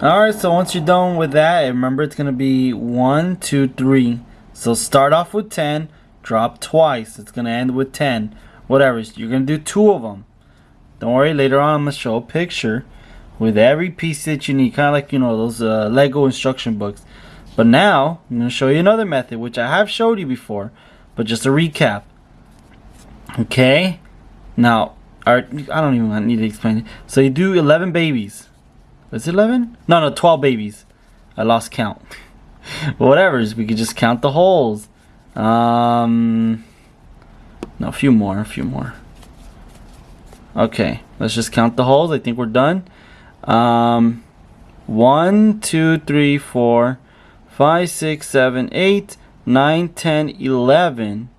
Alright, so once you're done with that, remember it's going to be 1, 2, 3. So start off with 10, drop twice. It's going to end with 10. Whatever. You're going to do 2 of them. Don't worry, later on I'm going to show a picture with every piece that you need. Kind of like, you know, those Lego instruction books. But now, I'm going to show you another method, which I have showed you before. But just a recap. Okay? Now, I don't even need to explain it. So you do 11 babies. Is it 11? No, 12 babies. I lost count. Whatever, we could just count the holes. No, a few more. Okay, let's just count the holes. I think we're done. 1, 2, 3, 4, 5, 6, 7, 8, 9, 10, 11.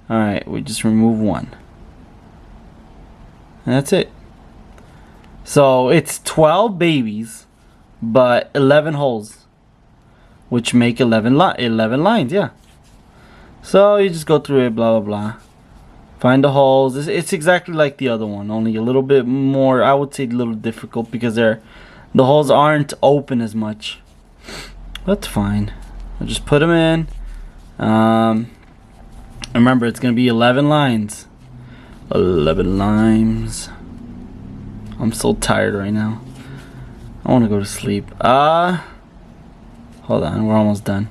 Alright, we just remove 1. And that's it. So it's 12 babies, but 11 holes, which make 11 lines, yeah. So you just go through it, blah, blah, blah. Find the holes. It's exactly like the other one, only a little bit more, I would say a little difficult because the holes aren't open as much. That's fine. I'll just put them in. Remember, it's going to be 11 lines. 11 lines. I'm so tired right now. I want to go to sleep. Hold on, we're almost done.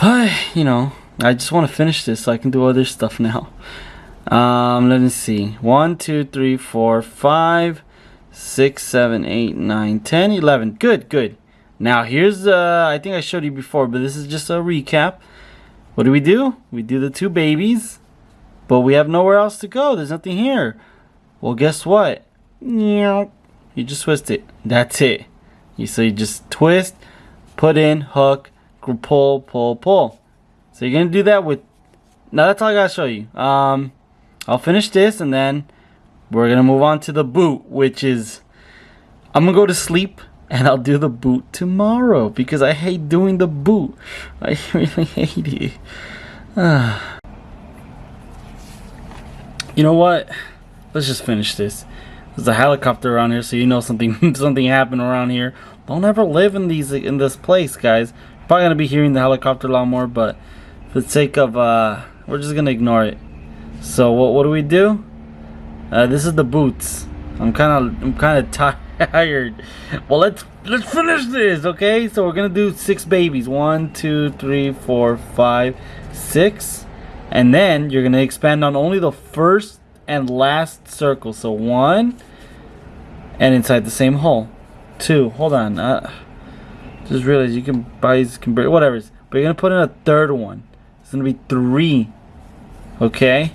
But, you know, I just want to finish this so I can do other stuff now. Let me see. 1, 2, 3, 4, 5, 6, 7, 8, 9, 10, 11. Good. Now here's I think I showed you before, but this is just a recap. What do? We do the 2 babies, but we have nowhere else to go. There's nothing here. Well, guess what? You just twist it. That's it. So you just twist, put in, hook, pull, pull, pull. So you're gonna do that with. Now that's all I gotta show you. I'll finish this and then we're gonna move on to the boot, which is I'm gonna go to sleep and I'll do the boot tomorrow because I hate doing the boot. I really hate it. You know what? Let's just finish this. There's a helicopter around here, so you know something happened around here. Don't ever live in this place, guys. You're probably gonna be hearing the helicopter a lot more, but for the sake of we're just gonna ignore it. So what do we do? This is the boots. I'm kind of tired. Well, let's finish this, okay? So we're gonna do 6 babies. 1, 2, 3, 4, 5, 6, and then you're gonna expand on only the first and last circle. So 1, and inside the same hole. 2. Hold on. Just realized you can buy these convert whatever. But you're gonna put in a third one. It's gonna be 3. Okay,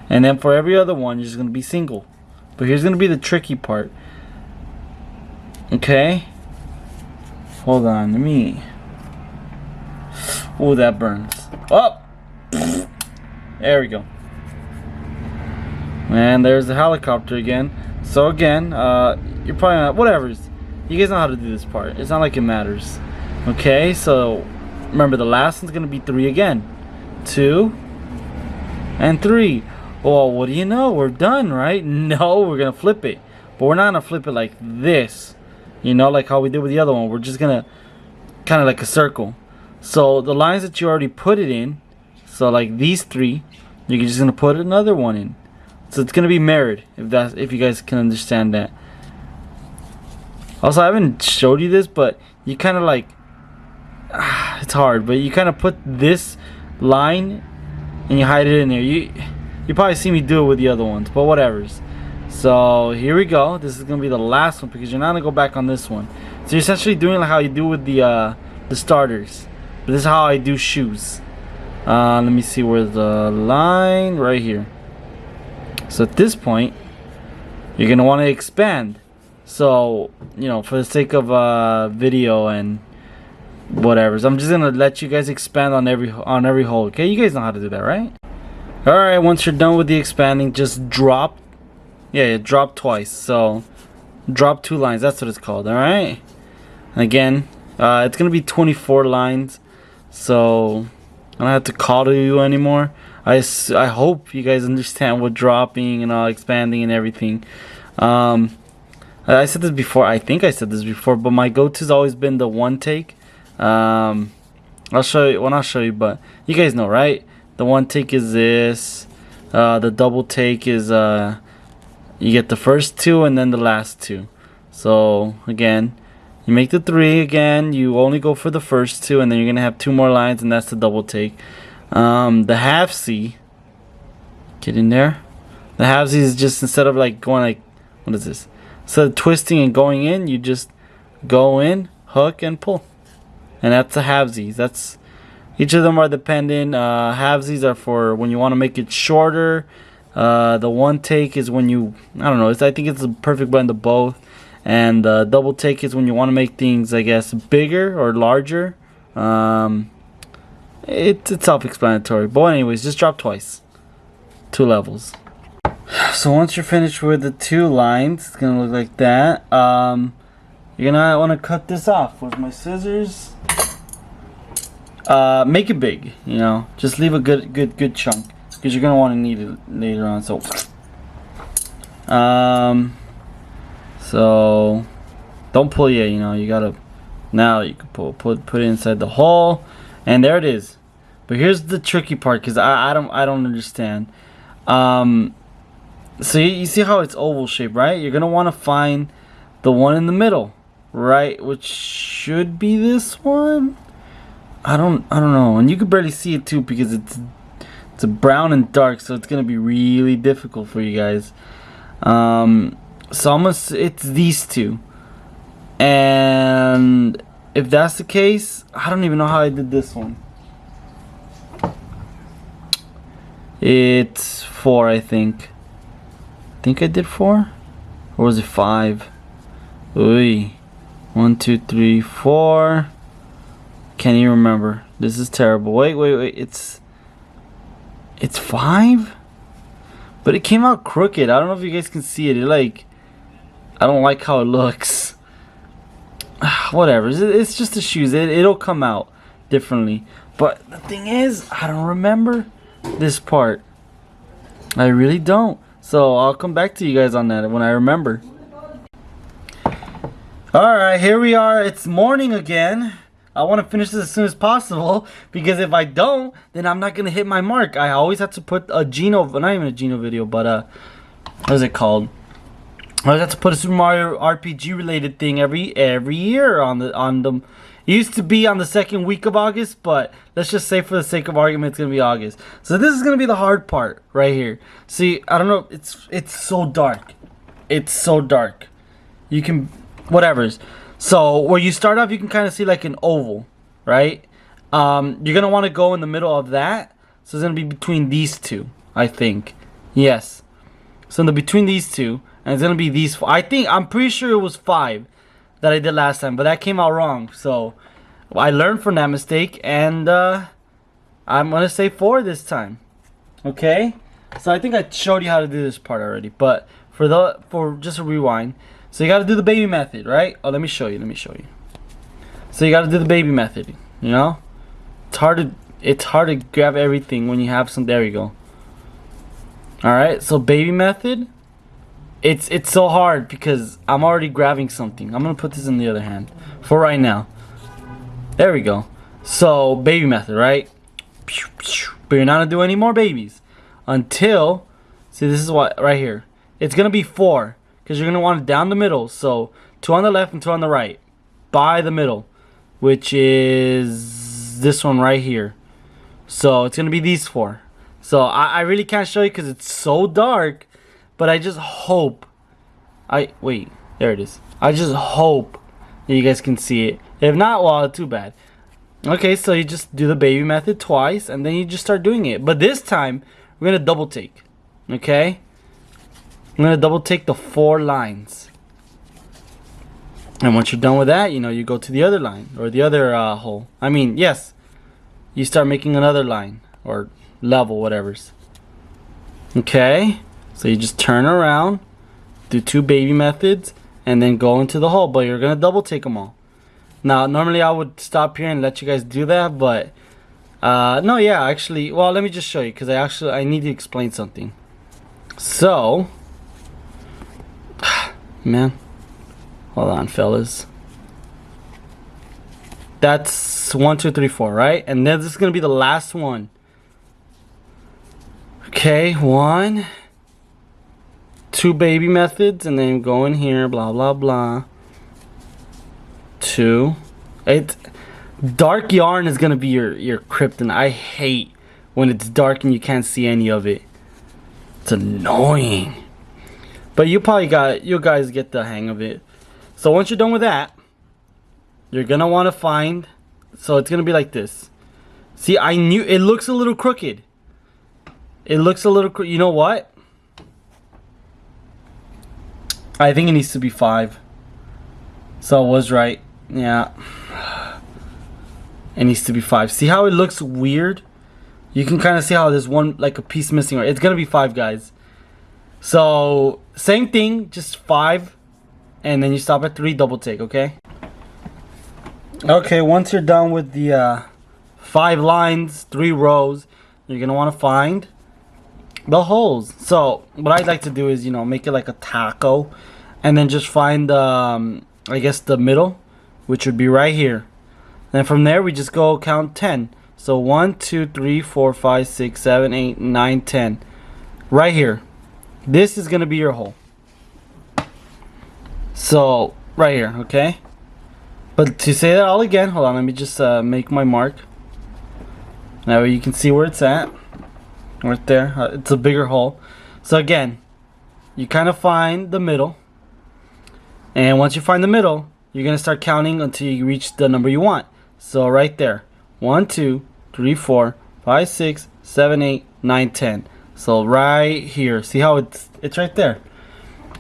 and then for every other one, you're just gonna be single. But here's gonna be the tricky part. Okay, hold on. Let me. Oh, that burns. Oh, there we go. And there's the helicopter again. So again, you're probably not. Whatever. You guys know how to do this part. It's not like it matters. Okay, so remember the last one's gonna be 3 again. 2 and 3. Well, what do you know? We're done, right? No, we're gonna flip it, but we're not gonna flip it like this. You know, like how we did with the other one. We're just gonna kind of like a circle. So the lines that you already put it in, so like these 3, you're just gonna put another one in. So it's gonna be mirrored. If you guys can understand that. Also, I haven't showed you this, but you kind of like, it's hard, but you kind of put this line and you hide it in there. You probably see me do it with the other ones, but whatever's. So here we go. This is gonna be the last one because you're not gonna go back on this one. So you're essentially doing like how you do with the starters. But this is how I do shoes. Let me see where the line right here. So at this point, you're gonna want to expand. So, you know, for the sake of video and whatever, so I'm just gonna let you guys expand on every hole. Okay, you guys know how to do that, right? All right. Once you're done with the expanding, just drop. Yeah, drop twice. So, drop 2 lines. That's what it's called. All right. And again, it's gonna be 24 lines. So I don't have to call to you anymore. I hope you guys understand what dropping and expanding and everything. I said this before. I think I said this before, but my go-to's always been the one take. I'll show you. Well, I'll show you, but you guys know, right? The one take is this. The double take is you get the first 2 and then the last 2. So again, you make the 3 again. You only go for the first 2, and then you're gonna have 2 more lines, and that's the double take. The half C. Get in there. The half C is just instead of like going like, what is this? Instead of twisting and going in, you just go in, hook, and pull. And that's the halvesies. That's each of them are dependent. Halvesies are for when you want to make it shorter. The one take is when you, I don't know. I think it's a perfect blend of both. And the double take is when you want to make things, I guess, bigger or larger. It's self-explanatory. But anyways, just drop twice. 2 levels. So once you're finished with the 2 lines, it's gonna look like that. You're gonna want to cut this off with my scissors. Make it big, you know. Just leave a good chunk because you're gonna want to need it later on. So don't pull yet. You know, you gotta. Now you can put it inside the hole, and there it is. But here's the tricky part because I don't understand. So you see how it's oval shape, right? You're gonna want to find the one in the middle, right? Which should be this one. I don't know, and you can barely see it too because it's a brown and dark, so it's gonna be really difficult for you guys. So it's these 2, and if that's the case, I don't even know how I did this one. It's 4, I think. I think I did 4, or was it 5? Ooh, 1, 2, 3, 4. Can't even remember. This is terrible. Wait. It's 5, but it came out crooked. I don't know if you guys can see it. I don't like how it looks. Whatever. It's just the shoes. It'll come out differently. But the thing is, I don't remember this part. I really don't. So I'll come back to you guys on that when I remember. Alright, here we are. It's morning again. I want to finish this as soon as possible, because if I don't, then I'm not gonna hit my mark. I always have to put a Geno, not even a Geno video, but what is it called? I always have to put a Super Mario RPG related thing every year on the. It used to be on the second week of August, but let's just say for the sake of argument, it's gonna be August. So this is gonna be the hard part right here. See, I don't know. It's so dark. It's so dark. You can, whatever's. So where you start off, you can kind of see like an oval, right? You're gonna want to go in the middle of that. So it's gonna be between these two, I think. Yes. So in the between these two, and it's gonna be these. I'm pretty sure it was 5 that I did last time, but that came out wrong. So I learned from that mistake, and I'm gonna say 4 this time. Okay. So I think I showed you how to do this part already, but for just a rewind. So you got to do the baby method, right? Oh, let me show you. So you got to do the baby method. You know, it's hard to grab everything when you have some. There you go. All right. So baby method. It's so hard because I'm already grabbing something. I'm gonna put this in the other hand for right now. There we go. So baby method, right? But you're not gonna do any more babies until. See, this is what right here. It's gonna be 4. Because you're going to want it down the middle. So 2 on the left and 2 on the right. By the middle. Which is this one right here. So it's going to be these 4. So I really can't show you because it's so dark. But I just hope. Wait. There it is. I just hope that you guys can see it. If not, well, too bad. Okay, so you just do the baby method twice. And then you just start doing it. But this time, we're going to double take. Okay? I'm going to double take the 4 lines. And once you're done with that, you know, you go to the other line. Or the other hole. I mean, yes. You start making another line. Or level, whatever's. Okay. So you just turn around. Do 2 baby methods. And then go into the hole. But you're going to double take them all. Now, normally I would stop here and let you guys do that. But, no, yeah, actually. Well, let me just show you. Because I need to explain something. So. Man, hold on, fellas. That's 1, 2, 3, 4, right? And then this is gonna be the last one. Okay, 1, 2 baby methods, and then go in here, blah blah blah. 2. Dark yarn is gonna be your kryptonite. I hate when it's dark and you can't see any of it. It's annoying. But you guys get the hang of it. So once you're done with that, you're gonna want to find. So it's gonna be like this. See, I knew it looks a little crooked. It looks a little. You know what? I think it needs to be 5. So I was right. Yeah. It needs to be 5. See how it looks weird? You can kind of see how there's one like a piece missing. Right? It's gonna be 5, guys. So same thing, just 5, and then you stop at 3, double take, okay? Okay, once you're done with the 5 lines, 3 rows, you're gonna want to find the holes. So what I'd like to do is, you know, make it like a taco, and then just find I guess the middle, which would be right here. Then from there we just go count 10. So 1, 2, 3, 4, 5, 6, 7, 8, 9, 10. Right here. This is going to be your hole. So, right here, okay? But to say that all again, hold on, let me just make my mark. That way you can see where it's at. Right there. It's a bigger hole. So again, you kind of find the middle. And once you find the middle, you're going to start counting until you reach the number you want. So right there. 1, 2, 3, 4, 5, 6, 7, 8, 9, 10. So right here, see how it's right there.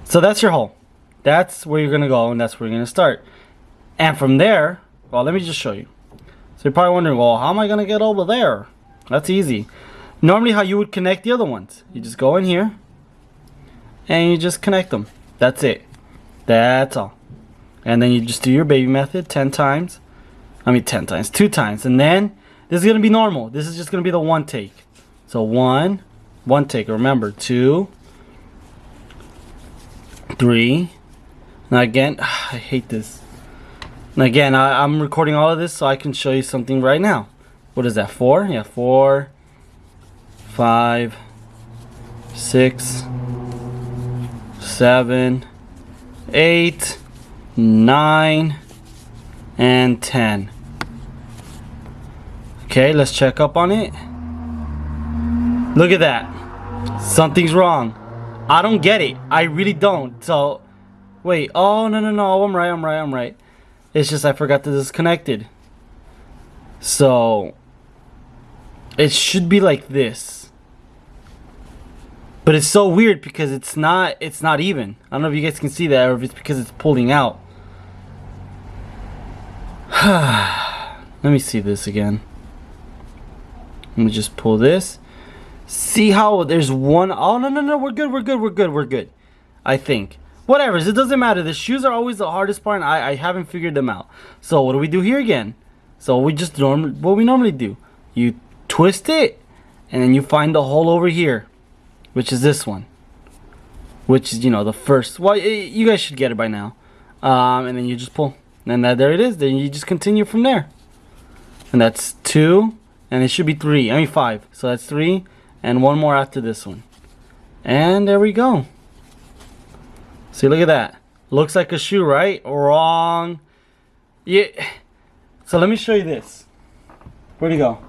So that's your hole. That's where you're gonna go, and that's where you're gonna start. And from there, well, let me just show you. So you're probably wondering, well, how am I gonna get over there? That's easy. Normally, how you would connect the other ones, you just go in here, and you just connect them. That's it. That's all. And then you just do your baby method 10 times. I mean 10 times, 2 times, and then this is gonna be normal. This is just gonna be the 1 take. So 1 take. Remember 2, 3. Now again, I hate this. And again, I'm recording all of this so I can show you something right now. What is that? 4? Yeah, 4, 5, 6, 7, 8, 9, and 10. Okay, let's check up on it. Look at that. Something's wrong. I don't get it. I really don't. So, wait. Oh, no. I'm right. It's just I forgot to disconnect it. So, it should be like this. But it's so weird because it's not even. I don't know if you guys can see that or if it's because it's pulling out. Let me see this again. Let me just pull this. See how there's one. Oh, no. We're good. I think. Whatever. It doesn't matter. The shoes are always the hardest part. And I haven't figured them out. So what do we do here again? So we just what we normally do. You twist it. And then you find the hole over here. Which is this one. Which is, the first. Well, you guys should get it by now. And then you just pull. And there it is. Then you just continue from there. And that's 2. And it should be 3. I mean 5. So that's 3. And one more after this one. And there we go. See, look at that. Looks like a shoe, right? Wrong. Yeah. So let me show you this. Where'd it go?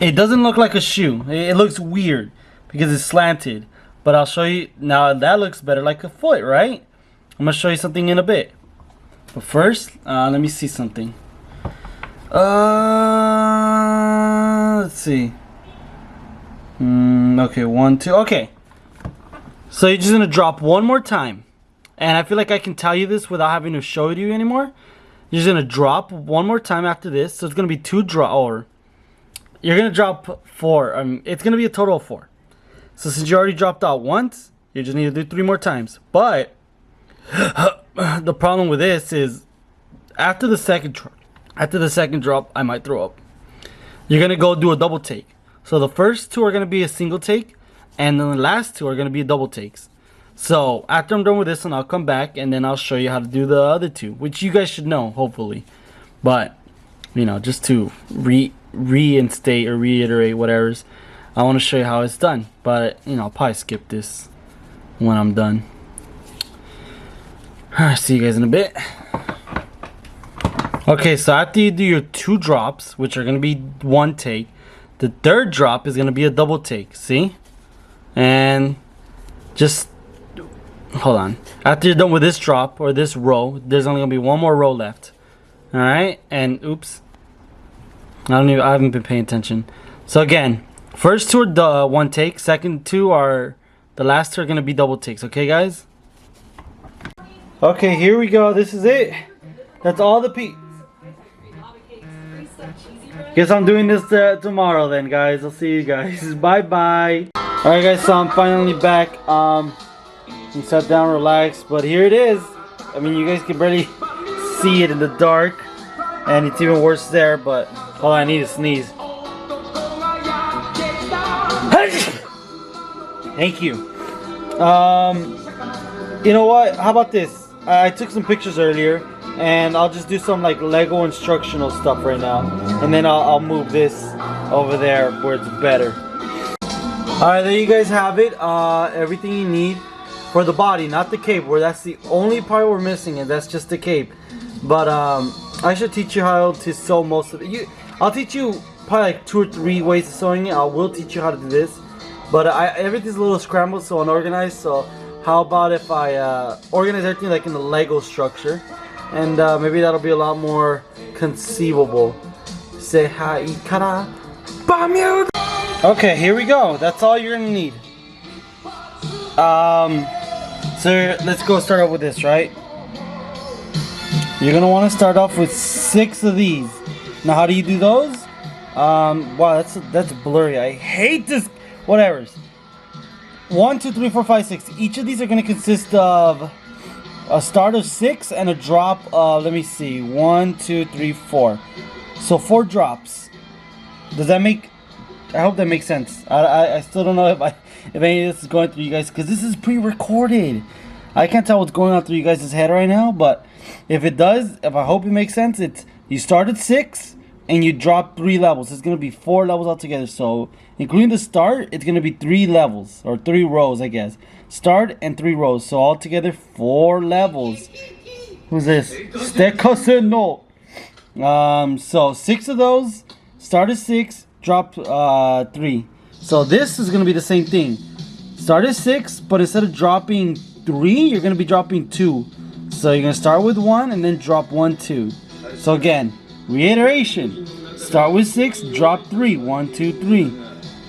It doesn't look like a shoe. It looks weird because it's slanted. But I'll show you. Now that looks better like a foot, right? I'm going to show you something in a bit. But first, let me see something. Let's see. Okay, 1, 2. Okay. So you're just gonna drop one more time, and I feel like I can tell you this without having to show it to you anymore. You're just gonna drop one more time after this. So it's gonna be 2 drop, or you're gonna drop 4. It's gonna be a total of 4. So since you already dropped out once, you just need to do 3 more times. But the problem with this is after the second drop, I might throw up. You're gonna go do a double take. So the first 2 are gonna be a single take, and then the last 2 are gonna be double takes. So after I'm done with this one, I'll come back and then I'll show you how to do the other 2, which you guys should know, hopefully. But just to reinstate or reiterate whatever's, I want to show you how it's done. But I'll probably skip this when I'm done. Alright, see you guys in a bit. Okay, so after you do your 2 drops, which are going to be 1 take, the 3rd drop is going to be a double take, see? And just hold on. After you're done with this drop or this row, there's only going to be 1 more row left. Alright, and oops. I haven't been paying attention. So again, first 2 are the 1 take, second 2 are, the last 2 are going to be double takes, okay guys? Okay, here we go. This is it. That's all the Guess I'm doing this tomorrow then, guys. I'll see you guys. Bye-bye. Alright, guys, so I'm finally back. I sat down, relaxed, but here it is. I mean, you guys can barely see it in the dark. And it's even worse there, but hold on, I need to sneeze. Thank you. You know what? How about this? I took some pictures earlier. And I'll just do some like Lego instructional stuff right now, and then I'll move this over there where it's better. Alright, there you guys have it. Everything you need for the body, not the cape, where that's the only part we're missing, and that's just the cape. But I should teach you how to sew most of it. I'll teach you probably like 2 or 3 ways of sewing it. I will teach you how to do this, but everything's a little scrambled, so unorganized. So how about if I organize everything like in the Lego structure? And maybe that'll be a lot more conceivable. Say hi, Ikara. Okay, here we go. That's all you're gonna need. So let's go start off with this, right? You're gonna want to start off with 6 of these. Now, how do you do those? Wow, that's blurry. I hate this. Whatever. 1, 2, 3, 4, 5, 6. Each of these are gonna consist of a start of 6 and a drop of, let me see, 1, 2, 3, 4. So 4 drops. Does that make, I hope that makes sense. I still don't know if any of this is going through you guys, because this is pre-recorded. I can't tell what's going on through you guys' head right now, but if it does, if I hope it makes sense, it's you start at 6 and you drop 3 levels. It's gonna be 4 levels altogether. So including the start, it's gonna be 3 levels or 3 rows, I guess. Start and 3 rows. So altogether 4 levels. Who's this? No. So 6 of those. Start at 6, drop 3. So this is gonna be the same thing. Start at 6, but instead of dropping 3, you're gonna be dropping 2. So you're gonna start with 1 and then drop 1, 2. So again, reiteration. Start with 6, drop 3, 1, 2, 3.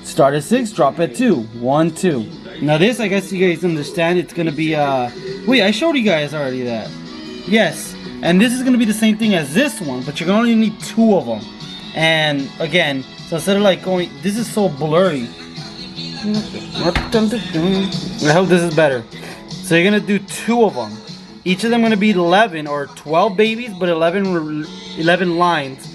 Start at 6, drop at 2, 1, 2. Now this, I guess you guys understand. It's gonna be wait, I showed you guys already that. Yes, and this is gonna be the same thing as this one, but you're gonna only need 2 of them. And again, so instead of like going, this is so blurry. I hope this is better. So you're gonna do 2 of them. Each of them gonna be 11 or 12 babies, but 11 lines.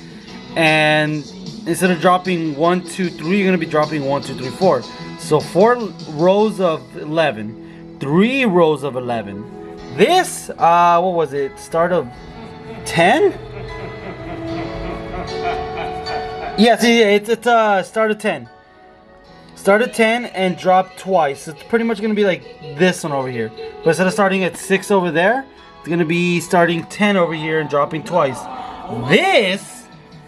And instead of dropping 1, 2, 3, you're gonna be dropping 1, 2, 3, 4. So 4 rows of 11, 3 rows of 11. This, what was it? Start of 10? Yeah, see, it's start of 10. Start at 10 and drop twice. It's pretty much gonna be like this one over here. But instead of starting at 6 over there, it's gonna be starting 10 over here and dropping twice. This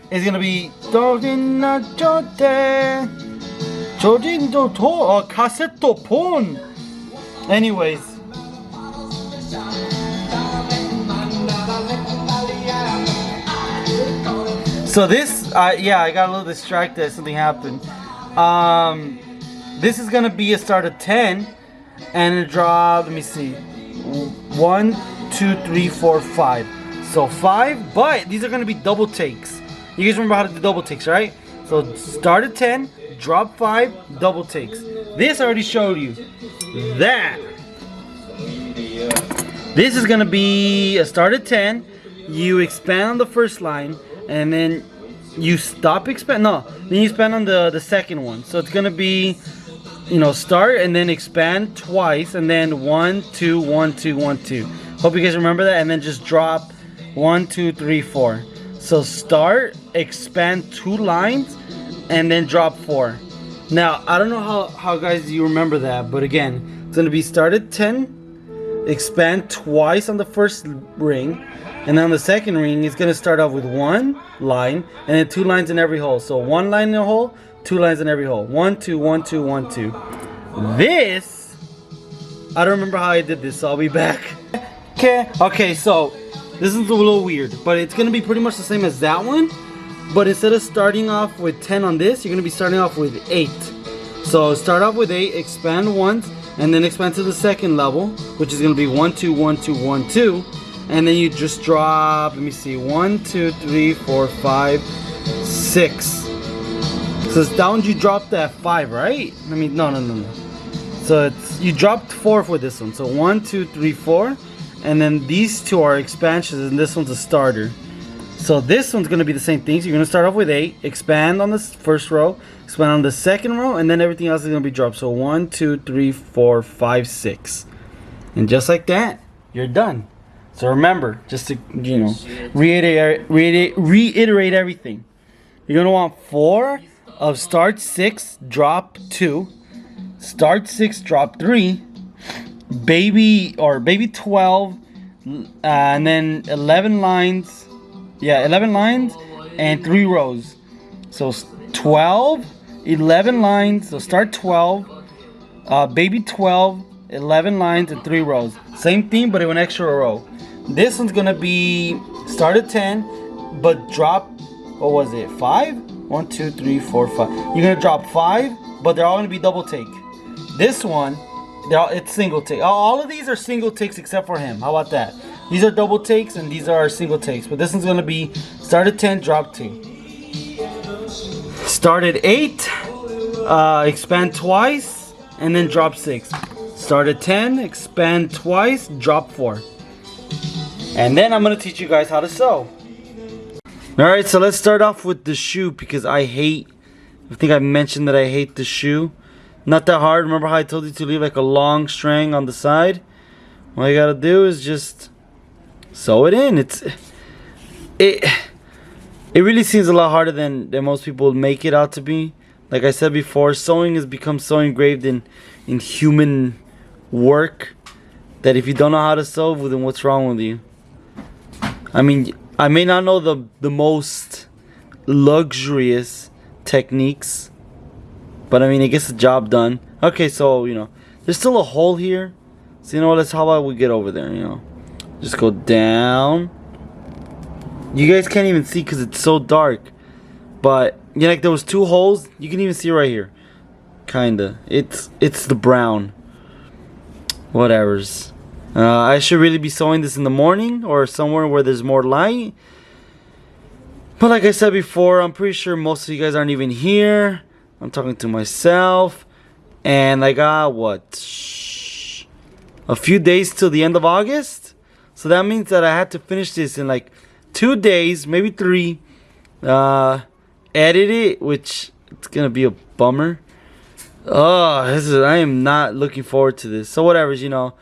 is gonna be anyways. So this, yeah, I got a little distracted. Something happened. This is gonna be a start of 10 and a drop. Let me see. 1, 2, 3, 4, 5. So 5, but these are gonna be double takes. You guys remember how to do double takes, right? So start at 10, drop 5, double takes. This I already showed you. That. This is gonna be a start at 10. You expand on the first line, and then you stop expand. No, then you expand on the second one. So it's gonna be, you know, start and then expand twice, and then 1, 2, 1, 2, 1, 2. Hope you guys remember that, and then just drop 1, 2, 3, 4. So start, expand 2 lines, and then drop 4. Now I don't know how guys you remember that, but again, it's gonna be start at 10, expand twice on the first ring, and then on the second ring it's gonna start off with 1 line and then 2 lines in every hole. So 1 line in a hole, 2 lines in every hole. 1, 2, 1, 2, 1, 2. This, I don't remember how I did this, so I'll be back. Okay, so this is a little weird, but it's gonna be pretty much the same as that one. But instead of starting off with 10 on this, you're gonna be starting off with 8. So start off with 8, expand once, and then expand to the second level, which is gonna be 1, 2, 1, 2, 1, 2. And then you just drop, let me see, 1, 2, 3, 4, 5, 6. So it's down, you dropped at 5, right? I mean, no. So it's, you dropped 4 for this one. So 1, 2, 3, 4. And then these 2 are expansions, and this one's a starter. So this one's gonna be the same thing. So you're gonna start off with 8, expand on the first row, expand on the second row, and then everything else is gonna be dropped. So 1, 2, 3, 4, 5, 6. And just like that, you're done. So remember, just to, you know, reiterate everything. You're gonna want 4 of start 6, drop 2, start 6, drop 3, baby 12, and then 11 lines. Yeah, 11 lines and 3 rows. So 12, 11 lines. So start 12, baby 12, 11 lines and 3 rows. Same thing, but an extra row. This one's gonna be start at 10, but drop, what was it, 5? 1, 2, 3, 4, 5. You're gonna drop 5, but they're all gonna be double take. This one, it's single take. All of these are single takes except for him. How about that? These are double takes and these are single takes. But this one's gonna be start at 10, drop 2. Start at 8, expand twice, and then drop 6. Start at 10, expand twice, drop 4. And then I'm gonna teach you guys how to sew. Alright, so let's start off with the shoe, because I think I mentioned that I hate the shoe. Not that hard. Remember how I told you to leave like a long string on the side? All you gotta do is just sew it in. It really seems a lot harder than most people make it out to be. Like I said before, sewing has become so engraved in human work that if you don't know how to sew, well, then what's wrong with you? I mean, I may not know the most luxurious techniques, but I mean, it gets the job done. Okay, so, you know, there's still a hole here. So, you know what, how about we get over there, you know. Just go down. You guys can't even see because it's so dark. But, you know, like there was 2 holes. You can even see right here. Kinda. It's the brown. Whatevers. I should really be sewing this in the morning or somewhere where there's more light. But like I said before, I'm pretty sure most of you guys aren't even here. I'm talking to myself. And I got, what? A few days till the end of August? So that means that I had to finish this in like 2 days, maybe 3. Edit it, which it's gonna be a bummer. Oh, I am not looking forward to this. So whatever, you know.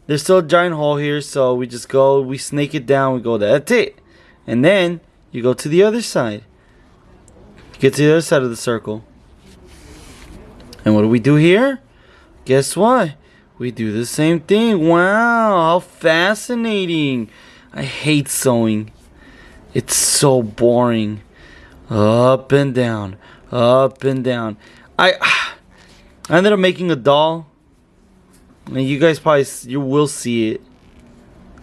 There's still a giant hole here, so we just go, we snake it down, we go, that's it. And then you go to the other side. Get to the other side of the circle. And what do we do here? Guess what? We do the same thing. Wow, how fascinating. I hate sewing. It's so boring. Up and down. Up and down. I ended up making a doll. And you guys probably, you will see it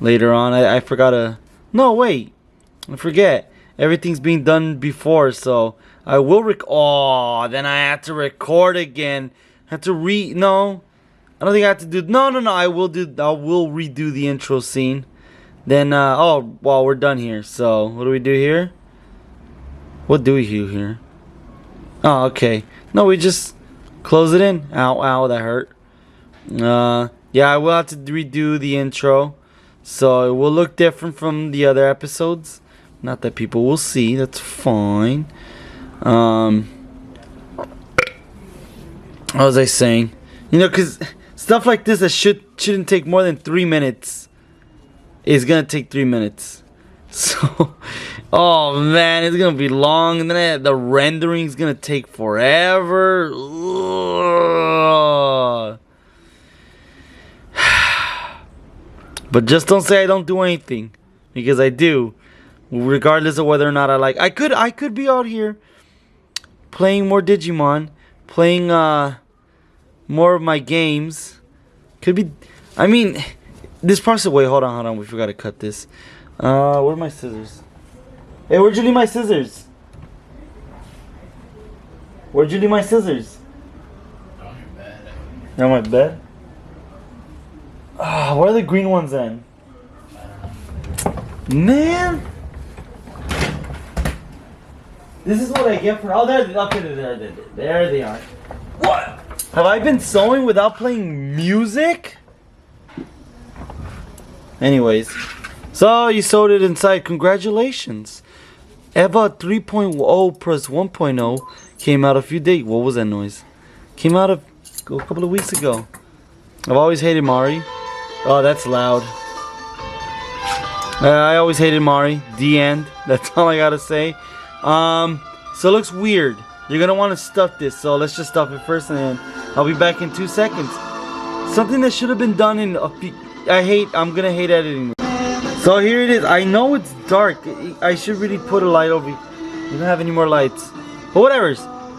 later on. I forgot to, no wait. I forget. Everything's being done before, so I will oh, then I have to record again. Have to no. I don't think I have to do, no, I will redo the intro scene. Then, oh, well, we're done here. So, what do we do here? What do we do here? Oh, okay. No, we just close it in. Ow, ow, that hurt. Yeah, I will have to redo the intro. So, it will look different from the other episodes. Not that people will see. That's fine. What was I saying? You know, because stuff like this that shouldn't take more than 3 minutes is going to take 3 minutes. So, oh man, it's going to be long. And then the rendering is going to take forever. Ugh. But just don't say I don't do anything. Because I do. Regardless of whether or not I like. I could be out here playing more Digimon. Playing more of my games. Could be. I mean, this process. Wait, hold on. We forgot to cut this. Where are my scissors? Hey, where'd you leave my scissors? Where'd you leave my scissors? On your bed. On my bed? Ah, where are the green ones then? Man! This is what I get for. Oh, there they are. What? Have I been sewing without playing music? Anyways. So, you sewed it inside. Congratulations. Eva 3.0 plus 1.0 came out a few days. What was that noise? Came out a couple of weeks ago. I've always hated Mari. Oh, that's loud. I always hated Mari. The end. That's all I gotta say. So it looks weird. You're gonna want to stuff this. So let's just stuff it first, and then I'll be back in 2 seconds. Something that should have been done in a few. I'm gonna hate editing. So here it is. I know it's dark. I should really put a light over. We don't have any more lights. But whatever.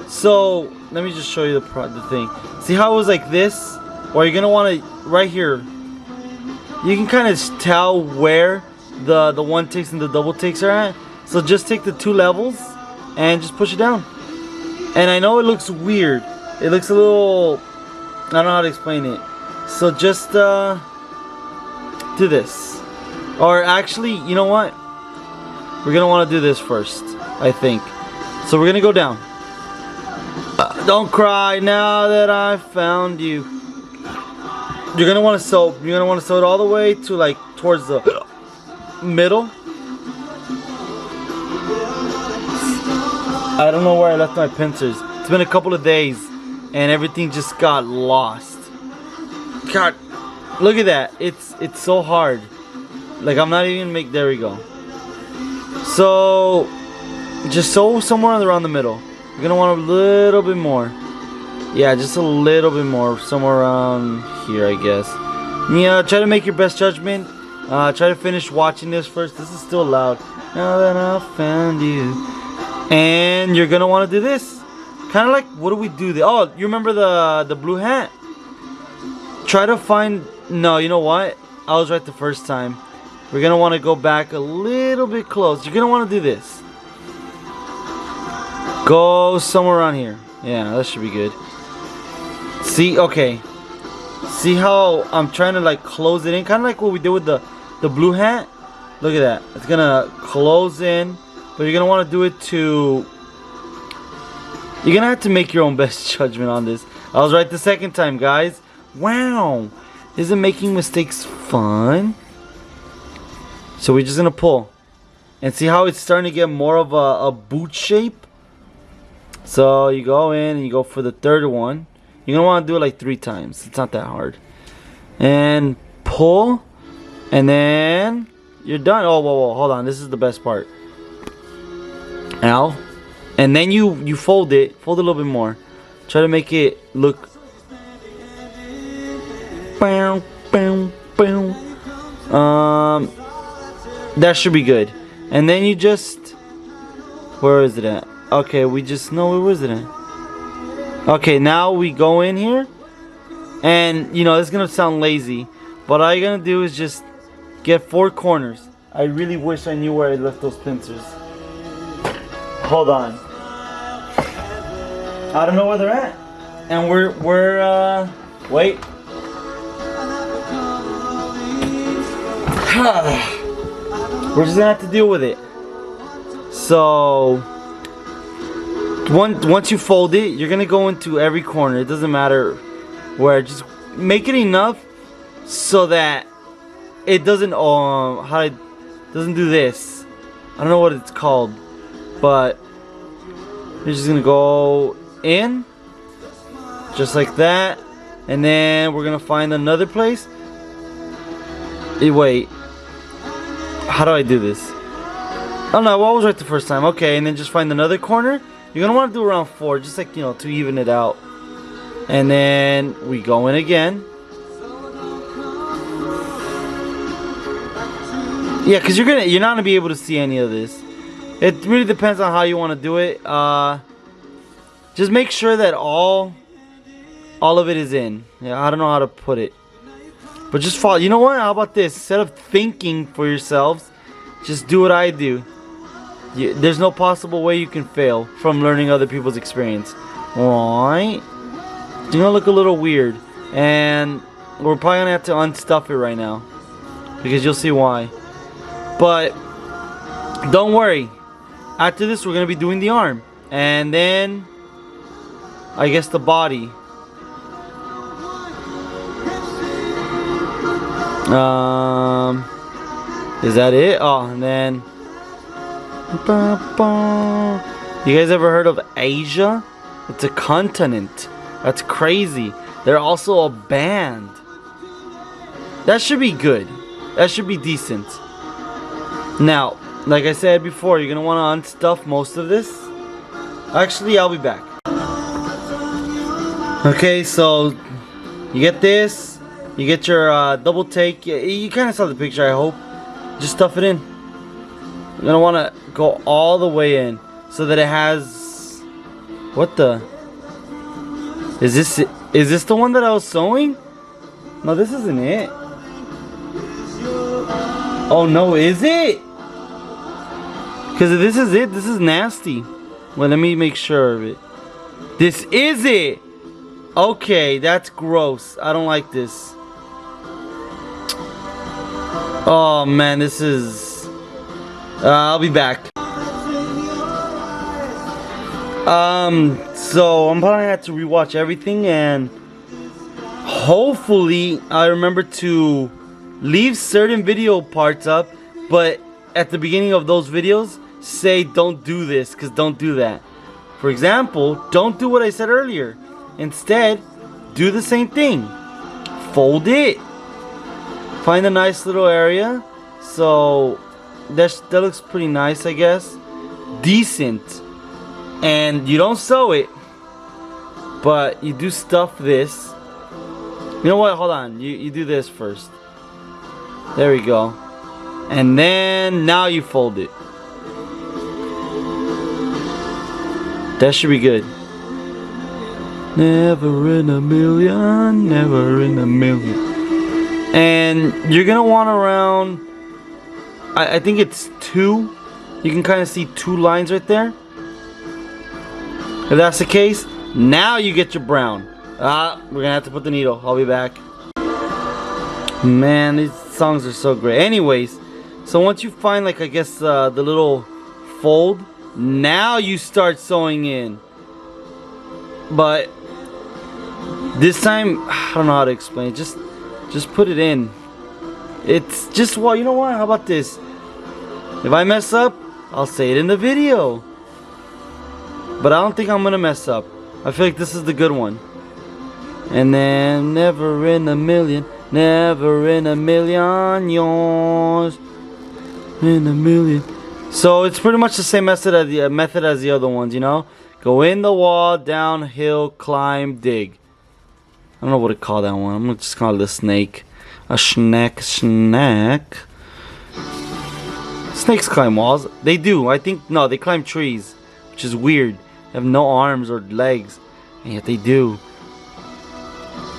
So let me just show you the thing. See how it was like this? Or you're gonna want to right here. You can kind of tell where the one takes and the double takes are at. So just take the 2 levels and just push it down. And I know it looks weird. It looks a little, I don't know how to explain it. So just do this. Or actually, you know what? We're gonna want to do this first, I think. So we're gonna go down. Don't cry now that I found you. You're gonna want to sew. You're gonna want to sew it all the way to like towards the middle. I don't know where I left my pincers. It's been a couple of days, and everything just got lost. God, Look at that. It's so hard. Like I'm not even there we go. So just sew somewhere around the middle. You're gonna want a little bit more. Yeah, just a little bit more. Somewhere around here, I guess. Yeah, try to make your best judgment. Try to finish watching this first. This is still loud. Now that I found you. And you're gonna want to do this. Kind of like, what do we do there? Oh, you remember the blue hat? Try to find... No, you know what? I was right the first time. We're gonna want to go back a little bit close. You're gonna want to do this. Go somewhere around here. Yeah, that should be good. See, okay. See how I'm trying to like close it in? Kind of like what we did with the blue hat. Look at that. It's gonna close in. But you're gonna want to do it to... You're gonna have to make your own best judgment on this. I was right the second time, guys. Wow. Isn't making mistakes fun? So we're just gonna pull. And see how it's starting to get more of a boot shape? So you go in and you go for the third one. You're gonna want to do it like 3 times. It's not that hard. And pull. And then you're done. Oh, whoa, hold on. This is the best part. Ow. And then you fold it. Fold a little bit more. Try to make it look. Bow, bow, bow. That should be good. And then you just... Where is it at? Okay, we just... No, where was it at? Okay, now we go in here. And, you know, this is going to sound lazy. But all you're going to do is just get 4 corners. I really wish I knew where I left those pincers. Hold on. I don't know where they're at. And we're wait. We're just gonna have to deal with it. So once you fold it, you're gonna go into every corner. It doesn't matter where. Just make it enough so that it doesn't doesn't do this. I don't know what it's called, but you're just gonna go in just like that, and then we're gonna find another place. Wait, how do I do this? Oh no, I was right the first time. Okay, and then just find another corner. You're gonna want to do around 4, just like, you know, to even it out. And then we go in again. Yeah, because you're not gonna be able to see any of this. It really depends on how you want to do it. Just make sure that all of it is in. Yeah, I don't know how to put it, but just follow. You know what? How about this? Instead of thinking for yourselves, just do what I do. There's no possible way you can fail from learning other people's experience. Alright? It's gonna look a little weird, and we're probably gonna have to unstuff it right now because you'll see why. But don't worry. After this, we're gonna be doing the arm, and then I guess the body. Is that it? Oh, and then you guys ever heard of Asia? It's a continent. That's crazy. They're also a band. That should be good. That should be decent. Now, like I said before, you're gonna want to unstuff most of this. Actually, I'll be back. Okay, so you get this. You get your double take. You kind of saw the picture, I hope. Just stuff it in. You're gonna want to go all the way in so that it has... What the... Is this the one that I was sewing? No, this isn't it. Oh no, is it? Because if this is it, this is nasty. Well, let me make sure of it. This is it. Okay, that's gross. I don't like this. Oh man, this is... I'll be back. So I'm probably gonna have to rewatch everything, and hopefully I remember to leave certain video parts up, but at the beginning of those videos say don't do this, because don't do that. For example, don't do what I said earlier. Instead, do the same thing. Fold it, find a nice little area. So that looks pretty nice, I guess. Decent. And you don't sew it, but you do stuff this. You know what? Hold on. You do this first. There we go. And then now you fold it. That should be good. Never in a million, never in a million. And you're gonna want around, I think it's 2. You can kind of see 2 lines right there. If that's the case, now you get your brown. We're gonna have to put the needle. I'll be back. Man, these songs are so great. Anyways, so once you find, like, I guess the little fold, now you start sewing in. But this time, I don't know how to explain it. Just put it in. It's just, well, you know what? How about this? If I mess up, I'll say it in the video. But I don't think I'm gonna mess up. I feel like this is the good one. And then never in a million, never in a million, yours in a million. So it's pretty much the same method as the other ones, you know. Go in the wall, downhill, climb, dig. I don't know what to call that one. I'm gonna just call it a snake. A snack. Snakes climb walls. They do. I think, no, they climb trees, which is weird. They have no arms or legs, and yet they do.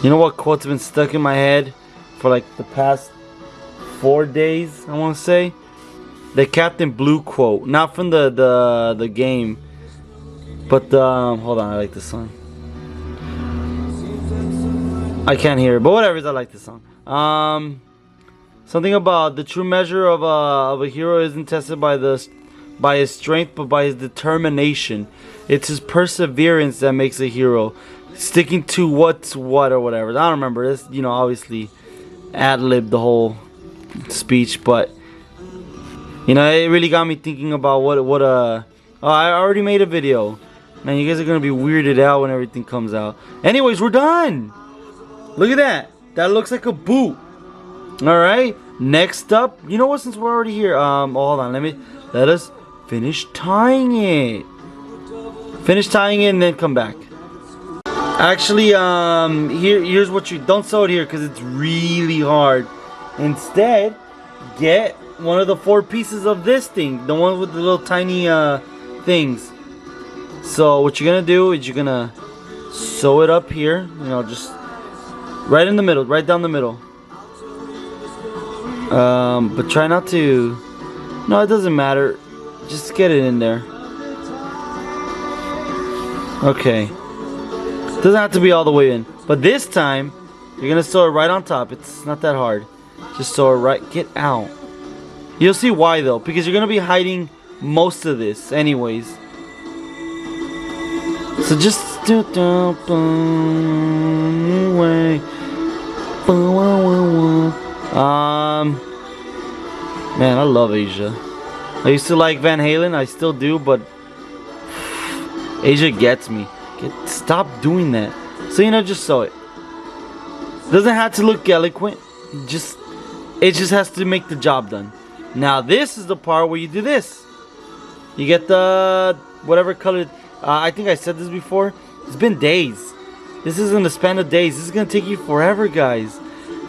You know what quote's been stuck in my head for like the past 4 days, I want to say? The Captain Blue quote. Not from the game, but hold on, I like this song. I can't hear it, but whatever, I like this song. Something about the true measure of a hero isn't tested by his strength, but by his determination. It's his perseverance that makes a hero. Sticking to what's what or whatever. I don't remember this. You know, obviously, ad-libbed the whole speech, but you know, it really got me thinking about what oh, I already made a video. Man, you guys are gonna be weirded out when everything comes out. Anyways, we're done. Look at that. That looks like a boot. Alright, next up, you know what, since we're already here, hold on, let us finish tying it. Finish tying it and then come back. Actually, here's what you, don't sew it here because it's really hard. Instead, get one of the 4 pieces of this thing, the one with the little tiny things. So what you're gonna do is you're gonna sew it up here, you know, just right in the middle, right down the middle. But try not to, no, it doesn't matter, just get it in there. Okay, doesn't have to be all the way in, but this time you're gonna sew it right on top. It's not that hard. Just sew it right, get out. You'll see why though, because you're gonna be hiding most of this anyways. So just do away. Man, I love Asia. I used to like Van Halen, I still do, but Asia gets me. Stop doing that. So, you know, just sew it. Doesn't have to look eloquent. It just has to make the job done. Now this is the part where you do this. You get the whatever color. I think I said this before. It's been days. This isn't a span of days. This is gonna take you forever, guys.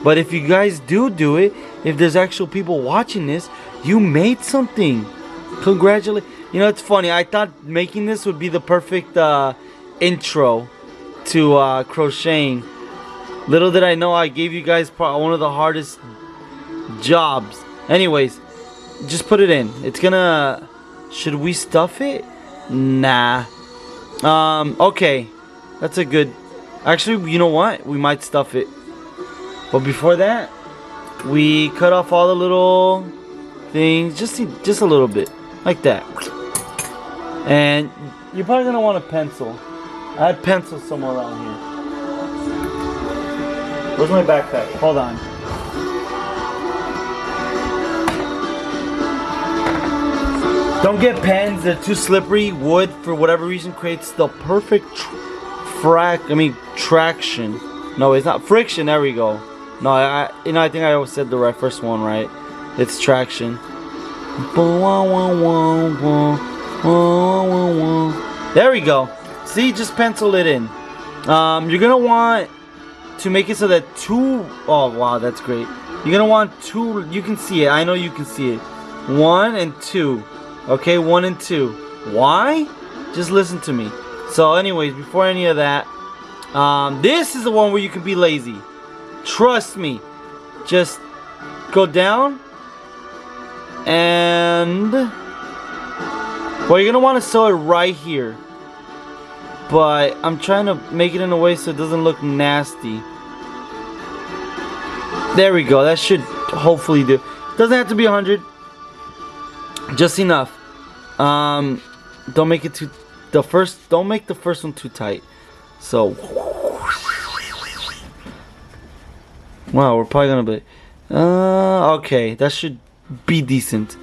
But if you guys do it, if there's actual people watching this, you made something. Congratulations. You know, it's funny. I thought making this would be the perfect intro to crocheting. Little did I know I gave you guys one of the hardest jobs. Anyways, just put it in. It's gonna... Should we stuff it? Nah. Okay. That's a good... Actually, you know what? We might stuff it. But before that, we cut off all the little things. Just a little bit. Like that. And you're probably going to want a pencil. I had pencils somewhere around here. Where's my backpack? Hold on. Don't get pens. They're too slippery. Wood, for whatever reason, creates the perfect traction. No, it's not friction. There we go. No, I think I always said the right first one right. It's traction. There we go. See, just pencil it in. You're gonna want to make it so that two. Oh wow, that's great. You're gonna want two. You can see it. I know you can see it. 1 and 2. Okay, 1 and 2. Why? Just listen to me. So, anyways, before any of that, this is the one where you can be lazy. Trust me. Just go down and well, you're gonna want to sew it right here. But I'm trying to make it in a way so it doesn't look nasty. There we go. That should hopefully do. Doesn't have to be 100. Just enough. Don't make it too. Don't make the first one too tight. So. Wow, we're probably gonna be. Okay, that should be decent.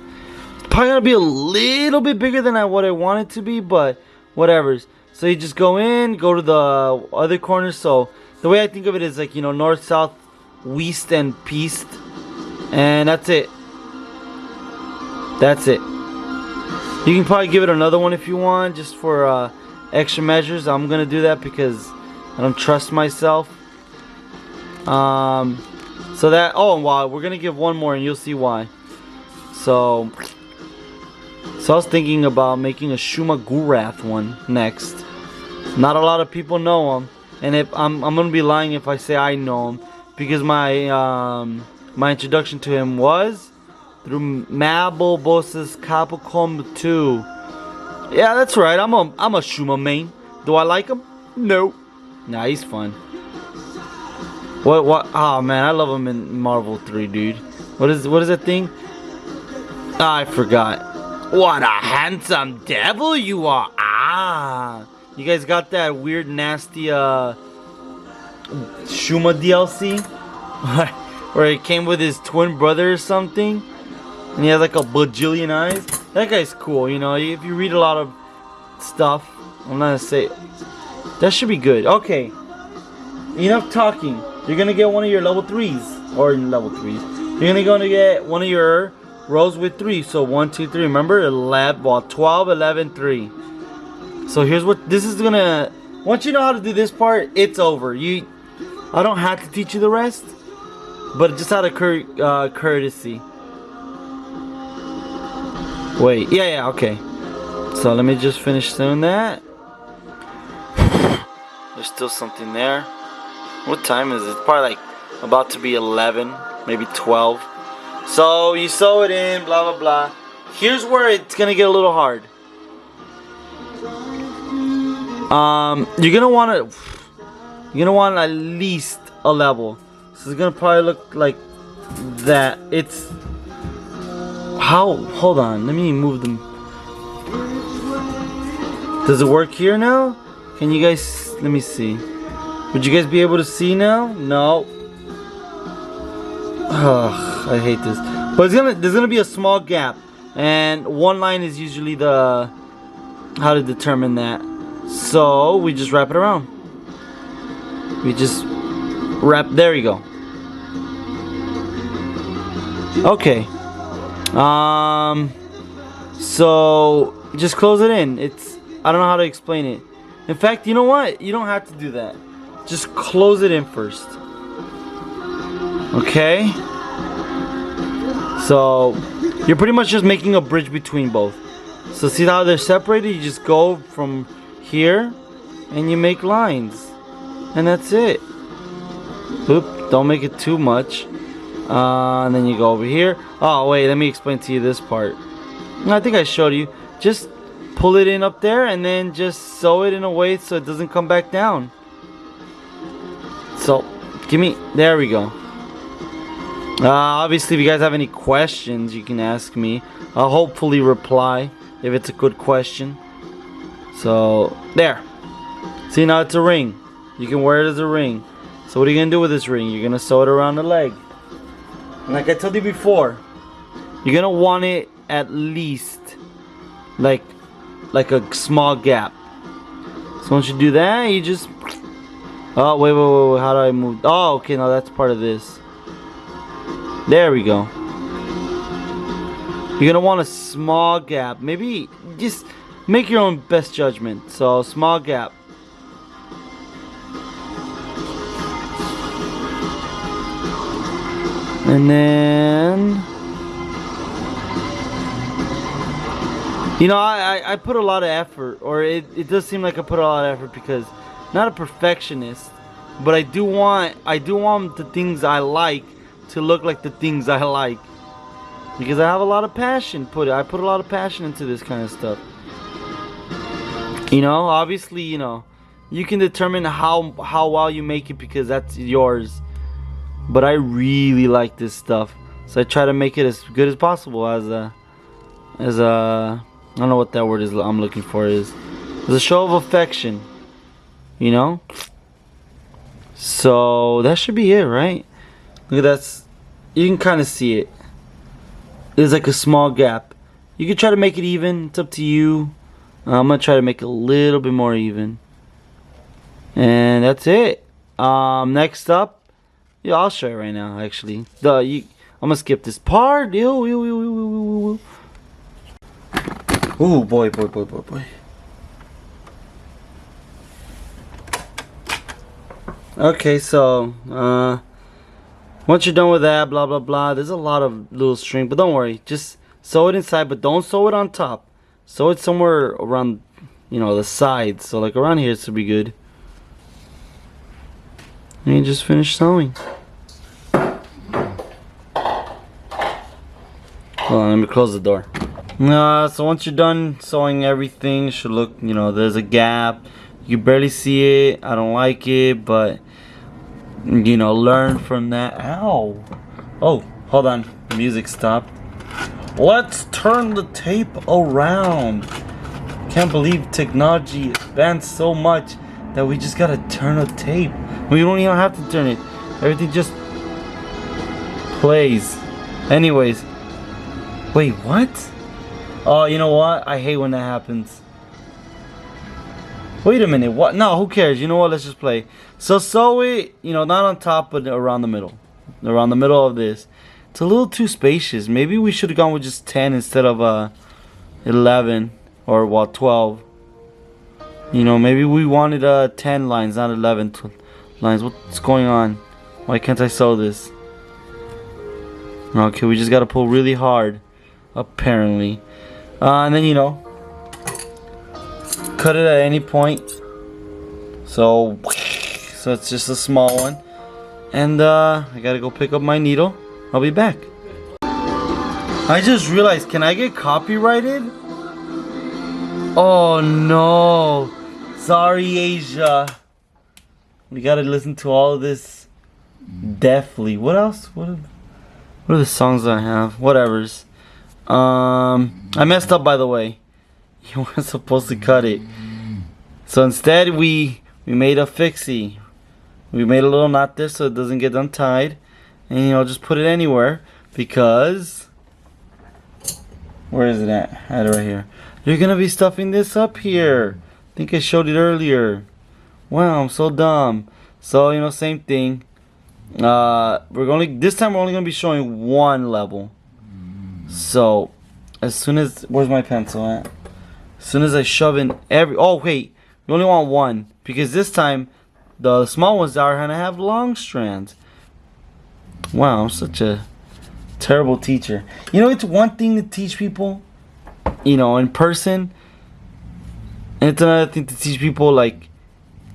It's probably gonna be a little bit bigger than what I want it to be, but whatever's. So you just go in, go to the other corner. So the way I think of it is like, you know, north, south, west, and east, and that's it. That's it. You can probably give it another one if you want, just for extra measures. I'm gonna do that because I don't trust myself. So that. Oh wow, we're gonna give one more, and you'll see why. So I was thinking about making a Shuma Gurath one next. Not a lot of people know him, and if I'm gonna be lying if I say I know him, because my introduction to him was through Mabel Boss's Capcom 2. Yeah, that's right. I'm a Shuma main. Do I like him? No. Nah, he's fun. What? Oh man, I love him in Marvel 3, dude. What is that thing? I forgot. What a handsome devil you are. Ah. You guys got that weird, nasty Shuma DLC? Where he came with his twin brother or something? And he has like a bajillion eyes? That guy's cool, you know? If you read a lot of stuff, I'm not gonna say... That should be good. Okay. Enough talking. You're gonna get one of your level 3s. Or level 3s. You're gonna get one of your rows with 3. So 1, 2, 3. Remember? 11, well, 12, 11, 3. So here's what this is gonna. Once you know how to do this part, it's over. I don't have to teach you the rest, but just out of courtesy. Wait, yeah, okay. So let me just finish doing that. There's still something there. What time is it? It's probably like about to be 11, maybe 12. So you sew it in, blah blah blah. Here's where it's gonna get a little hard. You're gonna want at least a level. So it's gonna probably look like that. It's how? Hold on, let me move them. Does it work here now? Can you guys? Let me see. Would you guys be able to see now? No. Ugh, I hate this. But there's gonna be a small gap, and one line is usually the how to determine that. So we just wrap it around. We just wrap. There you go. Okay. So just close it in. I don't know how to explain it. In fact, you know what? You don't have to do that. Just close it in first. Okay. So you're pretty much just making a bridge between both. So see how they're separated? You just go from here and you make lines, and that's it. Oop, don't make it too much. And then you go over here. Oh wait, let me explain to you this part. I think I showed you. Just pull it in up there and then just sew it in a way so it doesn't come back down. So there we go. Obviously if you guys have any questions you can ask me. I'll hopefully reply if it's a good question. So there. See, now it's a ring. You can wear it as a ring. So what are you gonna do with this ring? You're gonna sew it around the leg. And like I told you before, you're gonna want it at least like a small gap. So once you do that, you just... Oh, wait, how do I move? Oh, okay, now that's part of this. There we go. You're gonna want a small gap. Maybe just make your own best judgment. So small gap. And then, you know, I put a lot of effort, or it does seem like I put a lot of effort because not a perfectionist, but I do want the things I like to look like the things I like, because I have a lot of passion. I put a lot of passion into this kind of stuff. You know, obviously, you know, you can determine how well you make it because that's yours. But I really like this stuff, so I try to make it as good as possible. As a I don't know what that word is I'm looking for is. As a show of affection, you know. So that should be it, right? Look at that. You can kind of see it. There's like a small gap. You can try to make it even. It's up to you. I'm gonna try to make it a little bit more even. And that's it. Next up. Yeah, I'll show you right now, actually. I'm gonna skip this part. Ooh, boy. Okay, so, once you're done with that, blah, blah, blah, there's a lot of little string, but don't worry. Just sew it inside, but don't sew it on top. Sew it somewhere around, you know, the sides. So, like, around here, it should be good. And you just finish sewing. Hold on, let me close the door. So once you're done sewing everything, it should look, you know, there's a gap. You barely see it. I don't like it, but, you know, learn from that. Ow. Oh, hold on. The music stopped. Let's turn the tape around. Can't believe technology advanced so much that we just gotta turn a tape. We don't even have to turn it. Everything just plays. Anyways. Wait, what? Oh, you know what? I hate when that happens. Wait a minute. What? No, who cares? You know what? Let's just play. So sew it, you know, not on top, but around the middle. Around the middle of this. It's a little too spacious. Maybe we should have gone with just 10 instead of 11 or, well, 12. You know, maybe we wanted 10 lines, not 11 lines. What's going on? Why can't I sew this? Okay, we just gotta pull really hard, apparently. And then, you know, cut it at any point. So it's just a small one. And I gotta go pick up my needle. I'll be back. I just realized, can I get copyrighted? Oh no. Sorry, Asia. We gotta listen to all of this deftly. What else? What are the songs I have? Whatever's. I messed up, by the way. You weren't supposed to cut it. So instead, we made a fixie. We made a little knot there so it doesn't get untied. And, you know, just put it anywhere. Because, where is it at? I had it right here. You're going to be stuffing this up here. I think I showed it earlier. Wow, I'm so dumb. So, you know, same thing. This time we're only going to be showing one level. So, as soon as, where's my pencil at? As soon as I shove in oh wait, we only want one. Because this time, the small ones are going to have long strands. Wow, I'm such a terrible teacher. You know, it's one thing to teach people, you know, in person. And it's another thing to teach people, like,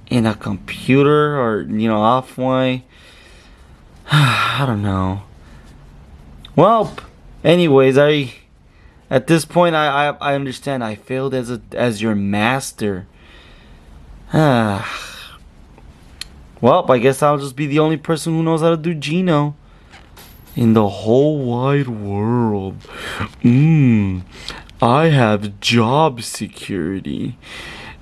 in a computer or, you know, offline. I don't know. Well, anyways, at this point I understand I failed as your master. Well, I guess I'll just be the only person who knows how to do Geno in the whole wide world. I have job security.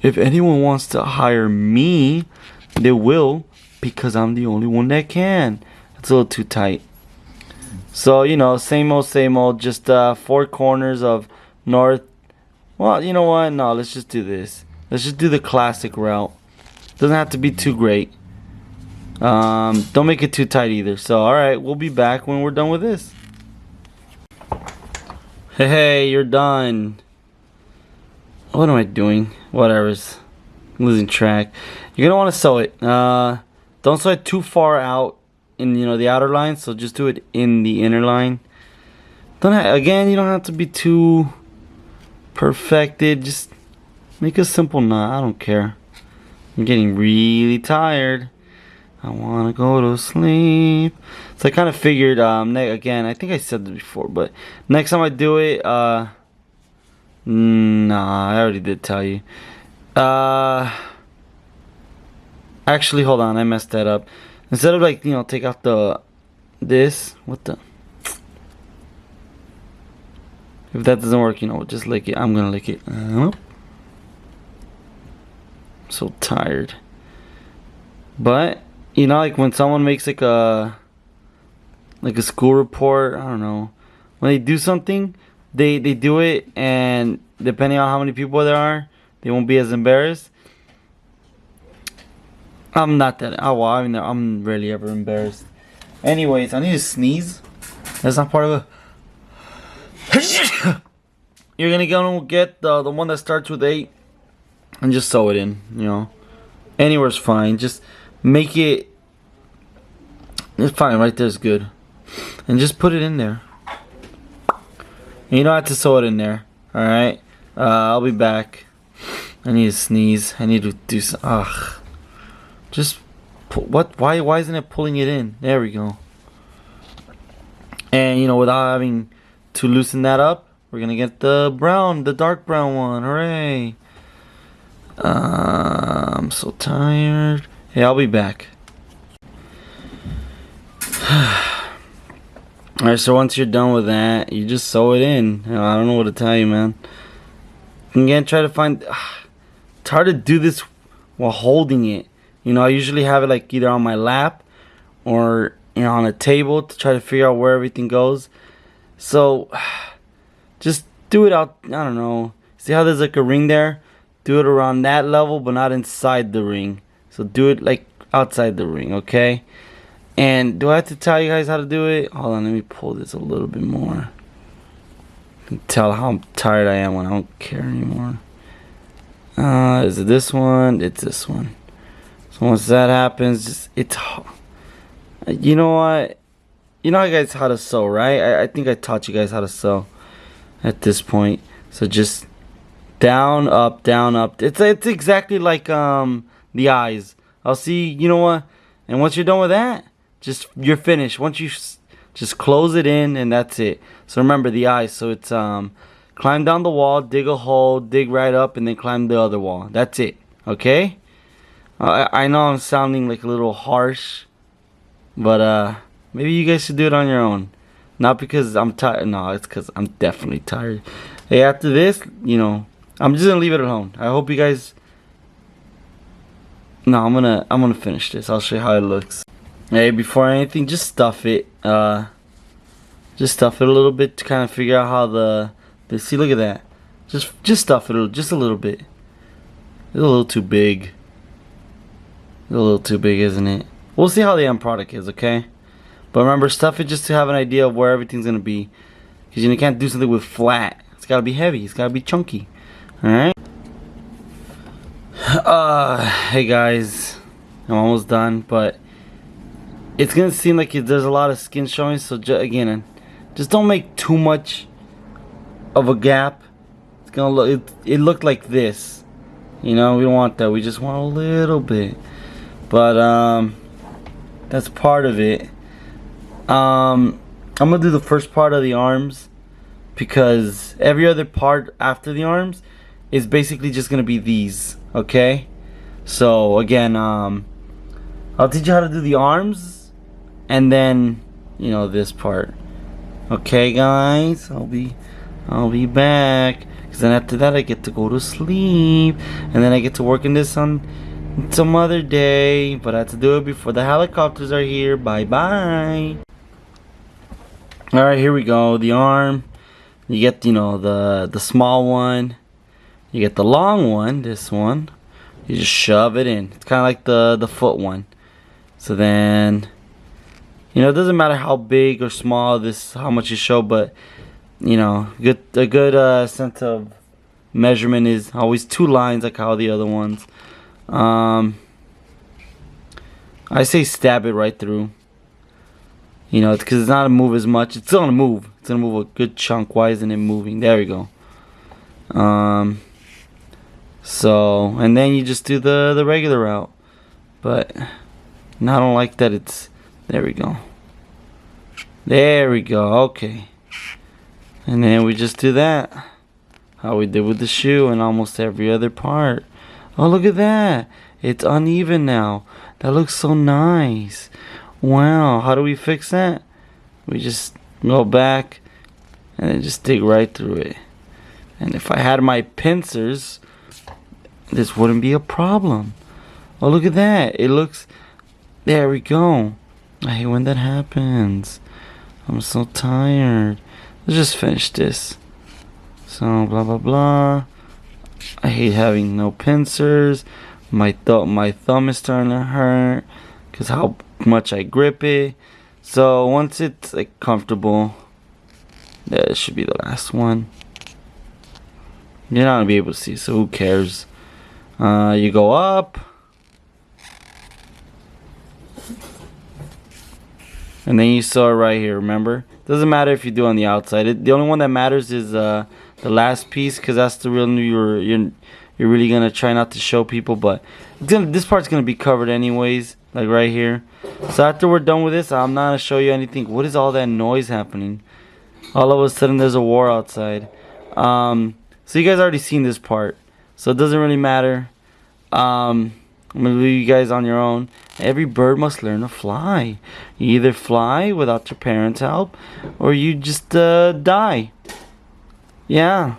If anyone wants to hire me, they will, because I'm the only one that can. It's a little too tight. So, you know, same old, just 4 corners of north. Well, you know what? No, let's just do this. Let's just do the classic route. Doesn't have to be too great. Don't make it too tight either. So alright, we'll be back when we're done with this. Hey, you're done. What am I doing? Whatever's. I'm losing track. You're gonna want to sew it. Don't sew it too far out in the outer line. So just do it in the inner line. Again, you don't have to be too perfected. Just make a simple knot. I don't care. I'm getting really tired. I wanna go to sleep. So I kind of figured. Again, I think I said this before, but next time I do it, nah, I already did tell you. Actually, hold on, I messed that up. Instead of like, take out this. What the? If that doesn't work, just lick it. I'm gonna lick it. I'm so tired. But like when someone makes like a school report, I don't know. When they do something, they do it, and depending on how many people there are, they won't be as embarrassed. I'm not that. Oh well, I'm rarely ever embarrassed. Anyways, I need to sneeze. That's not part of it. You're gonna get the one that starts with 8 and just sew it in. Anywhere's fine. Just make it. It's fine. Right there's good. And just put it in there. And you don't have to sew it in there. All right. I'll be back. I need to sneeze. I need to do some. Ugh. Just what? Why isn't it pulling it in? There we go. And without having to loosen that up, we're gonna get the dark brown one. Hooray! I'm so tired. Hey, I'll be back. Alright, so once you're done with that, you just sew it in. I don't know what to tell you, man. Again, try to find. It's hard to do this while holding it. I usually have it like either on my lap or on a table to try to figure out where everything goes. So just do it out. I don't know. See how there's like a ring there? Do it around that level, but not inside the ring. So do it like outside the ring, okay? And do I have to tell you guys how to do it? Hold on, let me pull this a little bit more. You can tell how tired I am when I don't care anymore. Is it this one? It's this one. So once that happens, you know what? You know guys how to sew, right? I think I taught you guys how to sew at this point. So just down, up, down, up. It's exactly like the eyes. I'll see, you know what? And once you're done with that, you're finished. Once you just close it in, and that's it. So remember the eyes. So it's climb down the wall, dig a hole, dig right up, and then climb the other wall. That's it. Okay? I know I'm sounding like a little harsh, but maybe you guys should do it on your own. Not because I'm tired. No, it's because I'm definitely tired. Hey, after this, I'm just gonna leave it alone. I hope you guys. No, I'm gonna finish this. I'll show you how it looks. Hey, before anything, just stuff it. Just stuff it a little bit to kind of figure out how see, look at that. Just stuff it just a little bit. It's a little too big. It's a little too big, isn't it? We'll see how the end product is, okay? But remember, stuff it just to have an idea of where everything's gonna be. Because you can't do something with flat. It's gotta be heavy. It's gotta be chunky. Alright? Hey guys. I'm almost done, but it's gonna seem like there's a lot of skin showing, so again, just don't make too much of a gap. It's gonna look, it looked like this. We don't want that. We just want a little bit. But that's part of it. I'm gonna do the first part of the arms, because every other part after the arms is basically just gonna be these. Okay? So again, I'll teach you how to do the arms, and then this part. Okay, guys, I'll be back. Cause then after that I get to go to sleep, and then I get to work on this on some other day. But I have to do it before the helicopters are here. Bye bye. All right, here we go. The arm. You get the small one. You get the long one. This one. You just shove it in. It's kind of like the foot one. So then, you know, it doesn't matter how big or small this, how much you show, but you know, a good sense of measurement is always 2 lines, like how the other ones. I say stab it right through. You know, because it's not gonna move as much. It's still gonna move. It's gonna move a good chunk. Why isn't it moving? There we go. So, and then you just do the regular route. But I don't like that it's, there we go. There we go, okay. And then we just do that. How we did with the shoe and almost every other part. Oh, look at that. It's uneven now. That looks so nice. Wow, how do we fix that? We just go back and then just dig right through it. And if I had my pincers, this wouldn't be a problem. Oh, look at that. It looks, there we go. I hate when that happens. I'm so tired. Let's just finish this. So, blah, blah, blah. I hate having no pincers. My thumb is starting to hurt because how much I grip it. So once it's like comfortable, that should be the last one. You're not gonna be able to see, so who cares? You go up, and then you sew it right here. Remember, doesn't matter if you do on the outside. The only one that matters is the last piece, because that's the real new. You're really gonna try not to show people, but this part's gonna be covered anyways, like right here. So after we're done with this, I'm not gonna show you anything. What is all that noise happening? All of a sudden there's a war outside. So you guys already seen this part, so it doesn't really matter. I'm gonna leave you guys on your own. Every bird must learn to fly. You either fly without your parents' help, or you just die. Yeah.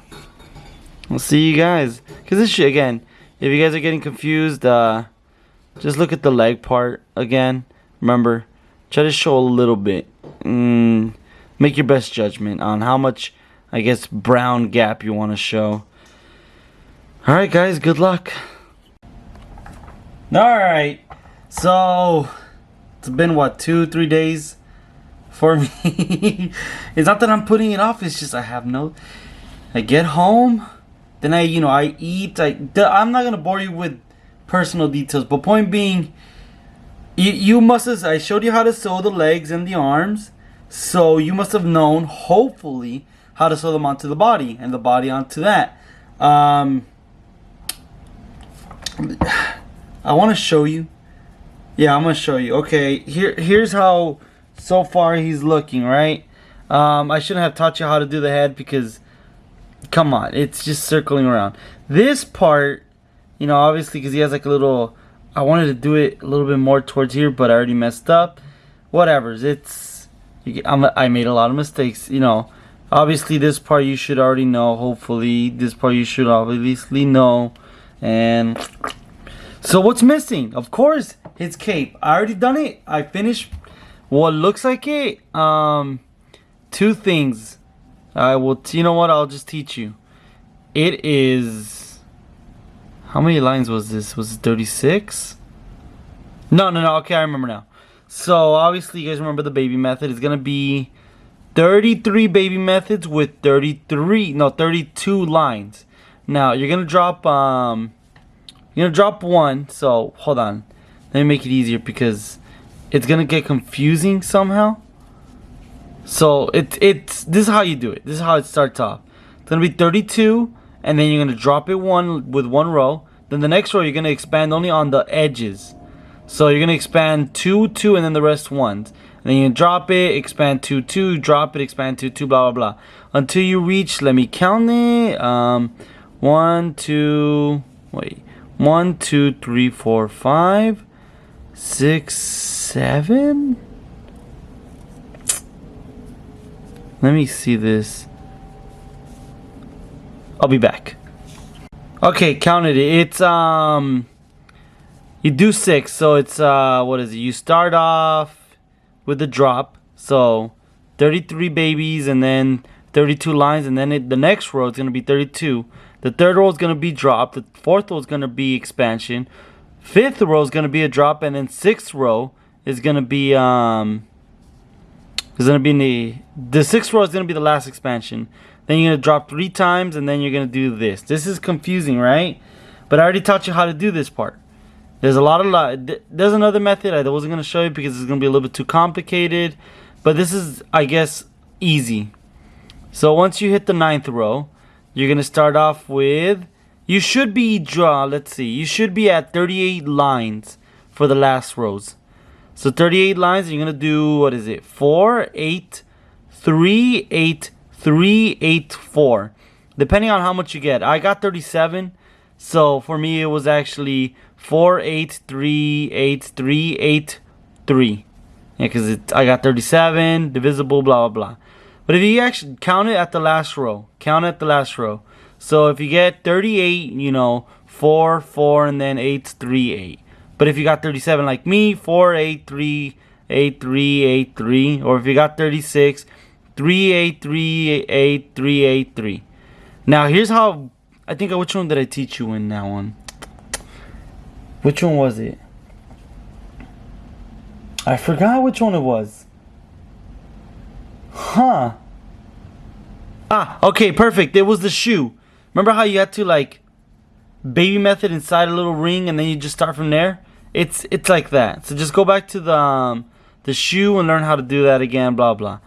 I'll see you guys. Because this shit, again, if you guys are getting confused, just look at the leg part again. Remember, try to show a little bit. Make your best judgment on how much, I guess, brown gap you want to show. Alright guys, good luck. Alright, so it's been what, 2-3 days for me. It's not that I'm putting it off, it's just I get home, then I eat. I'm not gonna bore you with personal details, but point being, you must have, I showed you how to sew the legs and the arms, so you must have known, hopefully, how to sew them onto the body and the body onto that. I want to show you. Yeah, I'm gonna show you. Okay, here's how so far he's looking, right? I shouldn't have taught you how to do the head because, come on, it's just circling around. This part, obviously because he has like a little, I wanted to do it a little bit more towards here, but I already messed up. Whatever, I made a lot of mistakes, Obviously this part you should already know, hopefully. This part you should obviously know. And so what's missing? Of course, his cape. I already done it. I finished what looks like it. 2 things. You know what? I'll just teach you. It is, how many lines was this? Was it 36? No. Okay, I remember now. So obviously you guys remember the baby method. It's gonna be 33 baby methods with 32 lines. Now you're gonna drop one. So hold on, let me make it easier because it's gonna get confusing somehow. So this is how you do it. This is how it starts off. It's gonna be 32, and then you're gonna drop it with one row. Then the next row you're gonna expand only on the edges. So you're gonna expand 2, 2, and then the rest ones. And then you drop it, expand 2, 2, drop it, expand 2, 2, blah blah blah, until you reach. Let me count it. 1, 2, 3, 4, 5, 6, 7. Let me see this. I'll be back. Okay, counted it. It's you do 6, so it's what is it? You start off with the drop, so 33 babies, and then 32 lines, and then the next row is gonna be 32. The third row is gonna be drop. The fourth row is gonna be expansion. Fifth row is gonna be a drop, and then sixth row is gonna be in the sixth row is gonna be the last expansion. Then you're gonna drop 3 times, and then you're gonna do this. This is confusing, right? But I already taught you how to do this part. There's there's another method I wasn't gonna show you because it's gonna be a little bit too complicated. But this is, I guess, easy. So once you hit the 9th row, you're gonna start off with. You should be you should be at 38 lines for the last rows. So 38 lines, and you're gonna do, what is it? 4, 8, 3, 8, 3, 8, 4. Depending on how much you get. I got 37. So for me it was actually 4, 8, 3, 8, 3, 8, 3. Yeah, because I got 37, divisible, blah, blah, blah. But if you actually count it at the last row. So if you get 38, 4, 4, and then 8, 3, 8. But if you got 37 like me, 4, 8, 3, 8, 3, 8, 3. Or if you got 36, 3, 8, 3, 8, 3, 8, 3. Now here's how, I think, which one did I teach you in that one? Which one was it? I forgot which one it was. Huh. Okay, perfect. It was the shoe. Remember how you had to, like, baby method inside a little ring and then you just start from there? It's like that. So just go back to the shoe and learn how to do that again, blah, blah.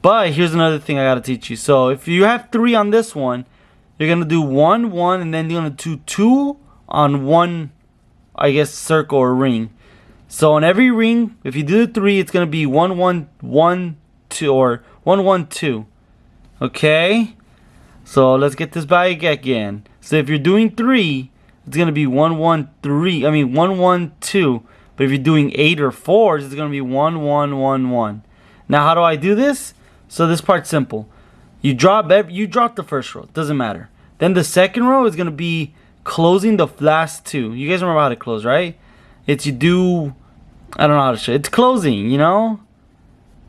But here's another thing I got to teach you. So if you have 3 on this one, you're going to do 1, 1, and then you're going to do 2 on one, I guess, circle or ring. So on every ring, if you do the 3, it's going to be 1, 1, 1, 2, or 1, 1, 2. Okay? So let's get this back again. So if you're doing 3, it's going to be 1, 1, 3. I mean 1, 1, 2. But if you're doing 8 or 4s, it's going to be 1, 1, 1, 1. Now how do I do this? So this part's simple. You drop the first row. It doesn't matter. Then the second row is going to be closing the last 2. You guys remember how to close, right? It's I don't know how to show. It's closing,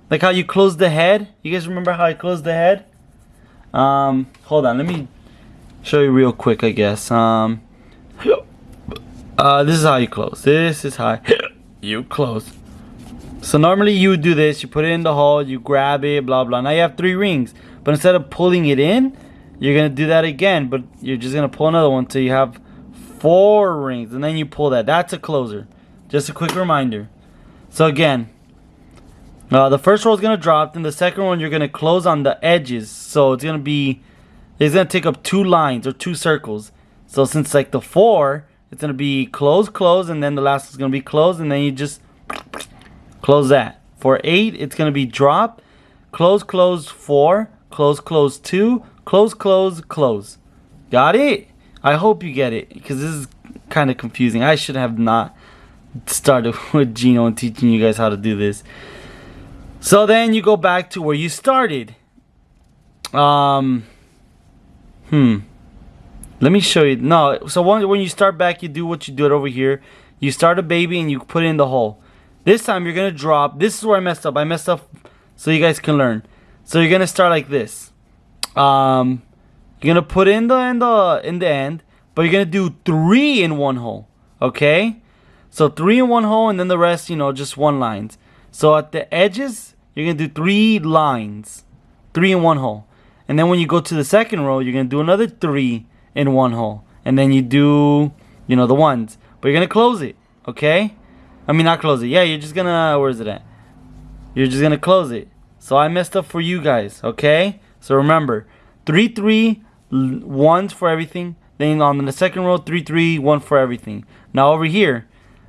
Like how you close the head. You guys remember how I closed the head? Hold on, let me show you real quick, I guess. This is how you close. This is how you close. So normally you would do this. You put it in the hole, you grab it, blah, blah. Now you have 3 rings. But instead of pulling it in, you're going to do that again. But you're just going to pull another one till you have 4 rings. And then you pull that. That's a closer. Just a quick reminder. So again, the first row is going to drop. Then the second one, you're going to close on the edges. So it's going to take up 2 lines or 2 circles. So since like the 4, it's going to be close, close. And then the last is going to be close. And then you just close that. For 8, it's going to be drop, close, close, 4, close, close, 2, close, close, close. Got it? I hope you get it, because this is kind of confusing. I should have not started with Geno and teaching you guys how to do this. So then you go back to where you started. Let me show you. No, so when you start back, you do what you did over here. You start a baby and you put it in the hole. This time you're gonna drop. This is where I messed up. I messed up so you guys can learn. So you're gonna start like this. You're gonna put in the end, but you're gonna do 3 in one hole. Okay? So 3 in one hole, and then the rest, just 1 lines. So at the edges, you're gonna do 3 lines, 3 in one hole. And then when you go to the second row, you're gonna do another 3 in one hole, and then you do, the ones. But you're gonna close it. Okay? I mean, not close it. Yeah, you're just gonna, where is it at? You're just gonna close it. So I messed up for you guys, okay? So remember, 3, 3, 1s for everything. Then on the second row, 3, 3, 1 for everything. Now over here,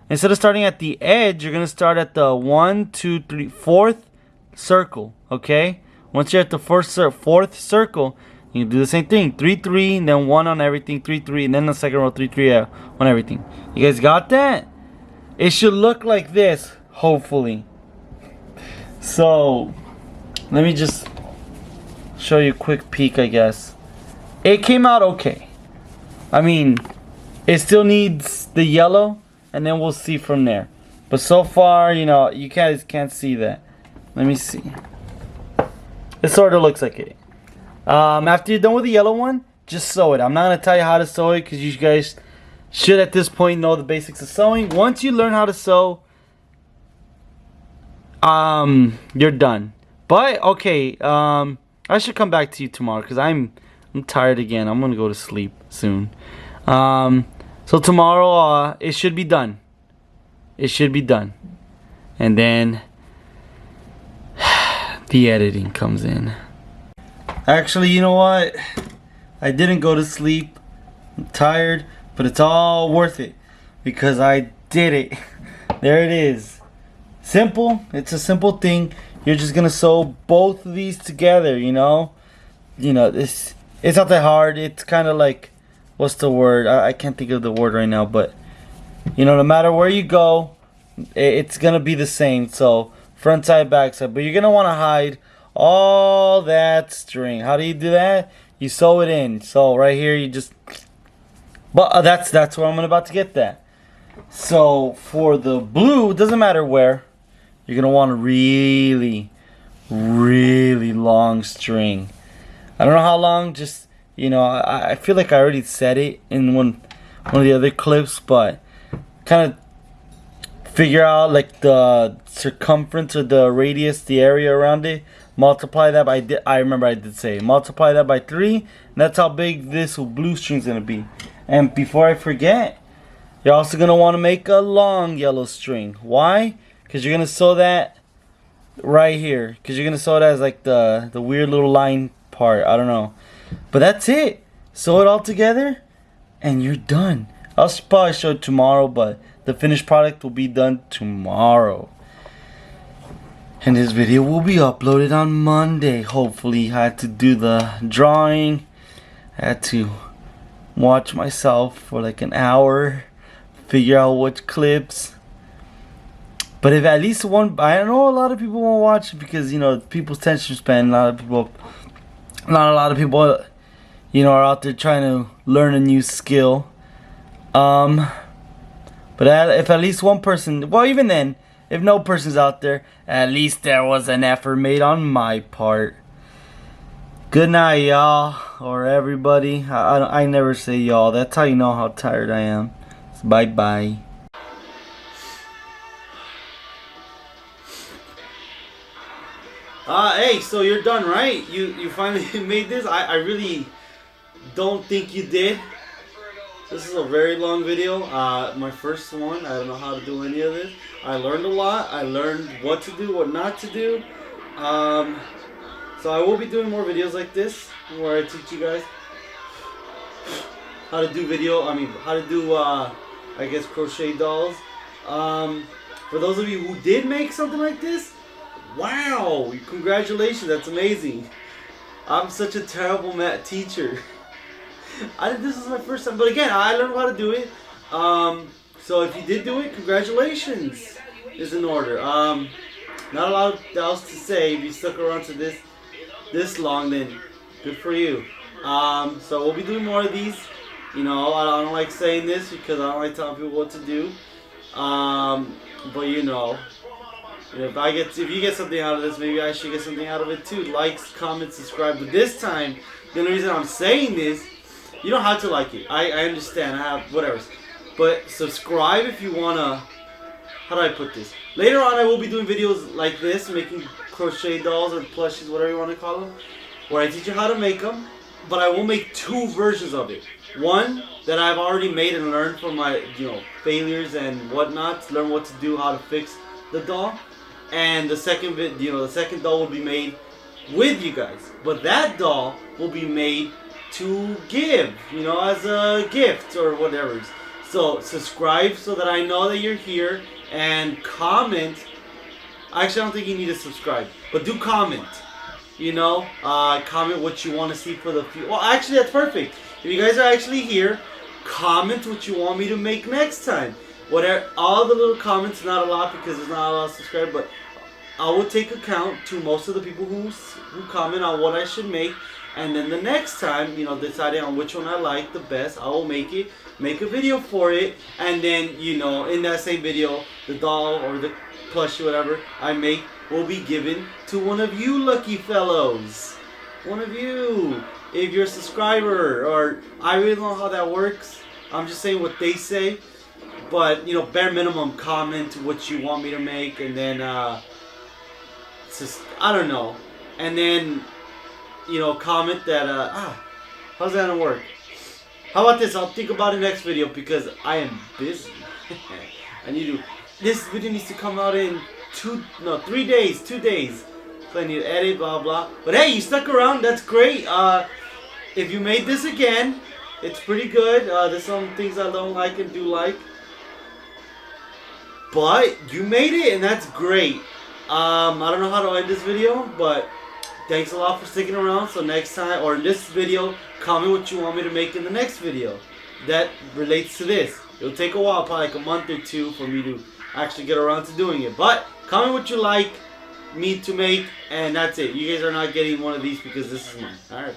instead of starting at the edge, you're gonna start at the 1, 2, 3, 4th circle, okay? Once you're at the 4th circle, you can do the same thing. 3, 3, and then 1 on everything. 3, 3, and then the second row, 3, 3 on everything. You guys got that? It should look like this, hopefully. So, let me just show you a quick peek, I guess. It came out okay. I mean, it still needs the yellow, and then we'll see from there. But so far, you guys can't see that. Let me see. It sort of looks like it. After you're done with the yellow one, just sew it. I'm not going to tell you how to sew it, because you guys should at this point know the basics of sewing. Once you learn how to sew, you're done. But okay, I should come back to you tomorrow because I'm tired again. I'm gonna go to sleep soon. So tomorrow, it should be done. It should be done, and then the editing comes in. Actually, you know what? I didn't go to sleep. I'm tired, but it's all worth it because I did it. There it is. Simple. It's a simple thing. You're just gonna sew both of these together. You know, it's not that hard. It's kind of like, what's the word? I can't think of the word right now, but no matter where you go, it's gonna be the same. So front side, back side, but you're gonna want to hide all that string. How do you do that? You sew it in. So right here, you just. But that's where I'm about to get that. So for the blue, it doesn't matter where. You're gonna want a really, really long string. I don't know how long. Just I feel like I already said it in one of the other clips, but kind of figure out like the circumference or the radius, the area around it. Multiply that by I remember I did say multiply that by 3, and that's how big this blue string's gonna be. And before I forget, you're also gonna want to make a long yellow string. Why? Because you're gonna sew that right here. Because you're gonna sew it as like the weird little line part. I don't know, but that's it. Sew it all together, and you're done. I'll probably show it tomorrow, but the finished product will be done tomorrow. And this video will be uploaded on Monday. Hopefully, I had to do the drawing. I had to watch myself for like an hour, figure out which clips. But if at least one, I know a lot of people won't watch it because people's attention span. Not a lot of people, are out there trying to learn a new skill. But if at least one person, well, even then, if no person's out there, at least there was an effort made on my part. Good night, y'all, or everybody. I never say y'all. That's how you know how tired I am. Bye bye. Hey, so you're done, right? You finally made this? I really don't think you did. This is a very long video. My first one. I don't know how to do any of this. I learned a lot. I learned what to do, what not to do. So I will be doing more videos like this where I teach you guys how to do how to do, I guess, crochet dolls. For those of you who did make something like this, wow, congratulations, that's amazing. I'm such a terrible teacher. This is my first time, but again, I learned how to do it. So if you did do it, congratulations is in order. Not a lot else to say. If you stuck around to this long, then good for you. So we'll be doing more of these. I don't like saying this because I don't like telling people what to do. But if you get something out of this, maybe I should get something out of it too. Likes, comments, subscribe. But this time, the only reason I'm saying this, you don't have to like it. I understand. I have whatever. But subscribe if you wanna. How do I put this? Later on, I will be doing videos like this, making crochet dolls or plushies, whatever you want to call them, where I teach you how to make them. But I will make 2 versions of it. One that I've already made and learned from my failures and whatnot, to learn what to do, how to fix the doll. And the second the second doll will be made with you guys. But that doll will be made to give, as a gift or whatever. So subscribe so that I know that you're here, and comment. Actually, I don't think you need to subscribe, but do comment. Comment what you want to see for the future. Well, actually, that's perfect. If you guys are actually here, comment what you want me to make next time. Whatever, all the little comments, not a lot because there's not a lot of subscribers, but I will take account to most of the people who comment on what I should make. And then the next time, deciding on which one I like the best, I will make a video for it. And then, in that same video, the doll or the plushie, whatever I make, will be given to one of you lucky fellows. One of you. If you're a subscriber, or I really don't know how that works. I'm just saying what they say. But, bare minimum, comment what you want me to make. And then, just, I don't know. And then, you know, comment that, how's that gonna work? How about this? I'll think about it next video because I am busy. I need to, this video needs to come out in 3 days, 2 days. So I need to edit, blah, blah. But hey, you stuck around, that's great. If you made this again, it's pretty good. There's some things I don't like and do like. But you made it, and that's great. I don't know how to end this video, but thanks a lot for sticking around. So next time, or in this video, comment what you want me to make in the next video that relates to this. It'll take a while, probably like a month or 2 for me to actually get around to doing it. But comment what you like me to make, and that's it. You guys are not getting one of these because this is mine. Alright.